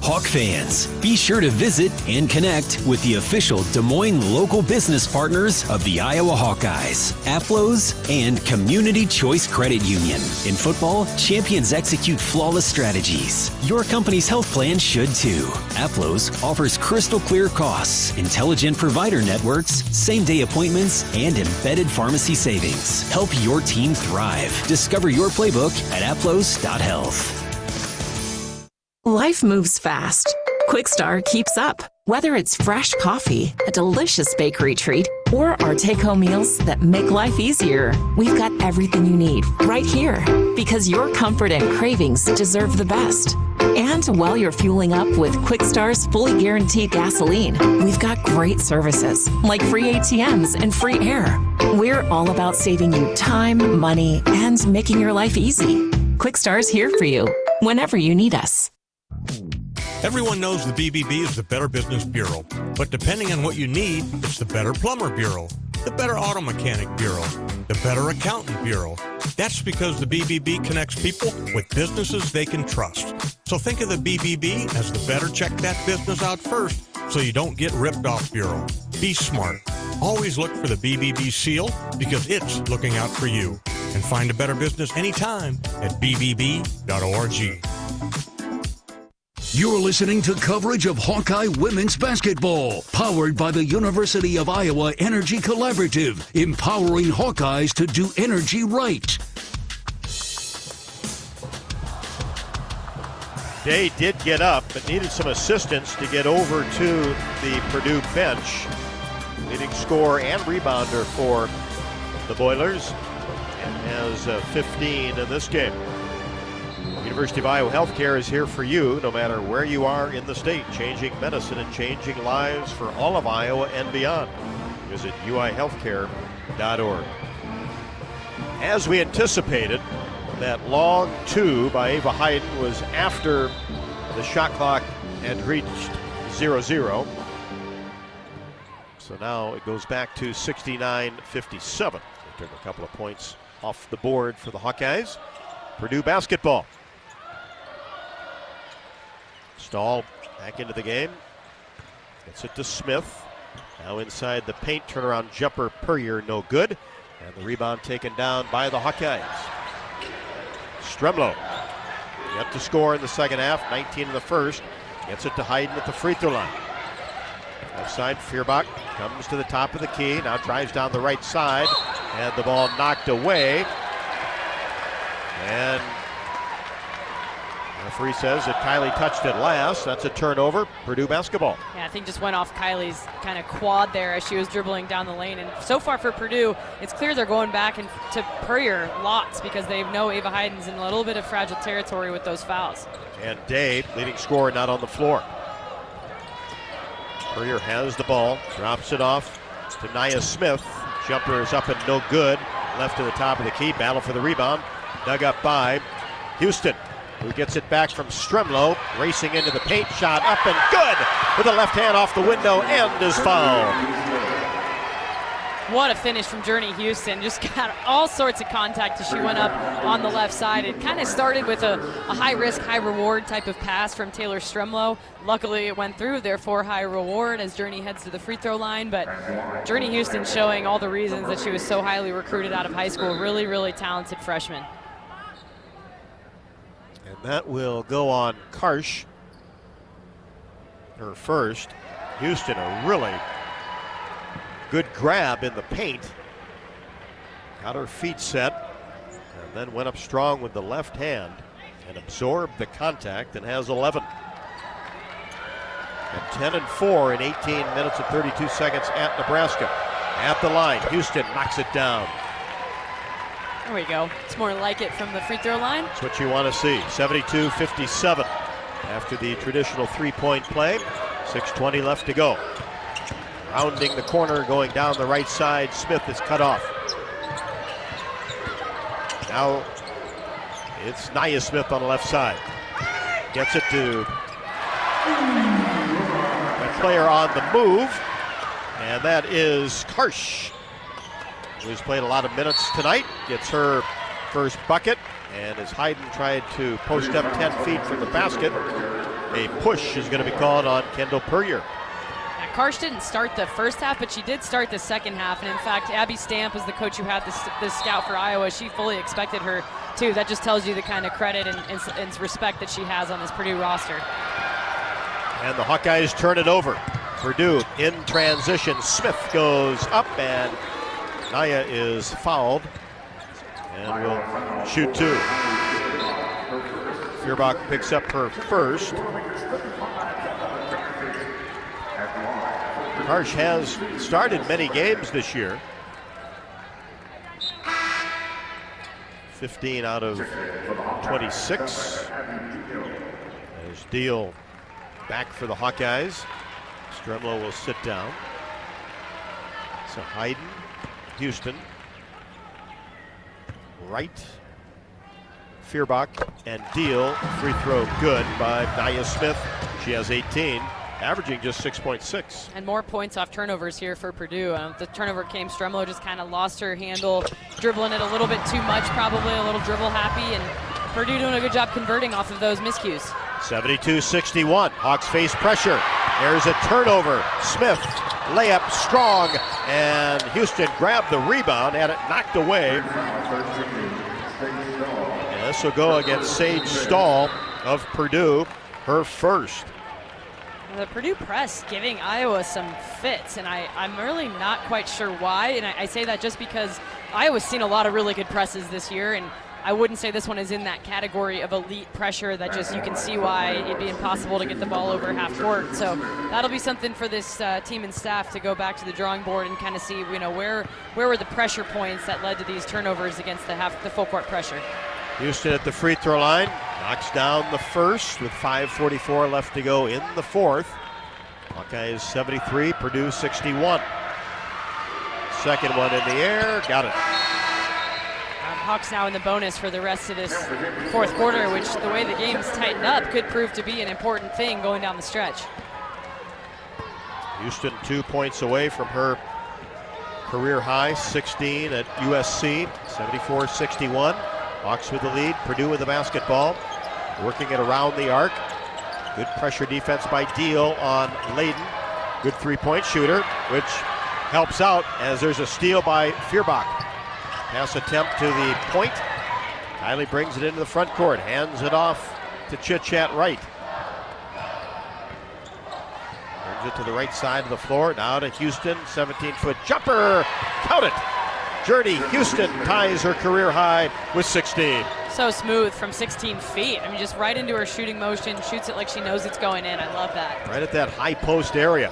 E: Hawk fans, be sure to visit and connect with the official Des Moines local business partners of the Iowa Hawkeyes, Aplos, and Community Choice Credit Union. In football, champions execute flawless strategies. Your company's health plan should too. Aplos offers crystal clear costs, intelligent provider networks, same-day appointments, and embedded pharmacy savings. Help your team thrive. Discover your playbook at aplos.health.
H: Life moves fast. Quickstar keeps up. Whether it's fresh coffee, a delicious bakery treat, or our take-home meals that make life easier, we've got everything you need right here. Because your comfort and cravings deserve the best. And while you're fueling up with Quickstar's fully guaranteed gasoline, we've got great services like free ATMs and free air. We're all about saving you time, money, and making your life easy. Quickstar's here for you whenever you need us.
M: Everyone knows the BBB is the Better Business Bureau, but depending on what you need, it's the Better Plumber Bureau, the Better Auto Mechanic Bureau, the Better Accountant Bureau. That's because the BBB connects people with businesses they can trust. So think of the BBB as the better check that business out first so you don't get ripped off bureau. Be smart. Always look for the BBB seal because it's looking out for you. And find a better business anytime at bbb.org.
B: You're listening to coverage of Hawkeye women's basketball, powered by the University of Iowa Energy Collaborative, empowering Hawkeyes to do energy right.
C: Day did get up, but needed some assistance to get over to the Purdue bench. Leading scorer and rebounder for the Boilers. and has 15 in this game. University of Iowa Healthcare is here for you no matter where you are in the state, changing medicine and changing lives for all of Iowa and beyond. Visit uihealthcare.org. As we anticipated, that long two by Ava Hayden was after the shot clock had reached 0-0. So now it goes back to 69-57. They took a couple of points off the board for the Hawkeyes. Purdue basketball. Stahl back into the game. Gets it to Smith. Now inside the paint, turnaround jumper, Puryear, no good. And the rebound taken down by the Hawkeyes. Stremlow yet to score in the second half, 19 in the first. Gets it to Hayden at the free throw line. Left side, Feuerbach comes to the top of the key, now drives down the right side, and the ball knocked away. And the referee says that Kylie touched it last. That's a turnover, Purdue basketball.
Y: Yeah, I think just went off Kylie's kind of quad there as she was dribbling down the lane. And so far for Purdue, it's clear they're going back to Puryear lots because they know Ava Hayden's in a little bit of fragile territory with those fouls.
C: And Day, leading scorer, not on the floor. Puryear has the ball, drops it off to Nia Smith. Jumper is up and no good. Left to the top of the key, battle for the rebound. Dug up by Houston, who gets it back from Stremlow, racing into the paint, shot up and good with a left hand off the window and is fouled.
Y: What a finish from Journey Houston. Just got all sorts of contact as she went up on the left side. It kind of started with a high risk, high reward type of pass from Taylor Stremlow. Luckily it went through, therefore high reward as Journey heads to the free throw line. But Journey Houston showing all the reasons that she was so highly recruited out of high school. Really, really talented freshman.
C: And that will go on Karsh, her first. Houston, a really good grab in the paint. Got her feet set and then went up strong with the left hand and absorbed the contact and has 11. And 10 and 4 in 18 minutes and 32 seconds at Nebraska. At the line, Houston knocks it down.
Y: There we go. It's more like it from the free throw line.
C: That's what you want to see. 72-57 after the traditional three-point play. 6:20 left to go. Rounding the corner, going down the right side. Smith is cut off. Now it's Nia Smith on the left side. Gets it to a player on the move, and that is Karsh, who's played a lot of minutes tonight. Gets her first bucket, and as Hayden tried to post up 10 feet from the basket, a push is going to be called on Kendall Puryear.
Y: Karsh didn't start the first half, but she did start the second half. And in fact, Abby Stamp is the coach who had this scout for Iowa. She fully expected her to. That just tells you the kind of credit and respect that she has on this Purdue roster.
C: And the Hawkeyes turn it over. Purdue in transition. Smith goes up and Nia is fouled and will shoot two. Feuerbach picks up her first. Karsh has started many games this year. 15 out of 26. As Deal back for the Hawkeyes. Stremlow will sit down. So Hayden, Houston, Wright, Feuerbach, and Deal. Free throw good by Nia Smith. She has 18. Averaging just 6.6.
Y: And more points off turnovers here for Purdue. The turnover came, Stremlow just kind of lost her handle, dribbling it a little bit too much, probably a little dribble happy, and Purdue doing a good job converting off of those miscues.
C: 72-61, Hawks face pressure. There's a turnover. Smith, layup strong, and Houston grabbed the rebound, had it knocked away. And this will go against Sage Stahl of Purdue, her first.
Y: The Purdue press giving Iowa some fits, and I'm really not quite sure why. And I say that just because Iowa's seen a lot of really good presses this year, and I wouldn't say this one is in that category of elite pressure that just you can see why it'd be impossible to get the ball over half court. So that'll be something for this team and staff to go back to the drawing board and kind of see, where were the pressure points that led to these turnovers against the full court pressure.
C: Houston at the free throw line, knocks down the first with 5:44 left to go in the fourth. Hawkeyes 73, Purdue 61. Second one in the air, got it.
Y: Hawks now in the bonus for the rest of this fourth quarter, which the way the game's tightened up could prove to be an important thing going down the stretch.
C: Houston 2 points away from her career high, 16 at USC, 74-61. Hawks with the lead, Purdue with the basketball, working it around the arc. Good pressure defense by Deal on Layden. Good three-point shooter, which helps out as there's a steal by Feuerbach. Pass attempt to the point. Kylie brings it into the front court, hands it off to Chit-Chat Wright. Brings it to the right side of the floor, now to Houston, 17-foot jumper, count it! Journey Houston ties her career high with 16.
Y: So smooth from 16 feet. I mean, just right into her shooting motion, shoots it like she knows it's going in. I love that.
C: Right at that high post area.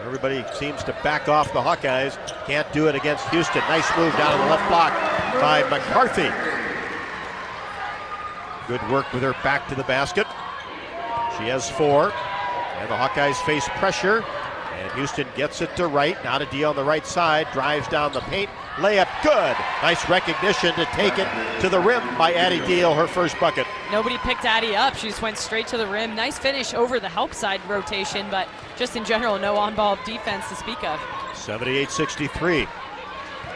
C: Everybody seems to back off the Hawkeyes. Can't do it against Houston. Nice move down to the left block by McCarthy. Good work with her back to the basket. She has 4. And the Hawkeyes face pressure. And Houston gets it to Wright. Now to D on the right side. Drives down the paint. Layup good. Nice recognition to take it to the rim by Addie Deal, her first bucket.
Y: Nobody picked Addie up. She just went straight to the rim. Nice finish over the help side rotation, but just in general, no on-ball defense to speak of.
C: 78-63.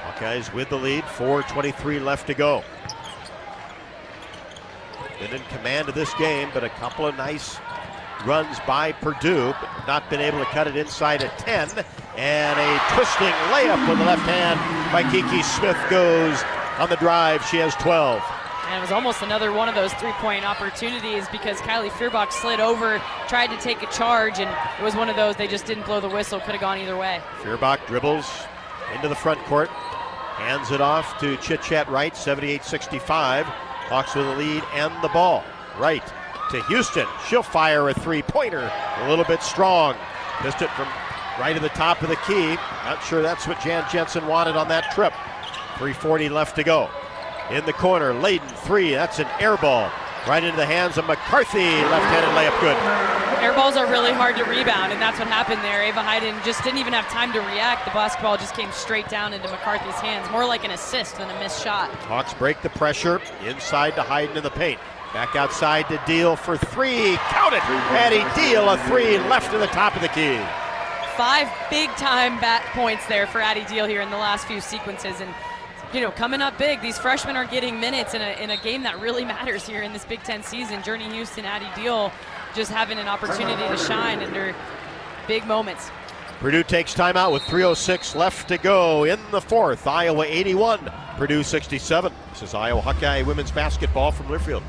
C: Hawkeyes with the lead. 4:23 left to go. Been in command of this game, but a couple of nice runs by Purdue, but not been able to cut it inside at 10. And a twisting layup with the left hand by Kiki Smith goes on the drive. She has 12.
Y: And it was almost another one of those three-point opportunities because Kylie Feuerbach slid over, tried to take a charge, and it was one of those they just didn't blow the whistle. Could have gone either way.
C: Feuerbach dribbles into the front court, hands it off to Chit-Chat Wright, 78-65. Hawks with the lead and the ball. Wright to Houston. She'll fire a three-pointer. A little bit strong. Missed it from right at the top of the key. Not sure that's what Jan Jensen wanted on that trip. 3:40 left to go. In the corner, Layden 3. That's an air ball. Right into the hands of McCarthy. Left-handed layup good.
Y: Air balls are really hard to rebound, and that's what happened there. Ava Hayden just didn't even have time to react. The basketball just came straight down into McCarthy's hands. More like an assist than a missed shot.
C: Hawks break the pressure. Inside to Hayden in the paint. Back outside to Deal for 3. Count it! Addie Deal, a 3 left to the top of the key.
Y: 5 big-time bat points there for Addie Deal here in the last few sequences. And, coming up big, these freshmen are getting minutes in a game that really matters here in this Big Ten season. Journey Houston, Addie Deal just having an opportunity to shine under big moments.
C: Purdue takes timeout with 3:06 left to go in the fourth. Iowa 81, Purdue 67. This is Iowa Hawkeye women's basketball from Learfield.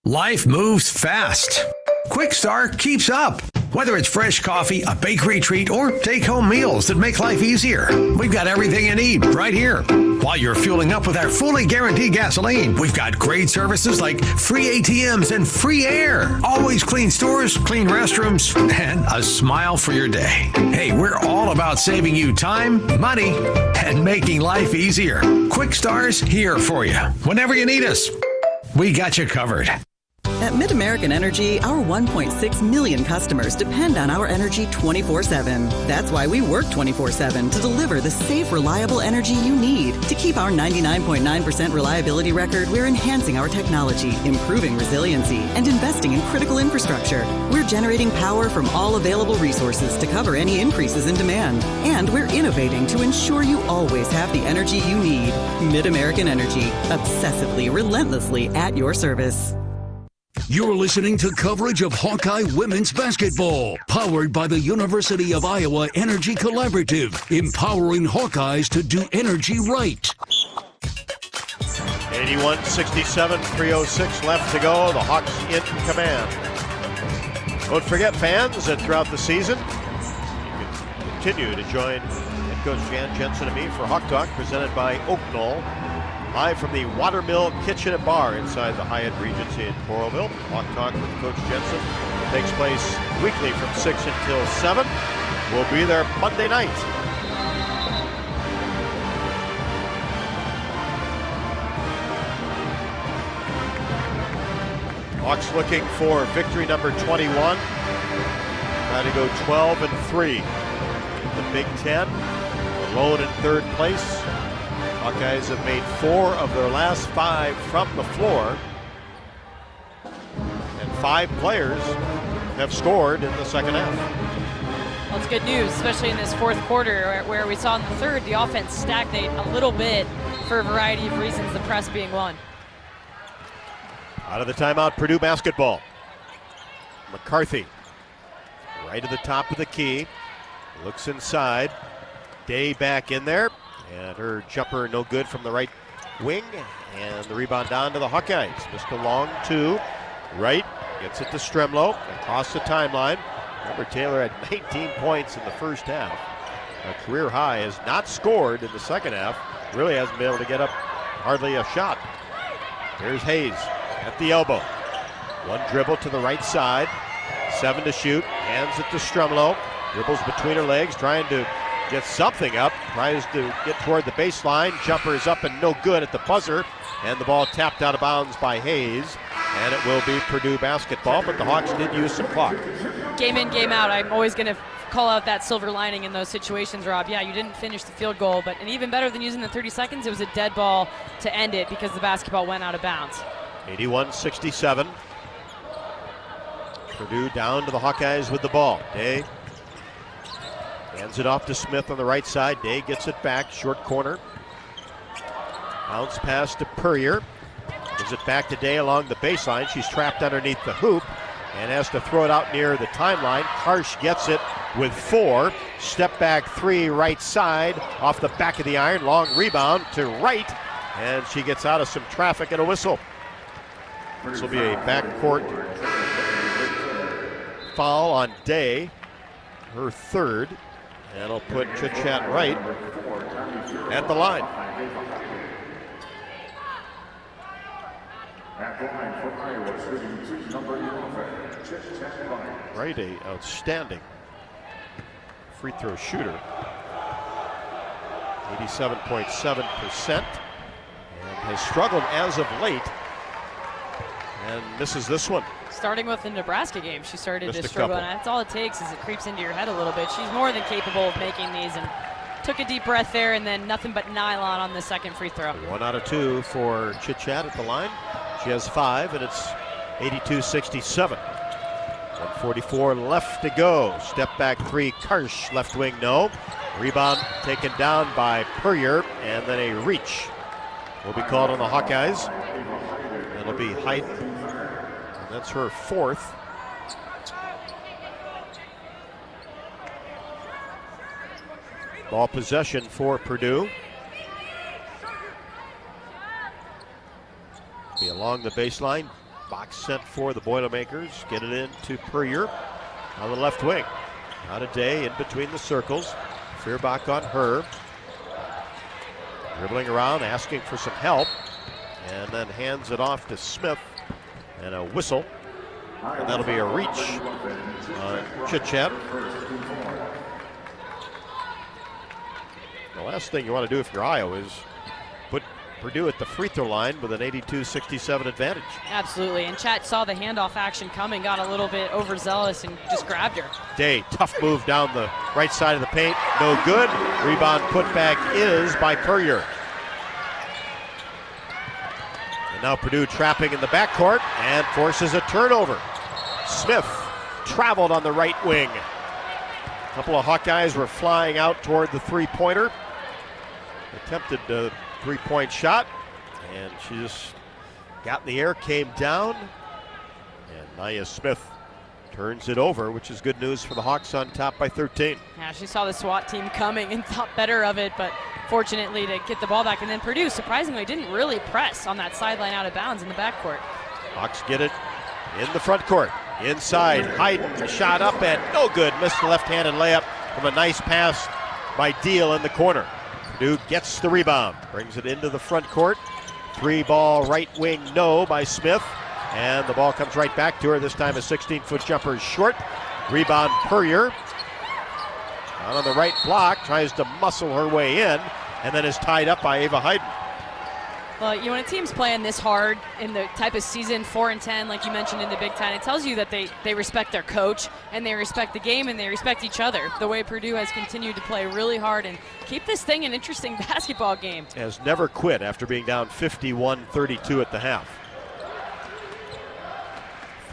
O: Life moves fast. Quick Start keeps up. Whether it's fresh coffee, a bakery treat, or take-home meals that make life easier, we've got everything you need right here. While you're fueling up with our fully guaranteed gasoline, we've got great services like free ATMs and free air. Always clean stores, clean restrooms, and a smile for your day. Hey, we're all about saving you time, money, and making life easier. Quick Star's here for you. Whenever you need us, we got you covered.
D: At MidAmerican Energy, our 1.6 million customers depend on our energy 24/7. That's why we work 24/7 to deliver the safe, reliable energy you need. To keep our 99.9% reliability record, we're enhancing our technology, improving resiliency, and investing in critical infrastructure. We're generating power from all available resources to cover any increases in demand. And we're innovating to ensure you always have the energy you need. MidAmerican Energy, obsessively, relentlessly at your service.
B: You're listening to coverage of Hawkeye women's basketball, powered by the University of Iowa Energy Collaborative, empowering Hawkeyes to do energy right.
C: 81-67, 3:06 left to go. The Hawks in command. Don't forget, fans, that throughout the season, you can continue to join head coach Jan Jensen and me for Hawk Talk, presented by Oak Knoll. Live from the Watermill Kitchen and Bar inside the Hyatt Regency in Coralville. Hawk Talk with Coach Jensen takes place weekly from 6 until 7. We'll be there Monday night. Hawks looking for victory number 21. Try to go 12-3 in the Big Ten. Alone in third place. Hawkeyes have made 4 of their last 5 from the floor. And 5 players have scored in the second half.
Y: Well, it's good news, especially in this fourth quarter where we saw in the third the offense stagnate a little bit for a variety of reasons, the press being one.
C: Out of the timeout, Purdue basketball. McCarthy, right at the top of the key, looks inside. Day back in there, and her jumper no good from the right wing, and the rebound down to the Hawkeyes. Missed a long 2, right, gets it to Stremlo, across the timeline. Remember, Taylor had 19 points in the first half. A career high, has not scored in the second half. Really hasn't been able to get up hardly a shot. Here's Hayes at the elbow. One dribble to the right side. 7 to shoot. Hands it to Stremlo. Dribbles between her legs, trying to get something up. Tries to get toward the baseline. Jumper is up and no good at the buzzer. And the ball tapped out of bounds by Hayes. And it will be Purdue basketball, but the Hawks did use some clock.
Y: Game in, game out. I'm always going to call out that silver lining in those situations, Rob. Yeah, you didn't finish the field goal, but and even better than using the 30 seconds, it was a dead ball to end it because the basketball went out of bounds.
C: 81-67. Purdue down to the Hawkeyes with the ball. Day hands it off to Smith on the right side. Day gets it back, short corner. Bounce pass to Purrier. Gives it back to Day along the baseline. She's trapped underneath the hoop and has to throw it out near the timeline. Karsh gets it with 4. Step back 3 right side off the back of the iron. Long rebound to right, and she gets out of some traffic and a whistle. This will be a backcourt foul on Day, her third, and it'll put Chitchat right at the line. Right, a outstanding free throw shooter. 87.7%, and has struggled as of late, and misses this one.
Y: Starting with the Nebraska game, she started
C: Just
Y: to
C: a
Y: struggle,
C: couple.
Y: and that's all it takes is it creeps into your head a little bit. She's more than capable of making these, and took a deep breath there, and then nothing but nylon on the second free throw.
C: 1 out of 2 for Chitchat at the line. She has 5, and it's 82-67. 1:44 left to go. Step back 3, Karsh, left wing, no. Rebound taken down by Purrier, and then a reach will be called on the Hawkeyes. It'll be Hayden, and that's her 4th. Ball possession for Purdue. Be along the baseline. Box sent for the Boilermakers. Get it in to Purrier on the left wing. Out of Day in between the circles. Feuerbach on her. Dribbling around, asking for some help. And then hands it off to Smith. And a whistle. And that'll be a reach on Chitchat. The last thing you want to do if you're Iowa is put Purdue at the free throw line with an 82-67 advantage.
Y: Absolutely, and Chat saw the handoff action coming, got a little bit overzealous, and just grabbed her.
C: Day, tough move down the right side of the paint, no good. Rebound put back is by Purrier. And now Purdue trapping in the backcourt and forces a turnover. Smith traveled on the right wing. A couple of Hawkeyes were flying out toward the three-pointer. Attempted a three-point shot, and she just got in the air, came down, and Nia Smith turns it over, which is good news for the Hawks on top by 13.
Y: Yeah, she saw the SWAT team coming and thought better of it, but fortunately to get the ball back. And then Purdue, surprisingly, didn't really press on that sideline out of bounds in the backcourt.
C: Hawks get it in the front court. Inside, Hayden, shot up and no good. Missed the left-handed layup from a nice pass by Deal in the corner. Purdue gets the rebound, brings it into the front court. 3-ball right wing no by Smith. And the ball comes right back to her. This time a 16-foot jumper is short. Rebound Purrier. Out on the right block, tries to muscle her way in, and then is tied up by Ava Hayden.
Y: Well, when a team's playing this hard in the type of season, 4-10, like you mentioned in the Big Ten, it tells you that they respect their coach, and they respect the game, and they respect each other. The way Purdue has continued to play really hard and keep this thing an interesting basketball game.
C: Has never quit after being down 51-32 at the half.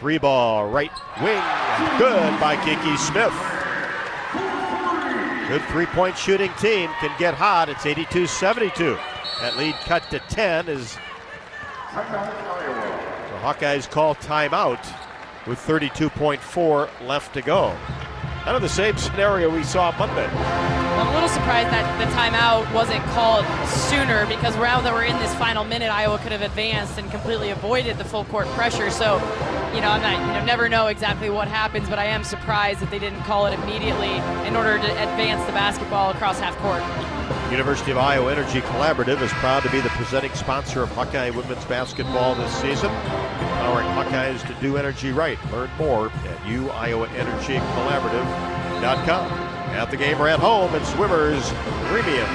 C: 3-ball right wing, good by Kiki Smith. Good three-point shooting team can get hot. It's 82-72. That lead cut to 10 as the Hawkeyes call timeout with 32.4 left to go. Kind of the same scenario we saw Monday.
Y: I'm a little surprised that the timeout wasn't called sooner, because now that we're in this final minute, Iowa could have advanced and completely avoided the full court pressure. So, I'm not, never know exactly what happens, but I am surprised that they didn't call it immediately in order to advance the basketball across half court.
C: University of Iowa Energy Collaborative is proud to be the presenting sponsor of Hawkeye women's basketball this season, empowering Hawkeyes to do energy right. Learn more at uiowaenergycollaborative.com. At the game or at home, it's Swimmer's premium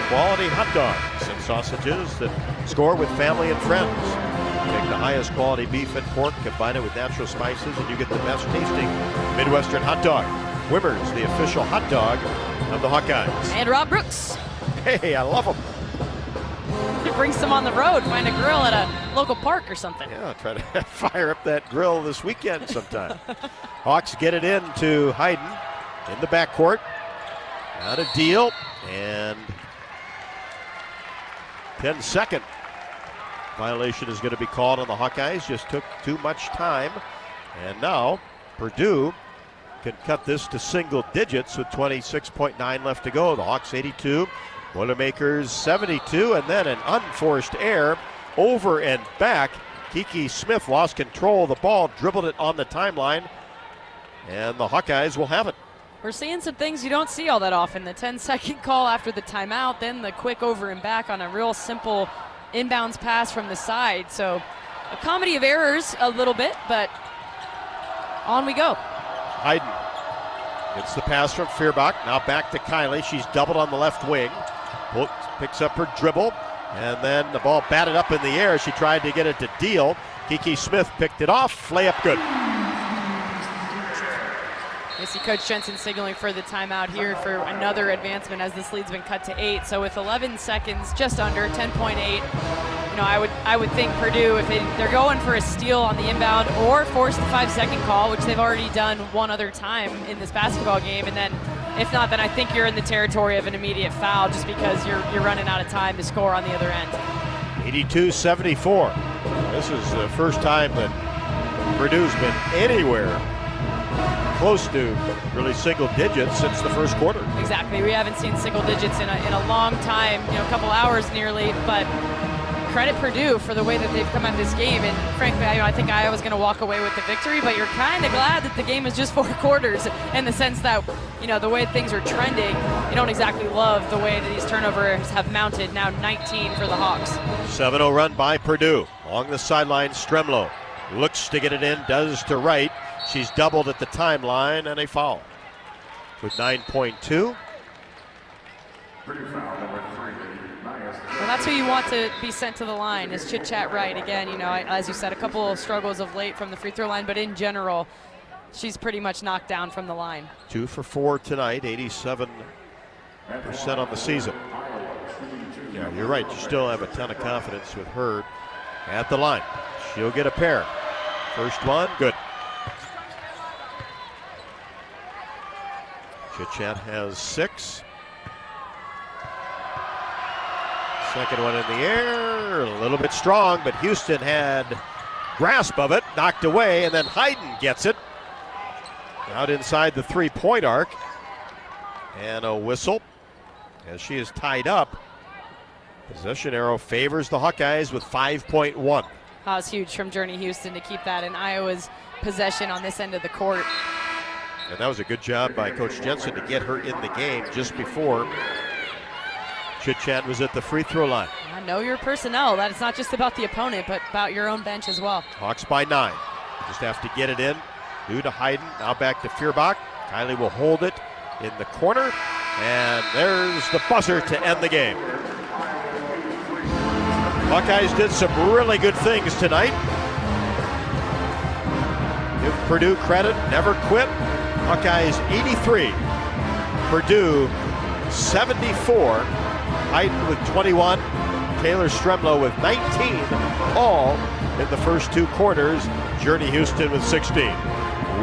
C: quality hot dogs and sausages that score with family and friends. Take the highest quality beef and pork, combine it with natural spices, and you get the best tasting Midwestern hot dog. Swimmer's, the official hot dog of the Hawkeyes.
Y: And Rob Brooks.
C: Hey, I love them.
Y: He brings them on the road, find a grill at a local park or something.
C: Yeah, try to fire up that grill this weekend sometime. Hawks get it in to Hayden in the backcourt. Out of deal, and 10-second violation is going to be called on the Hawkeyes. Just took too much time, and now Purdue can cut this to single digits with 26.9 left to go. The Hawks 82, Boilermakers 72, and then an unforced error over and back. Kiki Smith lost control of the ball, dribbled it on the timeline, and the Hawkeyes will have it.
Y: We're seeing some things you don't see all that often. The 10-second call after the timeout, then the quick over and back on a real simple inbounds pass from the side. So a comedy of errors a little bit, but on we go.
C: Hayden gets the pass from Feuerbach. Now back to Kylie. She's doubled on the left wing. Picks up her dribble, and then the ball batted up in the air. She tried to get it to Deal. Kiki Smith picked it off. Layup good.
Y: You see Coach Jensen signaling for the timeout here for another advancement as this lead's been cut to 8. So with 11 seconds, just under 10.8, I would think Purdue, if they're going for a steal on the inbound or force the 5-second call, which they've already done one other time in this basketball game, and then if not, then I think you're in the territory of an immediate foul just because you're running out of time to score on the other end.
C: 82-74. This is the first time that Purdue's been anywhere close to really single digits since the first quarter.
Y: Exactly. We haven't seen single digits in a long time, a couple hours nearly, but credit Purdue for the way that they've come at this game. And frankly, I think Iowa's going to walk away with the victory, but you're kind of glad that the game is just 4 quarters in the sense that, the way things are trending, you don't exactly love the way that these turnovers have mounted. Now 19 for the Hawks.
C: 7-0 run by Purdue. Along the sideline, Stremlow looks to get it in, does to right. She's doubled at the timeline, and a foul. With 9.2.
Y: Well, that's who you want to be sent to the line is Chit Chat Wright. Again, as you said, a couple of struggles of late from the free throw line, but in general, she's pretty much knocked down from the line.
C: 2 for 4 tonight, 87% on the season. Yeah, you're right. You still have a ton of confidence with her at the line. She'll get a pair. First one, good. Chit-Chat has 6. Second one in the air, a little bit strong, but Houston had grasp of it, knocked away, and then Hayden gets it out inside the three-point arc. And a whistle as she is tied up. Possession arrow favors the Hawkeyes with 5.1.
Y: That was huge from Journey Houston to keep that in Iowa's possession on this end of the court. And
C: that was a good job by Coach Jensen to get her in the game just before chit-chat was at the free throw line.
Y: I know your personnel. That it's not just about the opponent, but about your own bench as well.
C: Hawks by 9. Just have to get it in. New to Hayden. Now back to Feuerbach. Kylie will hold it in the corner. And there's the buzzer to end the game. Hawkeyes did some really good things tonight. Give Purdue credit, never quit. Hawkeyes 83. Purdue 74. Hayden with 21. Taylor Stremlow with 19. All in the first 2 quarters. Journey Houston with 16.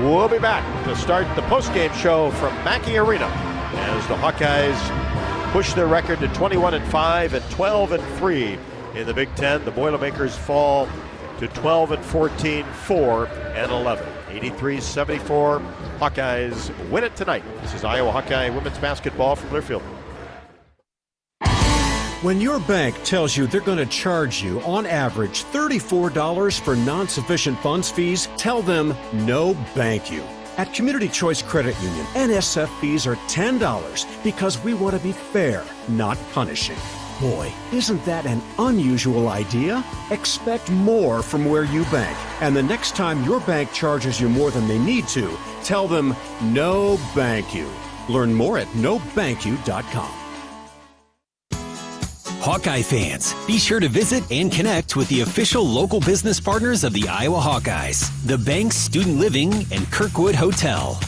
C: We'll be back to start the postgame show from Mackey Arena as the Hawkeyes push their record to 21-5 and 12-3 in the Big Ten. The Boilermakers fall to 12-14, 4-11. 83-74. Hawkeyes win it tonight. This is Iowa Hawkeye women's basketball from Learfield.
A: When your bank tells you they're going to charge you, on average, $34 for non-sufficient funds fees, tell them no thank you. At Community Choice Credit Union, NSF fees are $10 because we want to be fair, not punishing. Boy, isn't that an unusual idea? Expect more from where you bank. And the next time your bank charges you more than they need to, tell them no thank you. Learn more at nobankyou.com.
E: Hawkeye fans, be sure to visit and connect with the official local business partners of the Iowa Hawkeyes, the Banks Student Living and Kirkwood Hotel.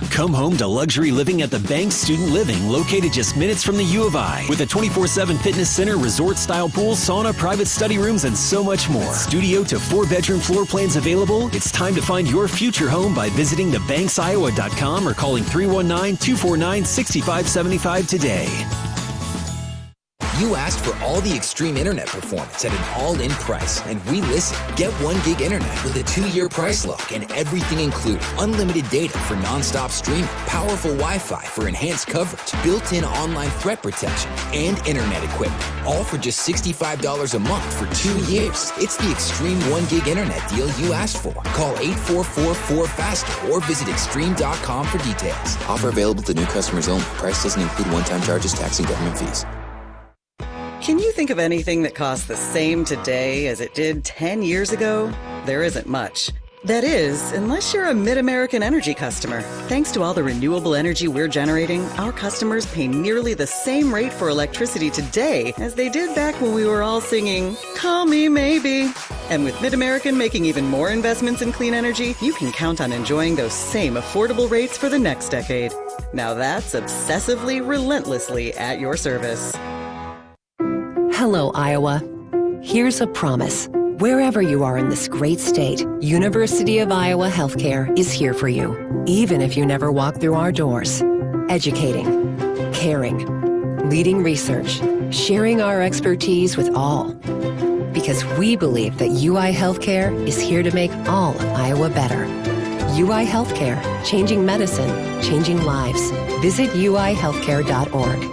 E: Come home to luxury living at the Banks Student Living, located just minutes from the U of I, with a 24/7 fitness center, resort-style pool, sauna, private study rooms, and so much more. Studio to 4-bedroom floor plans available. It's time to find your future home by visiting thebanksiowa.com or calling 319-249-6575 today.
F: You asked for all the extreme internet performance at an all-in price, and we listened. Get 1 gig internet with a 2-year price lock and everything included. Unlimited data for non-stop streaming, powerful Wi-Fi for enhanced coverage, built-in online threat protection, and internet equipment. All for just $65 a month for 2 years. It's the extreme 1 gig internet deal you asked for. Call 844-4FASTER or visit extreme.com for details. Offer available to new customers only. Price doesn't include one-time charges, tax, and government fees.
D: Can you think of anything that costs the same today as it did 10 years ago? There isn't much. That is, unless you're a Mid-American Energy customer. Thanks to all the renewable energy we're generating, our customers pay nearly the same rate for electricity today as they did back when we were all singing, "Call Me Maybe." And with Mid-American making even more investments in clean energy, you can count on enjoying those same affordable rates for the next decade. Now that's obsessively, relentlessly at your service.
U: Hello, Iowa. Here's a promise. Wherever you are in this great state, University of Iowa Healthcare is here for you, even if you never walk through our doors. Educating, caring, leading research, sharing our expertise with all. Because we believe that UI Healthcare is here to make all of Iowa better. UI Healthcare, changing medicine, changing lives. Visit uihealthcare.org.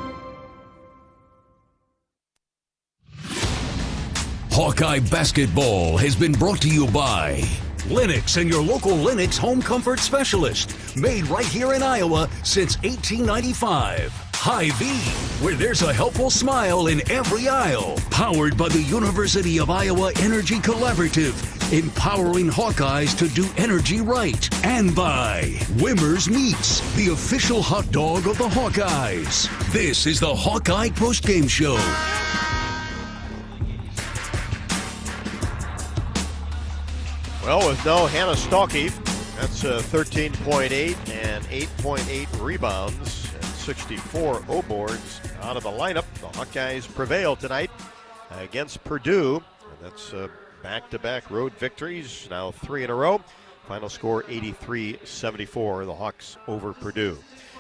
B: Hawkeye Basketball has been brought to you by Lennox and your local Lennox home comfort specialist. Made right here in Iowa since 1895. Hy-Vee, where there's a helpful smile in every aisle. Powered by the University of Iowa Energy Collaborative, empowering Hawkeyes to do energy right. And by Wimmer's Meats, the official hot dog of the Hawkeyes. This is the Hawkeye Postgame Show.
C: Well, with no Hannah Stalke, that's 13.8 and 8.8 rebounds and 64 O-boards out of the lineup. The Hawkeyes prevail tonight against Purdue. And that's back-to-back road victories, now 3 in a row. Final score 83-74, the Hawks over Purdue.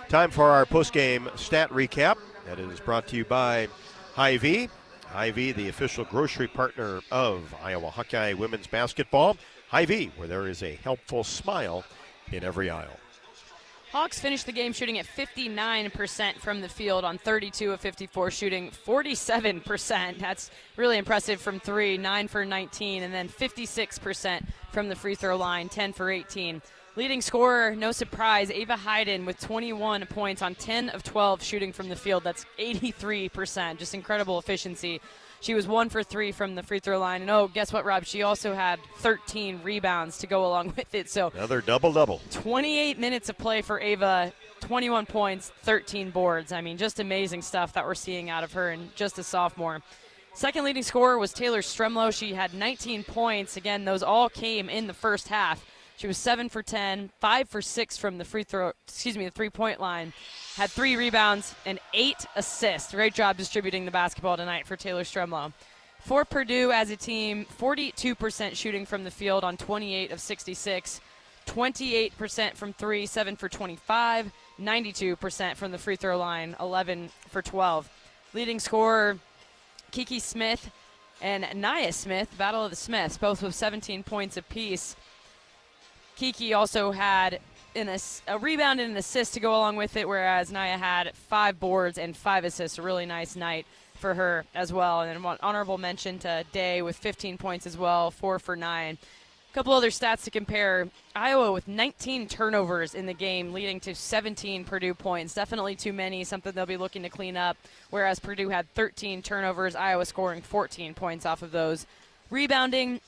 C: Time for our postgame stat recap. That is brought to you by Hy-Vee. Hy-Vee, the official grocery partner of Iowa Hawkeye women's basketball. Hy-Vee, where there is a helpful smile in every aisle.
Y: Hawks finished the game shooting at 59% from the field on 32 of 54 shooting, 47%. That's really impressive from 3, 9 for 19, and then 56% from the free throw line, 10 for 18. Leading scorer, no surprise, Ava Hayden with 21 points on 10 of 12 shooting from the field. That's 83%, just incredible efficiency. She was 1 for 3 from the free throw line. And oh, guess what, Rob? She also had 13 rebounds to go along with it. So
C: another double-double.
Y: 28 minutes of play for Ava, 21 points, 13 boards. I mean, just amazing stuff that we're seeing out of her and just a sophomore. Second leading scorer was Taylor Stremlow. She had 19 points. Again, those all came in the first half. She was 7 for 10, 5 for 6 from the the 3-point line. Had 3 rebounds and 8 assists. Great job distributing the basketball tonight for Taylor Stremlow. For Purdue as a team, 42% shooting from the field on 28 of 66, 28% from 3, 7 for 25, 92% from the free throw line, 11 for 12. Leading scorer, Kiki Smith and Nia Smith, Battle of the Smiths, both with 17 points apiece. Kiki also had a rebound and an assist to go along with it, whereas Nia had 5 boards and 5 assists. A really nice night for her as well. And then one honorable mention to Day with 15 points as well, 4 for 9. A couple other stats to compare. Iowa with 19 turnovers in the game, leading to 17 Purdue points. Definitely too many, something they'll be looking to clean up, whereas Purdue had 13 turnovers, Iowa scoring 14 points off of those. Rebounding,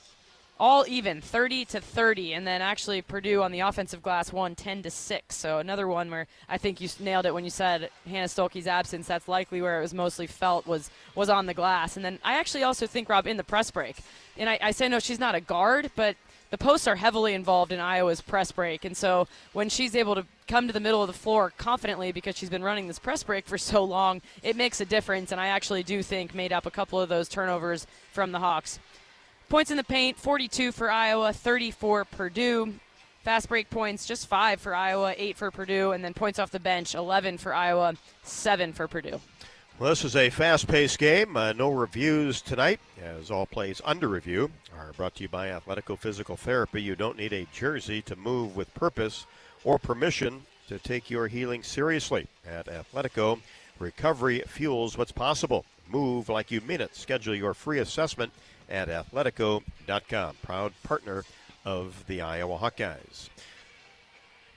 Y: all even, 30-30, and then actually Purdue on the offensive glass won 10-6. So another one where I think you nailed it when you said Hannah Stolke's absence. That's likely where it was mostly felt was on the glass. And then I actually also think, Rob, in the press break, and I say no, she's not a guard, but the posts are heavily involved in Iowa's press break. And so when she's able to come to the middle of the floor confidently because she's been running this press break for so long, it makes a difference, and I actually do think made up a couple of those turnovers from the Hawks. Points in the paint, 42 for Iowa, 30 for Purdue. Fast break points, just 5 for Iowa, 8 for Purdue. And then points off the bench, 11 for Iowa, 7 for Purdue.
C: Well, this is a fast-paced game. No reviews tonight, as all plays under review are brought to you by Athletico Physical Therapy. You don't need a jersey to move with purpose or permission to take your healing seriously. At Athletico, recovery fuels what's possible. Move like you mean it. Schedule your free assessment at athletico.com, proud partner of the Iowa Hawkeyes.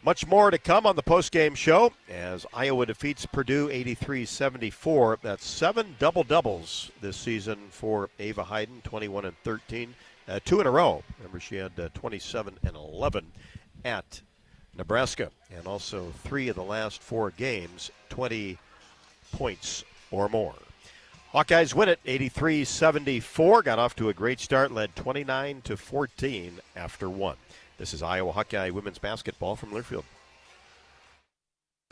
C: Much more to come on the postgame show as Iowa defeats Purdue 83-74. That's 7 double-doubles this season for Ava Hayden, 21 and 13, 2 in a row. Remember, she had 27 and 11 at Nebraska, and also 3 of the last 4 games, 20 points or more. Hawkeyes win it 83-74. Got off to a great start, led 29-14 after 1. This is Iowa Hawkeye women's basketball from Learfield.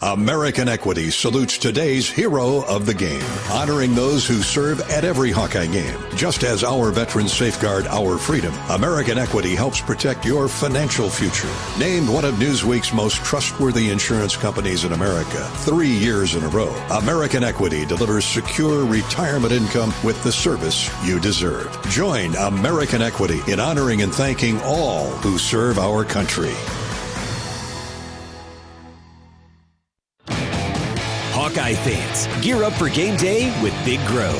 N: American Equity salutes today's hero of the game, honoring those who serve at every Hawkeye game. Just as our veterans safeguard our freedom, American Equity helps protect your financial future. Named one of Newsweek's most trustworthy insurance companies in America 3 years in a row, American Equity delivers secure retirement income with the service you deserve. Join American Equity in honoring and thanking all who serve our country.
E: Hawkeye fans, gear up for game day with Big Grove.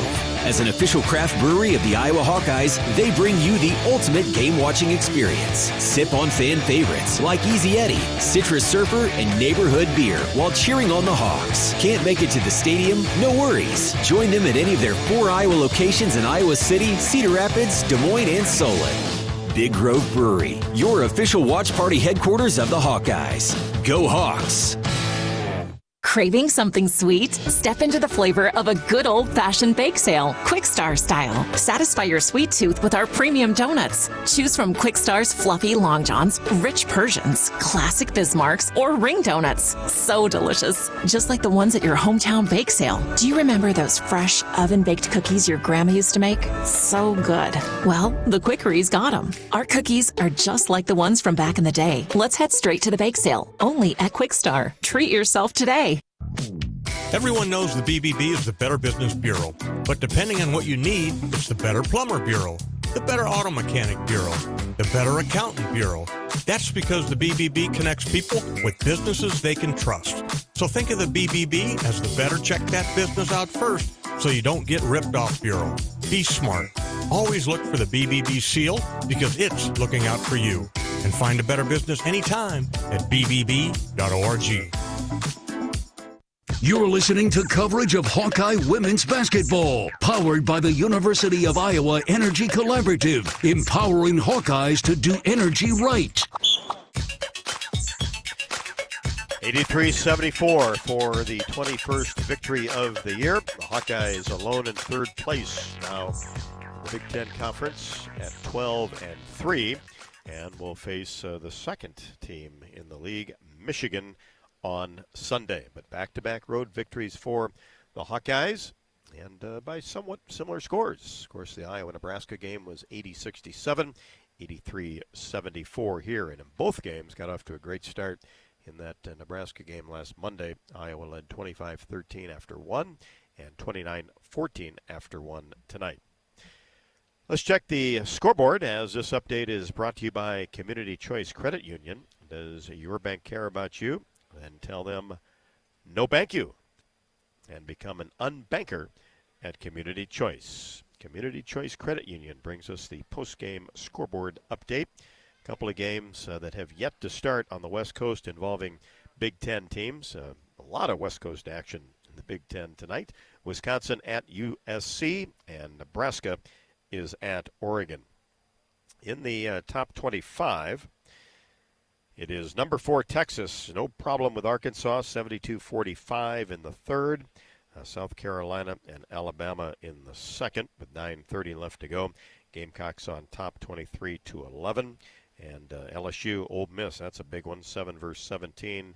E: As an official craft brewery of the Iowa Hawkeyes, they bring you the ultimate game-watching experience. Sip on fan favorites like Easy Eddie, Citrus Surfer, and Neighborhood Beer while cheering on the Hawks. Can't make it to the stadium? No worries. Join them at any of their 4 Iowa locations in Iowa City, Cedar Rapids, Des Moines, and Solon. Big Grove Brewery, your official watch party headquarters of the Hawkeyes. Go Hawks!
H: Craving something sweet? Step into the flavor of a good old-fashioned bake sale, Quick Star style. Satisfy your sweet tooth with our premium donuts. Choose from Quick Star's fluffy long johns, rich Persians, classic Bismarcks, or ring donuts. So delicious, just like the ones at your hometown bake sale. Do you remember those fresh oven-baked cookies your grandma used to make? So good. Well, the Quickery's got them. Our cookies are just like the ones from back in the day. Let's head straight to the bake sale, only at Quick Star. Treat yourself today.
M: Everyone knows the BBB is the Better Business Bureau, but depending on what you need, it's the Better Plumber Bureau, the Better Auto Mechanic Bureau, the Better Accountant Bureau. That's because the BBB connects people with businesses they can trust. So think of the BBB as the better check that business out first so you don't get ripped off bureau. Be smart. Always look for the BBB seal because it's looking out for you. And find a better business anytime at bbb.org.
B: You're listening to coverage of Hawkeye women's basketball, powered by the University of Iowa Energy Collaborative, empowering Hawkeyes to do energy right.
C: 83-74 for the 21st victory of the year. The Hawkeyes alone in third place now in the Big Ten Conference at 12-3, and will face the second team in the league, Michigan, on Sunday. But back-to-back road victories for the Hawkeyes, and by somewhat similar scores. Of course, the Iowa-Nebraska game was 80-67, 83-74 here, and in both games got off to a great start. In that Nebraska game last Monday, Iowa led 25-13 after one and 29-14 after one tonight. Let's check the scoreboard, as this update is brought to you by Community Choice Credit Union. Does your bank care about you? Then tell them no bank you and become an unbanker at Community Choice. Community Choice Credit Union brings us the post-game scoreboard update. Couple of games that have yet to start on the West Coast involving Big Ten teams. A lot of West Coast action in the Big Ten tonight. Wisconsin at USC, and Nebraska is at Oregon. In the top 25, it is number 4 Texas. No problem with Arkansas, 72-45 in the third. South Carolina and Alabama in the second with 9:30 left to go. Gamecocks on top, 23-11. And LSU, Ole Miss, that's a big one, 7-17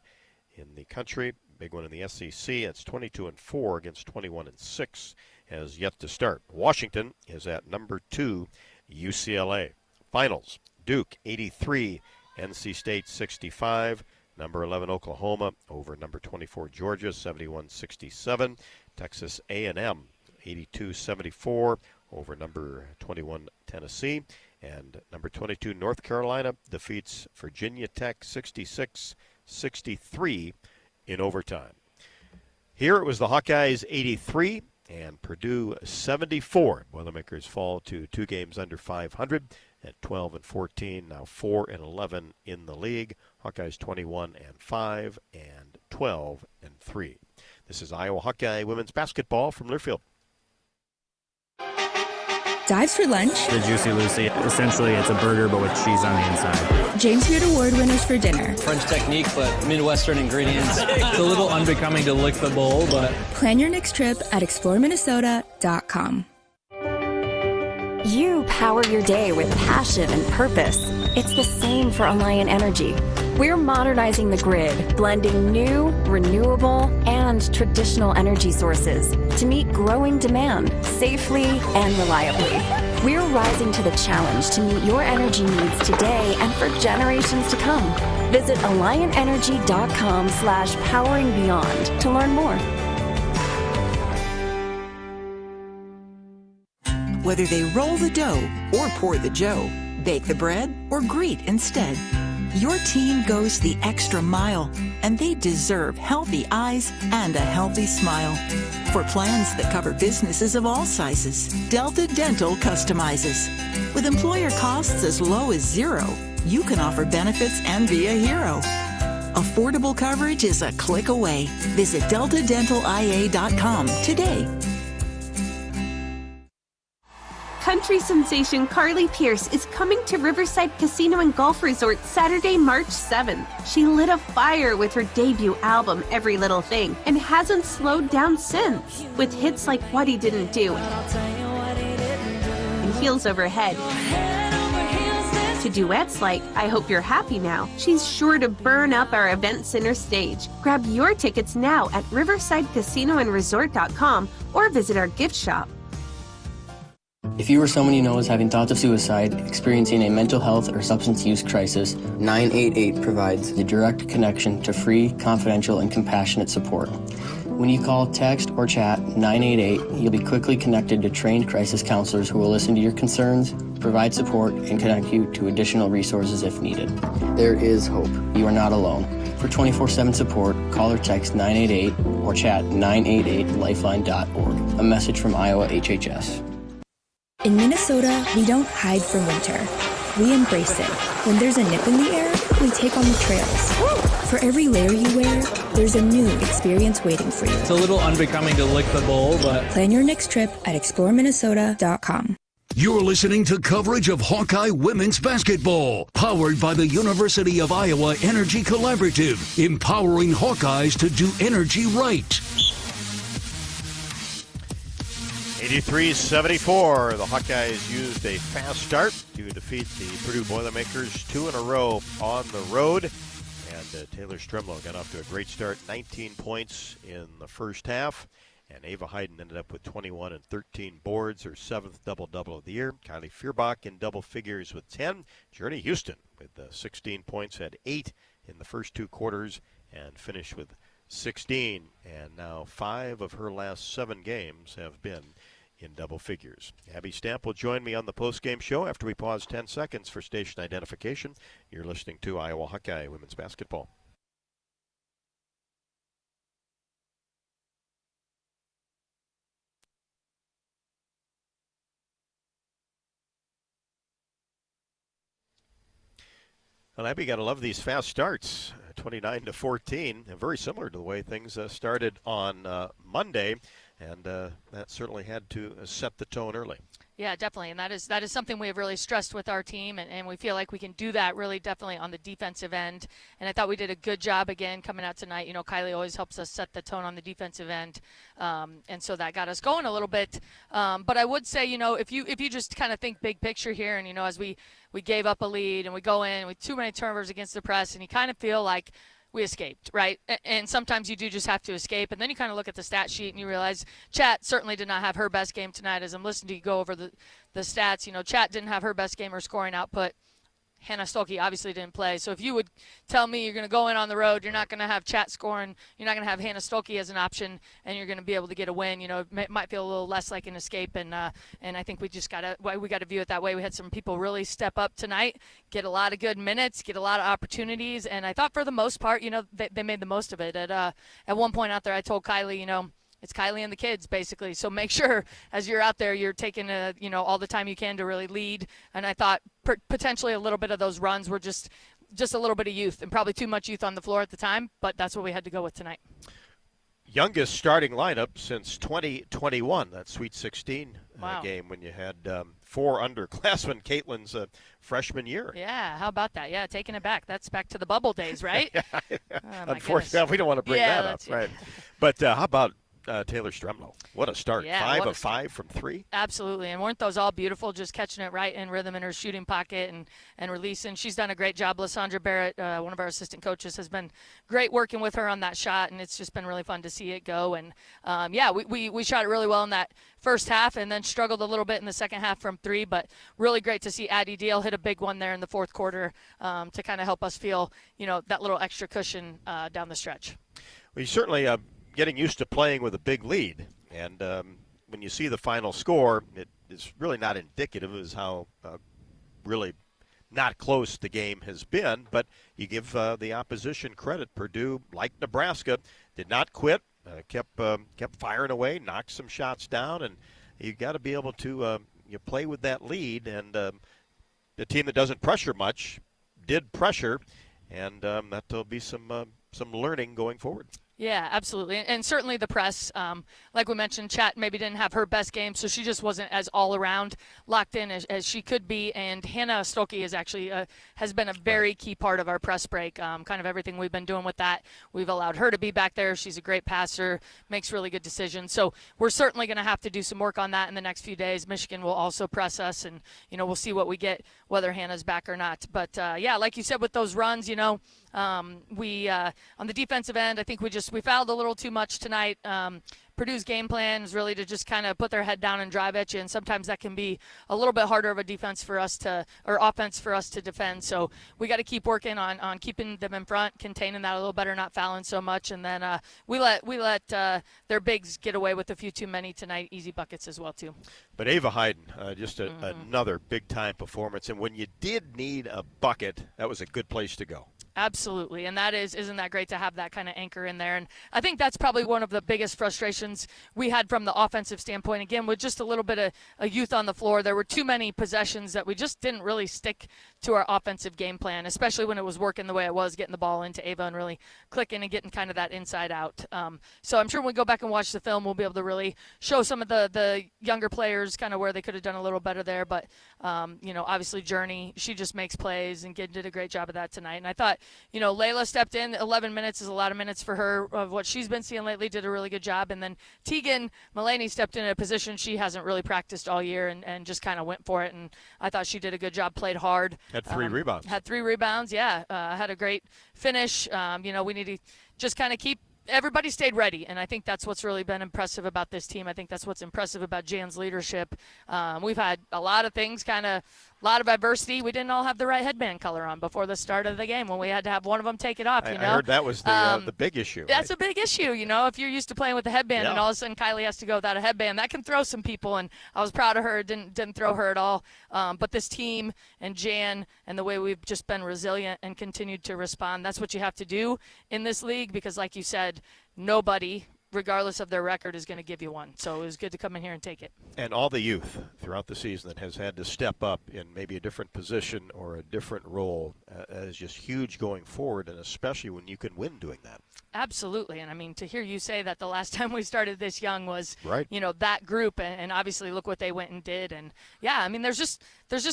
C: in the country. Big one in the SEC. It's 22-4 against 21-6, has yet to start. Washington is at number 2, UCLA. Finals, Duke 83, NC State 65. Number 11 Oklahoma over number 24 Georgia, 71-67. Texas A&M 82-74 over number 21 Tennessee. And number 22, North Carolina, defeats Virginia Tech 66-63 in overtime. Here it was the Hawkeyes 83 and Purdue 74. Boilermakers fall to 2 games under 500 at 12-14, now 4-11 in the league. Hawkeyes 21-5 and 12-3. This is Iowa Hawkeye women's basketball from Learfield.
G: Dives for lunch.
I: The Juicy Lucy. Essentially, it's a burger, but with cheese on the inside.
G: James Beard Award winners for dinner.
V: French technique, but Midwestern ingredients. It's a little unbecoming to lick the bowl, but...
G: Plan your next trip at exploreminnesota.com.
W: You power your day with passion and purpose. It's the same for Alliant Energy. We're modernizing the grid, blending new, renewable, and traditional energy sources to meet growing demand safely and reliably. We're rising to the challenge to meet your energy needs today and for generations to come. Visit AlliantEnergy.com/poweringbeyond to learn more.
X: Whether they roll the dough or pour the joe, bake the bread or greet instead, your team goes the extra mile, and they deserve healthy eyes and a healthy smile. For plans that cover businesses of all sizes, Delta Dental customizes. With employer costs as low as $0, you can offer benefits and be a hero. Affordable coverage is a click away. Visit deltadentalia.com today.
Z: Country sensation Carly Pierce is coming to Riverside Casino and Golf Resort Saturday, March 7th. She lit a fire with her debut album, Every Little Thing, and hasn't slowed down since, with hits like What He Didn't Do and Heels Over Head. To duets like I Hope You're Happy Now, she's sure to burn up our event center stage. Grab your tickets now at riversidecasinoandresort.com or visit our gift shop.
V: If you or someone you know is having thoughts of suicide, experiencing a mental health or substance use crisis, 988 provides the direct connection to free, confidential, and compassionate support. When you call, text, or chat 988, you'll be quickly connected to trained crisis counselors who will listen to your concerns, provide support, and connect you to additional resources if needed. There is hope. You are not alone. For 24/7 support, call or text 988 or chat 988lifeline.org. A message from Iowa HHS.
G: In Minnesota, we don't hide from winter. we embrace it. When there's a nip in the air, we take on the trails. For every layer you wear, there's a new experience waiting for you.
J: It's a little unbecoming to lick the bowl, but...
G: Plan your next trip at exploreminnesota.com.
B: You're listening to coverage of Hawkeye women's basketball, powered by the University of Iowa Energy Collaborative, empowering Hawkeyes to do energy right.
C: 83-74, the Hawkeyes used a fast start to defeat the Purdue Boilermakers 2 in a row on the road. And Taylor Stremlow got off to a great start, 19 points in the first half. And Ava Hayden ended up with 21 and 13 boards, her 7th double-double of the year. Kylie Feuerbach in double figures with 10. Journey Houston with 16 points, had 8 in the first 2 quarters, and finished with 16. And now 5 of her last 7 games have been in double figures. Abby Stamp will join me on the postgame show after we pause 10 seconds for station identification. You're listening to Iowa Hawkeye Women's Basketball. Well, Abby, got to love these fast starts, 29-14, and very similar to the way things started on Monday, and that certainly had to set the tone early.
P: Yeah, definitely, and that is something we have really stressed with our team, and we feel like we can do that really definitely on the defensive end, and I thought we did a good job again coming out tonight. You know, Kylie always helps us set the tone on the defensive end, and so that got us going a little bit. But I would say, you know, if you just kind of think big picture here, and, you know, as we gave up a lead and we go in with too many turnovers against the press, and you kind of feel like we escaped, right? And sometimes you do just have to escape. And then you kind of look at the stat sheet and you realize Chat certainly did not have her best game tonight. As I'm listening to you go over the stats, you know, Chat didn't have her best game or scoring output. Hannah Stolke obviously didn't play. So if you would tell me you're going to go in on the road, you're not going to have Chat scoring, you're not going to have Hannah Stolke as an option, and you're going to be able to get a win, you know, it might feel a little less like an escape. And I think we just got to view it that way. We had some people really step up tonight, get a lot of good minutes, get a lot of opportunities, and I thought for the most part, you know, they made the most of it. At one point out there, I told Kylie, you know, it's Kylie and the kids, basically. So make sure as you're out there, you're taking all the time you can to really lead. And I thought potentially a little bit of those runs were just a little bit of youth and probably too much youth on the floor at the time. But that's what we had to go with tonight.
C: Youngest starting lineup since 2021, that Sweet 16 game when you had 4 underclassmen, Caitlin's freshman year.
P: Yeah, how about that? Yeah, taking it back. That's back to the bubble days, right?
C: Yeah. Unfortunately, we don't want to bring that up, right? But how about Taylor Stremlow? What a start.
P: Yeah,
C: 5 of 5 from 3.
P: Absolutely. And weren't those all beautiful, just catching it right in rhythm in her shooting pocket and releasing. She's done a great job. Lysandra Barrett, one of our assistant coaches, has been great working with her on that shot, and it's just been really fun to see it go. And, we shot it really well in that first half and then struggled a little bit in the second half from 3, but really great to see Addie Deal hit a big one there in the fourth quarter to kind of help us feel, you know, that little extra cushion down the stretch.
C: Well, you certainly getting used to playing with a big lead, and when you see the final score, it is really not indicative of how really not close the game has been, but you give the opposition credit. Purdue, like Nebraska, did not quit, kept firing away, knocked some shots down, and you got to be able to you play with that lead, and the team that doesn't pressure much did pressure, and that'll be some learning going forward.
P: Yeah, absolutely. And certainly the press, like we mentioned, Chat maybe didn't have her best game, so she just wasn't as all-around locked in as she could be. And Hannah Stolke is actually has been a very key part of our press break, kind of everything we've been doing with that. We've allowed her to be back there. She's a great passer, makes really good decisions. So we're certainly going to have to do some work on that in the next few days. Michigan will also press us, and, you know, we'll see what we get, whether Hannah's back or not. But, yeah, like you said, with those runs, you know, we on the defensive end, I think we fouled a little too much tonight. Purdue's game plan is really to just kind of put their head down and drive at you, and sometimes that can be a little bit harder of a offense for us to defend. So we got to keep working on keeping them in front, containing that a little better, not fouling so much, and then we let their bigs get away with a few too many tonight, easy buckets as well too.
C: But Ava Hayden, just another big time performance, and when you did need a bucket, that was a good place to go.
P: Absolutely, and isn't that great to have that kind of anchor in there? And I think that's probably one of the biggest frustrations we had from the offensive standpoint. Again, with just a little bit of a youth on the floor, there were too many possessions that we just didn't really stick to our offensive game plan, especially when it was working the way it was, getting the ball into Ava and really clicking and getting kind of that inside out. So I'm sure when we go back and watch the film, we'll be able to really show some of the younger players kind of where they could have done a little better there. But, obviously Journey, she just makes plays and did a great job of that tonight. And I thought, Layla stepped in. 11 minutes is a lot of minutes for her of what she's been seeing lately, did a really good job. And then Tegan Mulaney stepped in a position she hasn't really practiced all year and just kind of went for it. And I thought she did a good job, played hard.
C: Had 3 rebounds.
P: Had 3 rebounds, yeah. Had a great finish. We need to just kind of keep everybody stayed ready, and I think that's what's really been impressive about this team. I think that's what's impressive about Jan's leadership. We've had a lot of things, a lot of adversity. We didn't all have the right headband color on before the start of the game when we had to have one of them take it off.
C: I heard that was the big issue.
P: That's a big issue. If you're used to playing with a headband and all of a sudden Kylie has to go without a headband, that can throw some people, and I was proud of her. It didn't throw her at all. But this team and Jan and the way we've just been resilient and continued to respond, that's what you have to do in this league because, like you said, nobody, regardless of their record, is going to give you one. So it was good to come in here and take it.
C: And all the youth throughout the season that has had to step up in maybe a different position or a different role is just huge going forward, and especially when you can win doing that.
P: Absolutely. And, I mean, to hear you say that the last time we started this young was,
C: right.
P: That group, and obviously look what they went and did. And, yeah, I mean, there's just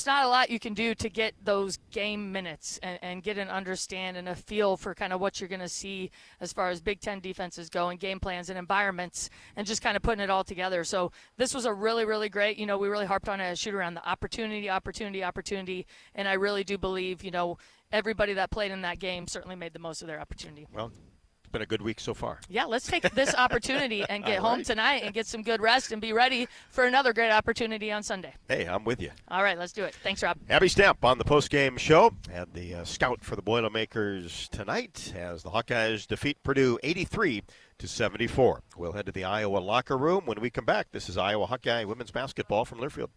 P: not a lot you can do to get those game minutes and get an understand and a feel for kind of what you're going to see as far as Big Ten defenses go and game plans and environments and just kind of putting it all together. So this was a really, really great, we really harped on it as Shootaround, the opportunity. And I really do believe, everybody that played in that game certainly made the most of their opportunity.
C: Well, it's been a good week so far.
P: Yeah, let's take this opportunity and get home tonight and get some good rest and be ready for another great opportunity on Sunday.
C: Hey, I'm with you.
P: All right, let's do it. Thanks, Rob.
C: Abby Stamp on the postgame show and the scout for the Boilermakers tonight as the Hawkeyes defeat Purdue 83-74. We'll head to the Iowa locker room when we come back. This is Iowa Hawkeye women's basketball from Learfield.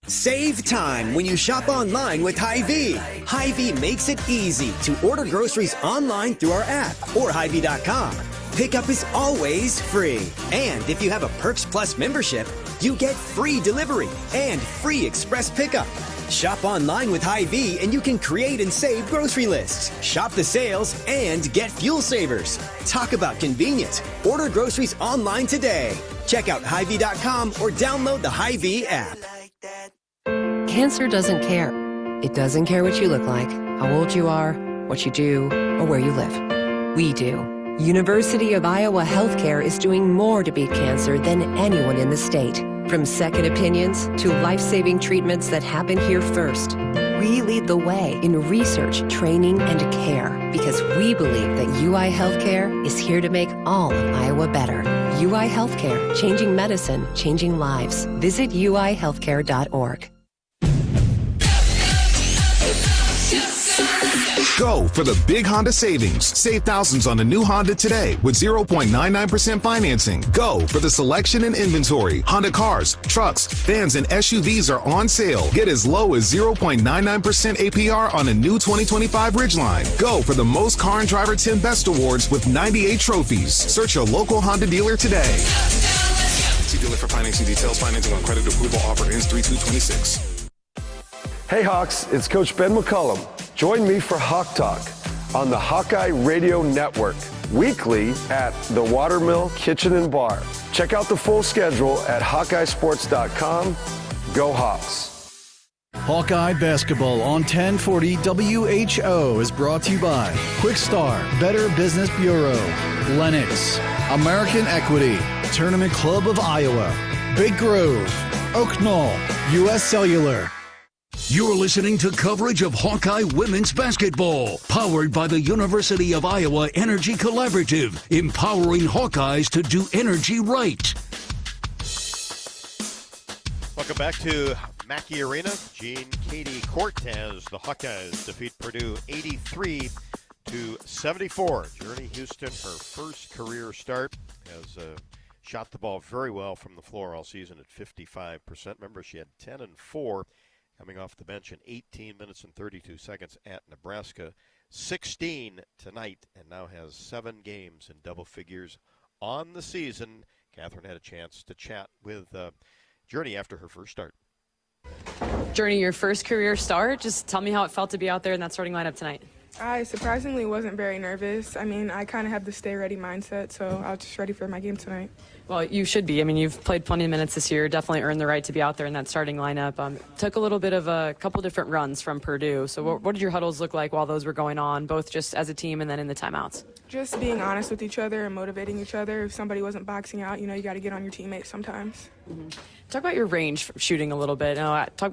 K: Save time when you shop online with Hy-Vee. Hy-Vee makes it easy to order groceries online through our app or Hy-Vee.com. Pickup is always free. And if you have a Perks Plus membership, you get free delivery and free express pickup. Shop online with Hy-Vee and you can create and save grocery lists, shop the sales, and get fuel savers. Talk about convenient. Order groceries online today. Check out Hy-Vee.com or download the Hy-Vee app.
U: Cancer doesn't care. It doesn't care what you look like, how old you are, what you do, or where you live. We do. University of Iowa Healthcare is doing more to beat cancer than anyone in the state. From second opinions to life-saving treatments that happen here first. We lead the way in research, training, and care because we believe that UI Healthcare is here to make all of Iowa better. UI Healthcare, changing medicine, changing lives. Visit uihealthcare.org.
L: Go for the big Honda savings. Save thousands on a new Honda today with 0.99% financing. Go for the selection and inventory. Honda cars, trucks, vans, and SUVs are on sale. Get as low as 0.99% APR on a new 2025 Ridgeline. Go for the most Car and Driver 10 Best Awards with 98 trophies. Search your local Honda dealer today. See dealer for financing details. Financing on credit approval offer ends 3/2/26.
Q: Hey Hawks, it's Coach Ben McCullum. Join me for Hawk Talk on the Hawkeye Radio Network, weekly at the Watermill Kitchen and Bar. Check out the full schedule at HawkeyeSports.com. Go Hawks.
R: Hawkeye Basketball on 1040 WHO is brought to you by Quickstar, Better Business Bureau, Lennox, American Equity, Tournament Club of Iowa, Big Grove, Oak Knoll, U.S. Cellular.
B: You're listening to coverage of Hawkeye women's basketball, powered by the University of Iowa Energy Collaborative, empowering Hawkeyes to do energy right.
C: Welcome back to Mackey Arena. Jean Katie Court as the Hawkeyes defeat Purdue 83-74. Journey Houston, her first career start, has shot the ball very well from the floor all season at 55%. Remember, she had 10 and 4 coming off the bench in 18 minutes and 32 seconds at Nebraska. 16 tonight, and now has 7 games in double figures on the season. Catherine had a chance to chat with Journey after her first start.
A: Journey, your first career start. Just tell me how it felt to be out there in that starting lineup tonight.
D: I surprisingly wasn't very nervous. I mean, I kind of have the stay-ready mindset, so I was just ready for my game tonight.
A: Well, you should be. I mean, you've played plenty of minutes this year, definitely earned the right to be out there in that starting lineup. Took a little bit of a couple different runs from Purdue. So what did your huddles look like while those were going on, both just as a team and then in the timeouts?
D: Just being honest with each other and motivating each other. If somebody wasn't boxing out, you got to get on your teammates sometimes.
A: Mm-hmm. Talk about your range for shooting a little bit.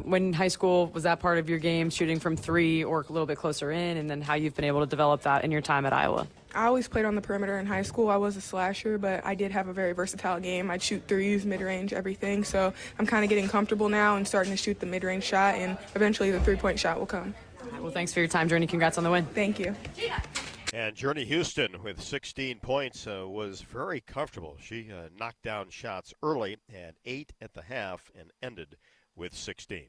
A: When in high school, was that part of your game, shooting from 3 or a little bit closer in, and then how you've been able to develop that in your time at Iowa?
D: I always played on the perimeter in high school. I was a slasher, but I did have a very versatile game. I'd shoot threes, mid-range, everything. So I'm kind of getting comfortable now and starting to shoot the mid-range shot, and eventually the three-point shot will come.
A: All right, well, thanks for your time, Journey. Congrats on the win.
D: Thank you.
C: And Journey Houston with 16 points was very comfortable. She knocked down shots early, had 8 at the half, and ended with 16.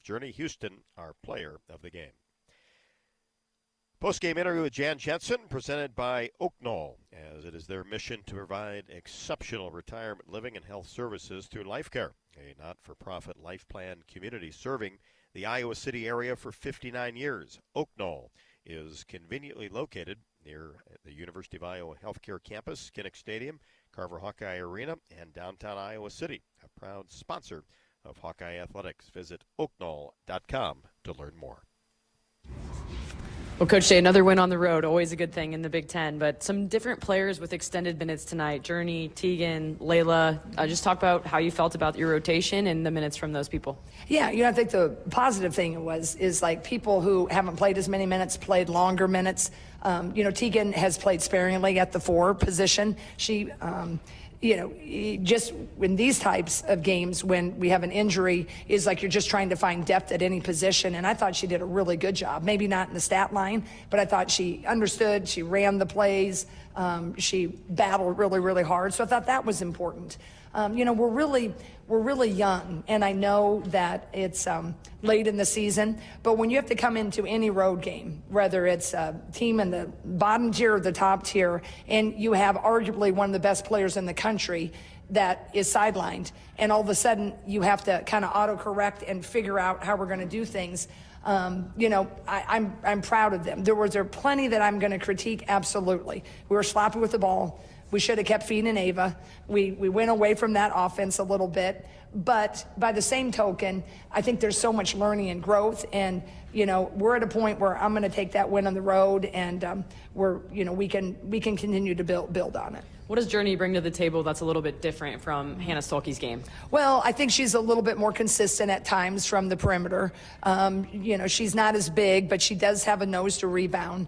C: Journey Houston, our player of the game. Postgame interview with Jan Jensen, presented by Oak Knoll, as it is their mission to provide exceptional retirement living and health services through Life Care, a not-for-profit life plan community serving the Iowa City area for 59 years. Oak Knoll is conveniently located near the University of Iowa Healthcare Campus, Kinnick Stadium, Carver Hawkeye Arena, and downtown Iowa City, a proud sponsor of Hawkeye Athletics. Visit oakknoll.com to learn more.
A: Well, Coach Jay, another win on the road, always a good thing in the Big Ten, but some different players with extended minutes tonight. Journey, Tegan, Layla, just talk about how you felt about your rotation and the minutes from those people.
F: Yeah, I think the positive thing is like people who haven't played as many minutes, played longer minutes. Tegan has played sparingly at the 4 position. She, just in these types of games when we have an injury is like you're just trying to find depth at any position. And I thought she did a really good job. Maybe not in the stat line, but I thought she understood. She ran the plays. She battled really, really hard. So I thought that was important. We're really young, and I know that it's late in the season, but when you have to come into any road game, whether it's a team in the bottom tier or the top tier, and you have arguably one of the best players in the country that is sidelined, and all of a sudden you have to kind of autocorrect and figure out how we're going to do things. I'm proud of them. There were plenty that I'm going to critique, absolutely. We were sloppy with the ball. We should have kept feeding Ava. We went away from that offense a little bit. But by the same token, I think there's so much learning and growth. And, we're at a point where I'm going to take that win on the road, and we can continue to build on it.
A: What does Journey bring to the table that's a little bit different from Hannah Stolke's game?
F: Well, I think she's a little bit more consistent at times from the perimeter. She's not as big, but she does have a nose to rebound.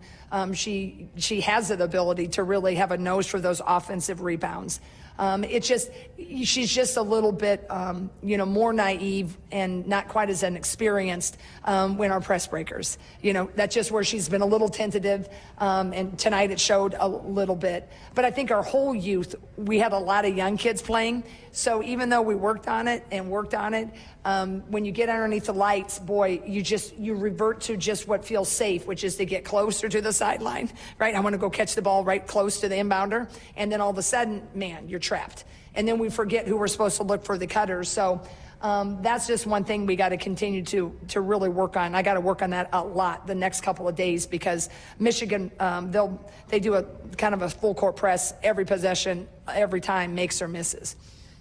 F: She has the ability to really have a nose for those offensive rebounds. She's just a little bit, more naive and not quite as inexperienced when our press breakers. That's just where she's been a little tentative, and tonight it showed a little bit. But I think our whole youth, we had a lot of young kids playing. So even though we worked on it, when you get underneath the lights, boy, you revert to just what feels safe, which is to get closer to the sideline, right? I want to go catch the ball right close to the inbounder. And then all of a sudden, man, you're trapped. And then we forget who we're supposed to look for the cutters. So that's just one thing we got to continue to really work on. I got to work on that a lot the next couple of days, because Michigan, they do a kind of a full court press every possession, every time, makes or misses.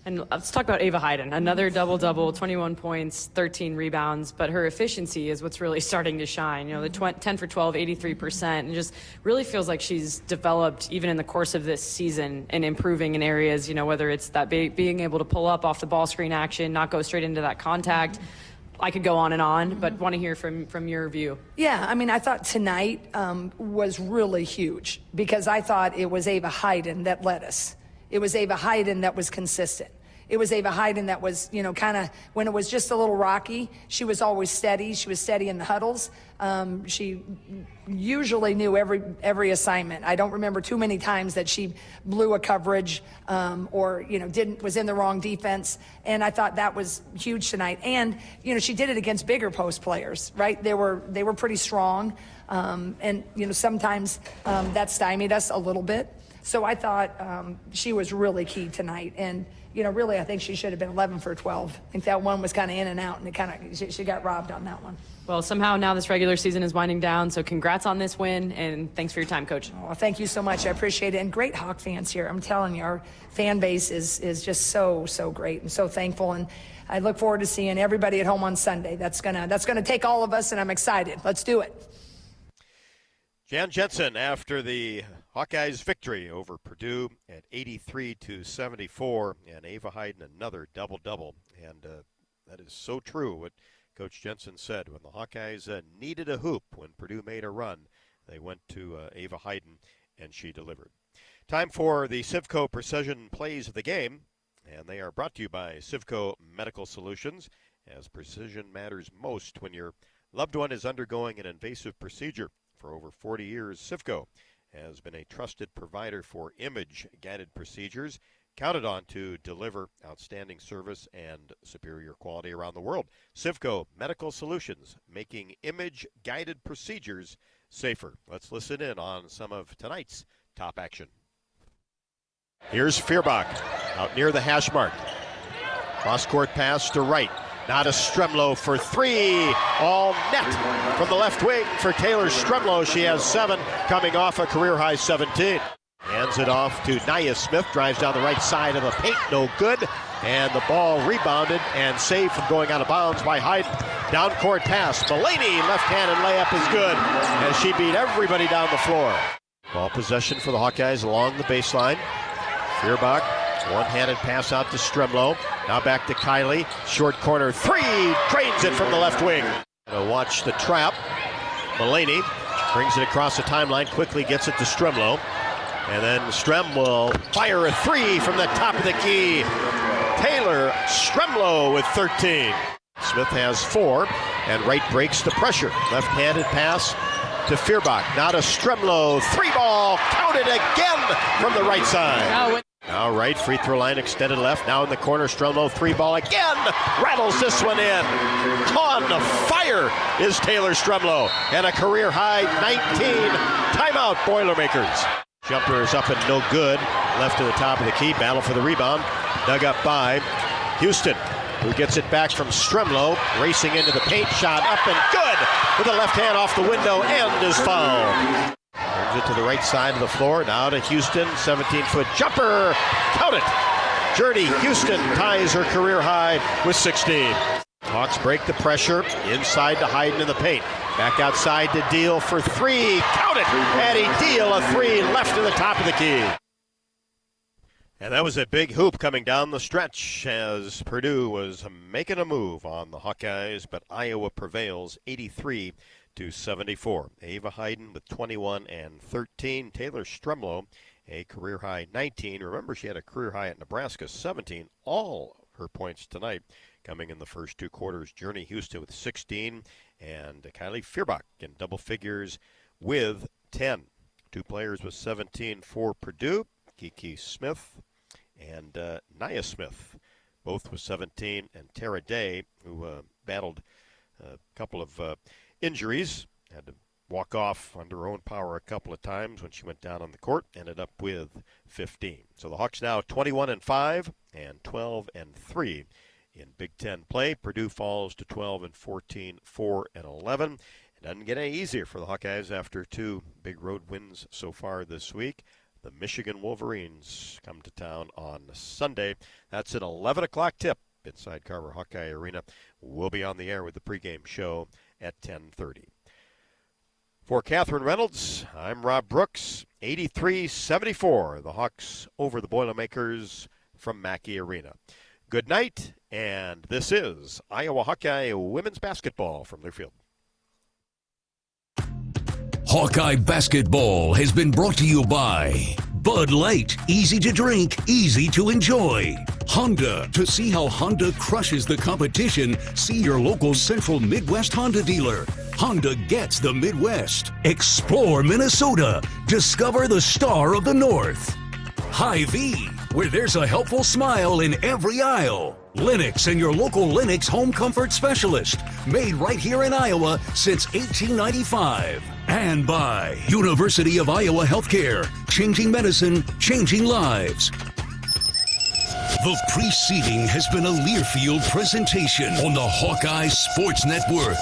A: And let's talk about Ava Hayden. Another double-double, 21 points, 13 rebounds, but her efficiency is what's really starting to shine. The 10 for 12, 83%, and just really feels like she's developed even in the course of this season and improving in areas, whether it's that being able to pull up off the ball screen action, not go straight into that contact. I could go on, but want to hear from your view.
F: Yeah, I thought tonight was really huge, because I thought it was Ava Hayden that led us. It was Ava Hayden that was consistent. it was Ava Hayden that was, kind of, when it was just a little rocky, she was always steady. She was steady in the huddles. She usually knew every assignment. I don't remember too many times that she blew a coverage or was in the wrong defense. And I thought that was huge tonight. And she did it against bigger post players, right? They were pretty strong, and sometimes that stymied us a little bit. So I thought she was really key tonight. And really, I think she should have been 11 for 12. I think that one was kind of in and out, and she got robbed on that one.
A: Well, somehow now this regular season is winding down, so congrats on this win, and thanks for your time, Coach.
F: Oh, thank you so much. I appreciate it. And great Hawk fans here. I'm telling you, our fan base is just so great and so thankful. And I look forward to seeing everybody at home on Sunday. That's gonna take all of us, and I'm excited. Let's do it.
C: Jan Jensen after the Hawkeyes victory over Purdue at 83-74, and Ava Hayden another double-double. And that is so true what Coach Jensen said. When the Hawkeyes needed a hoop, when Purdue made a run, they went to Ava Hayden, and she delivered. Time for the Civco Precision Plays of the Game, and they are brought to you by Civco Medical Solutions, as precision matters most when your loved one is undergoing an invasive procedure. For over 40 years, Civco has been a trusted provider for image-guided procedures, counted on to deliver outstanding service and superior quality around the world. Civco Medical Solutions, making image-guided procedures safer. Let's listen in on some of tonight's top action. Here's Fierbach out near the hash mark. Cross-court pass to right. Now to Stremlow for three. All net from the left wing for Taylor Stremlow. She has 7, coming off a career-high 17. Hands it off to Nia Smith. Drives down the right side of the paint. No good. And the ball rebounded and saved from going out of bounds by Hayden. Down court pass. Mulaney, left-handed layup is good, as she beat everybody down the floor. Ball possession for the Hawkeyes along the baseline. Fierbach, one-handed pass out to Stremlow. Now back to Kylie. Short corner three. Drains it from the left wing. Watch the trap. Mulaney brings it across the timeline. Quickly gets it to Stremlow. And then Strem will fire a three from the top of the key. Taylor Stremlow with 13. Smith has 4, and Wright breaks the pressure. Left-handed pass to Fierbach. Now to Stremlow. 3-ball. Counted again from the right side. Now right, free throw line extended left. Now in the corner, Stremlow, 3-ball again. Rattles this one in. On fire is Taylor Stremlow. And a career high 19. Timeout, Boilermakers. Jumper is up and no good. Left to the top of the key. Battle for the rebound. Dug up by Houston, who gets it back from Stremlow. Racing into the paint. Shot up and good. With a left hand off the window and is fouled. Brings it to the right side of the floor. Now to Houston. 17-foot jumper. Count it. Journey Houston ties her career high with 16. Hawks break the pressure. Inside to Hayden in the paint. Back outside to Deal for 3. Count it. Addie Deal, a 3 left in the top of the key. And that was a big hoop coming down the stretch as Purdue was making a move on the Hawkeyes, but Iowa prevails 83-74. Ava Hayden with 21 and 13. Taylor Stremlow, a career high 19. Remember, she had a career high at Nebraska 17. All her points tonight coming in the first 2 quarters. Journey Houston with 16, and Kylie Fierbach in double figures with 10. 2 players with 17 for Purdue. Kiki Smith and Nia Smith, both with 17, and Tara Day, who battled a couple of injuries, had to walk off under her own power a couple of times when she went down on the court, ended up with 15. So the Hawks now 21-5 and 12-3 in Big Ten play. Purdue falls to 12-14, 4-11. It doesn't get any easier for the Hawkeyes after 2 big road wins so far this week. The Michigan Wolverines come to town on Sunday. That's an 11 o'clock tip inside Carver Hawkeye Arena. We'll be on the air with the pregame show at 10:30. For Catherine Reynolds, I'm Rob Brooks. 83-74, the Hawks over the Boilermakers from Mackey Arena. Good night, and this is Iowa Hawkeye women's basketball from Learfield.
B: Hawkeye Basketball has been brought to you by Bud Light, easy to drink, easy to enjoy. Honda, to see how Honda crushes the competition, see your local Central Midwest Honda dealer. Honda gets the Midwest. Explore Minnesota. Discover the star of the North. Hy-Vee, where there's a helpful smile in every aisle. Lennox and your local Lennox home comfort specialist. Made right here in Iowa since 1895. And by University of Iowa Healthcare. Changing medicine, changing lives. The preceding has been a Learfield presentation on the Hawkeye Sports Network.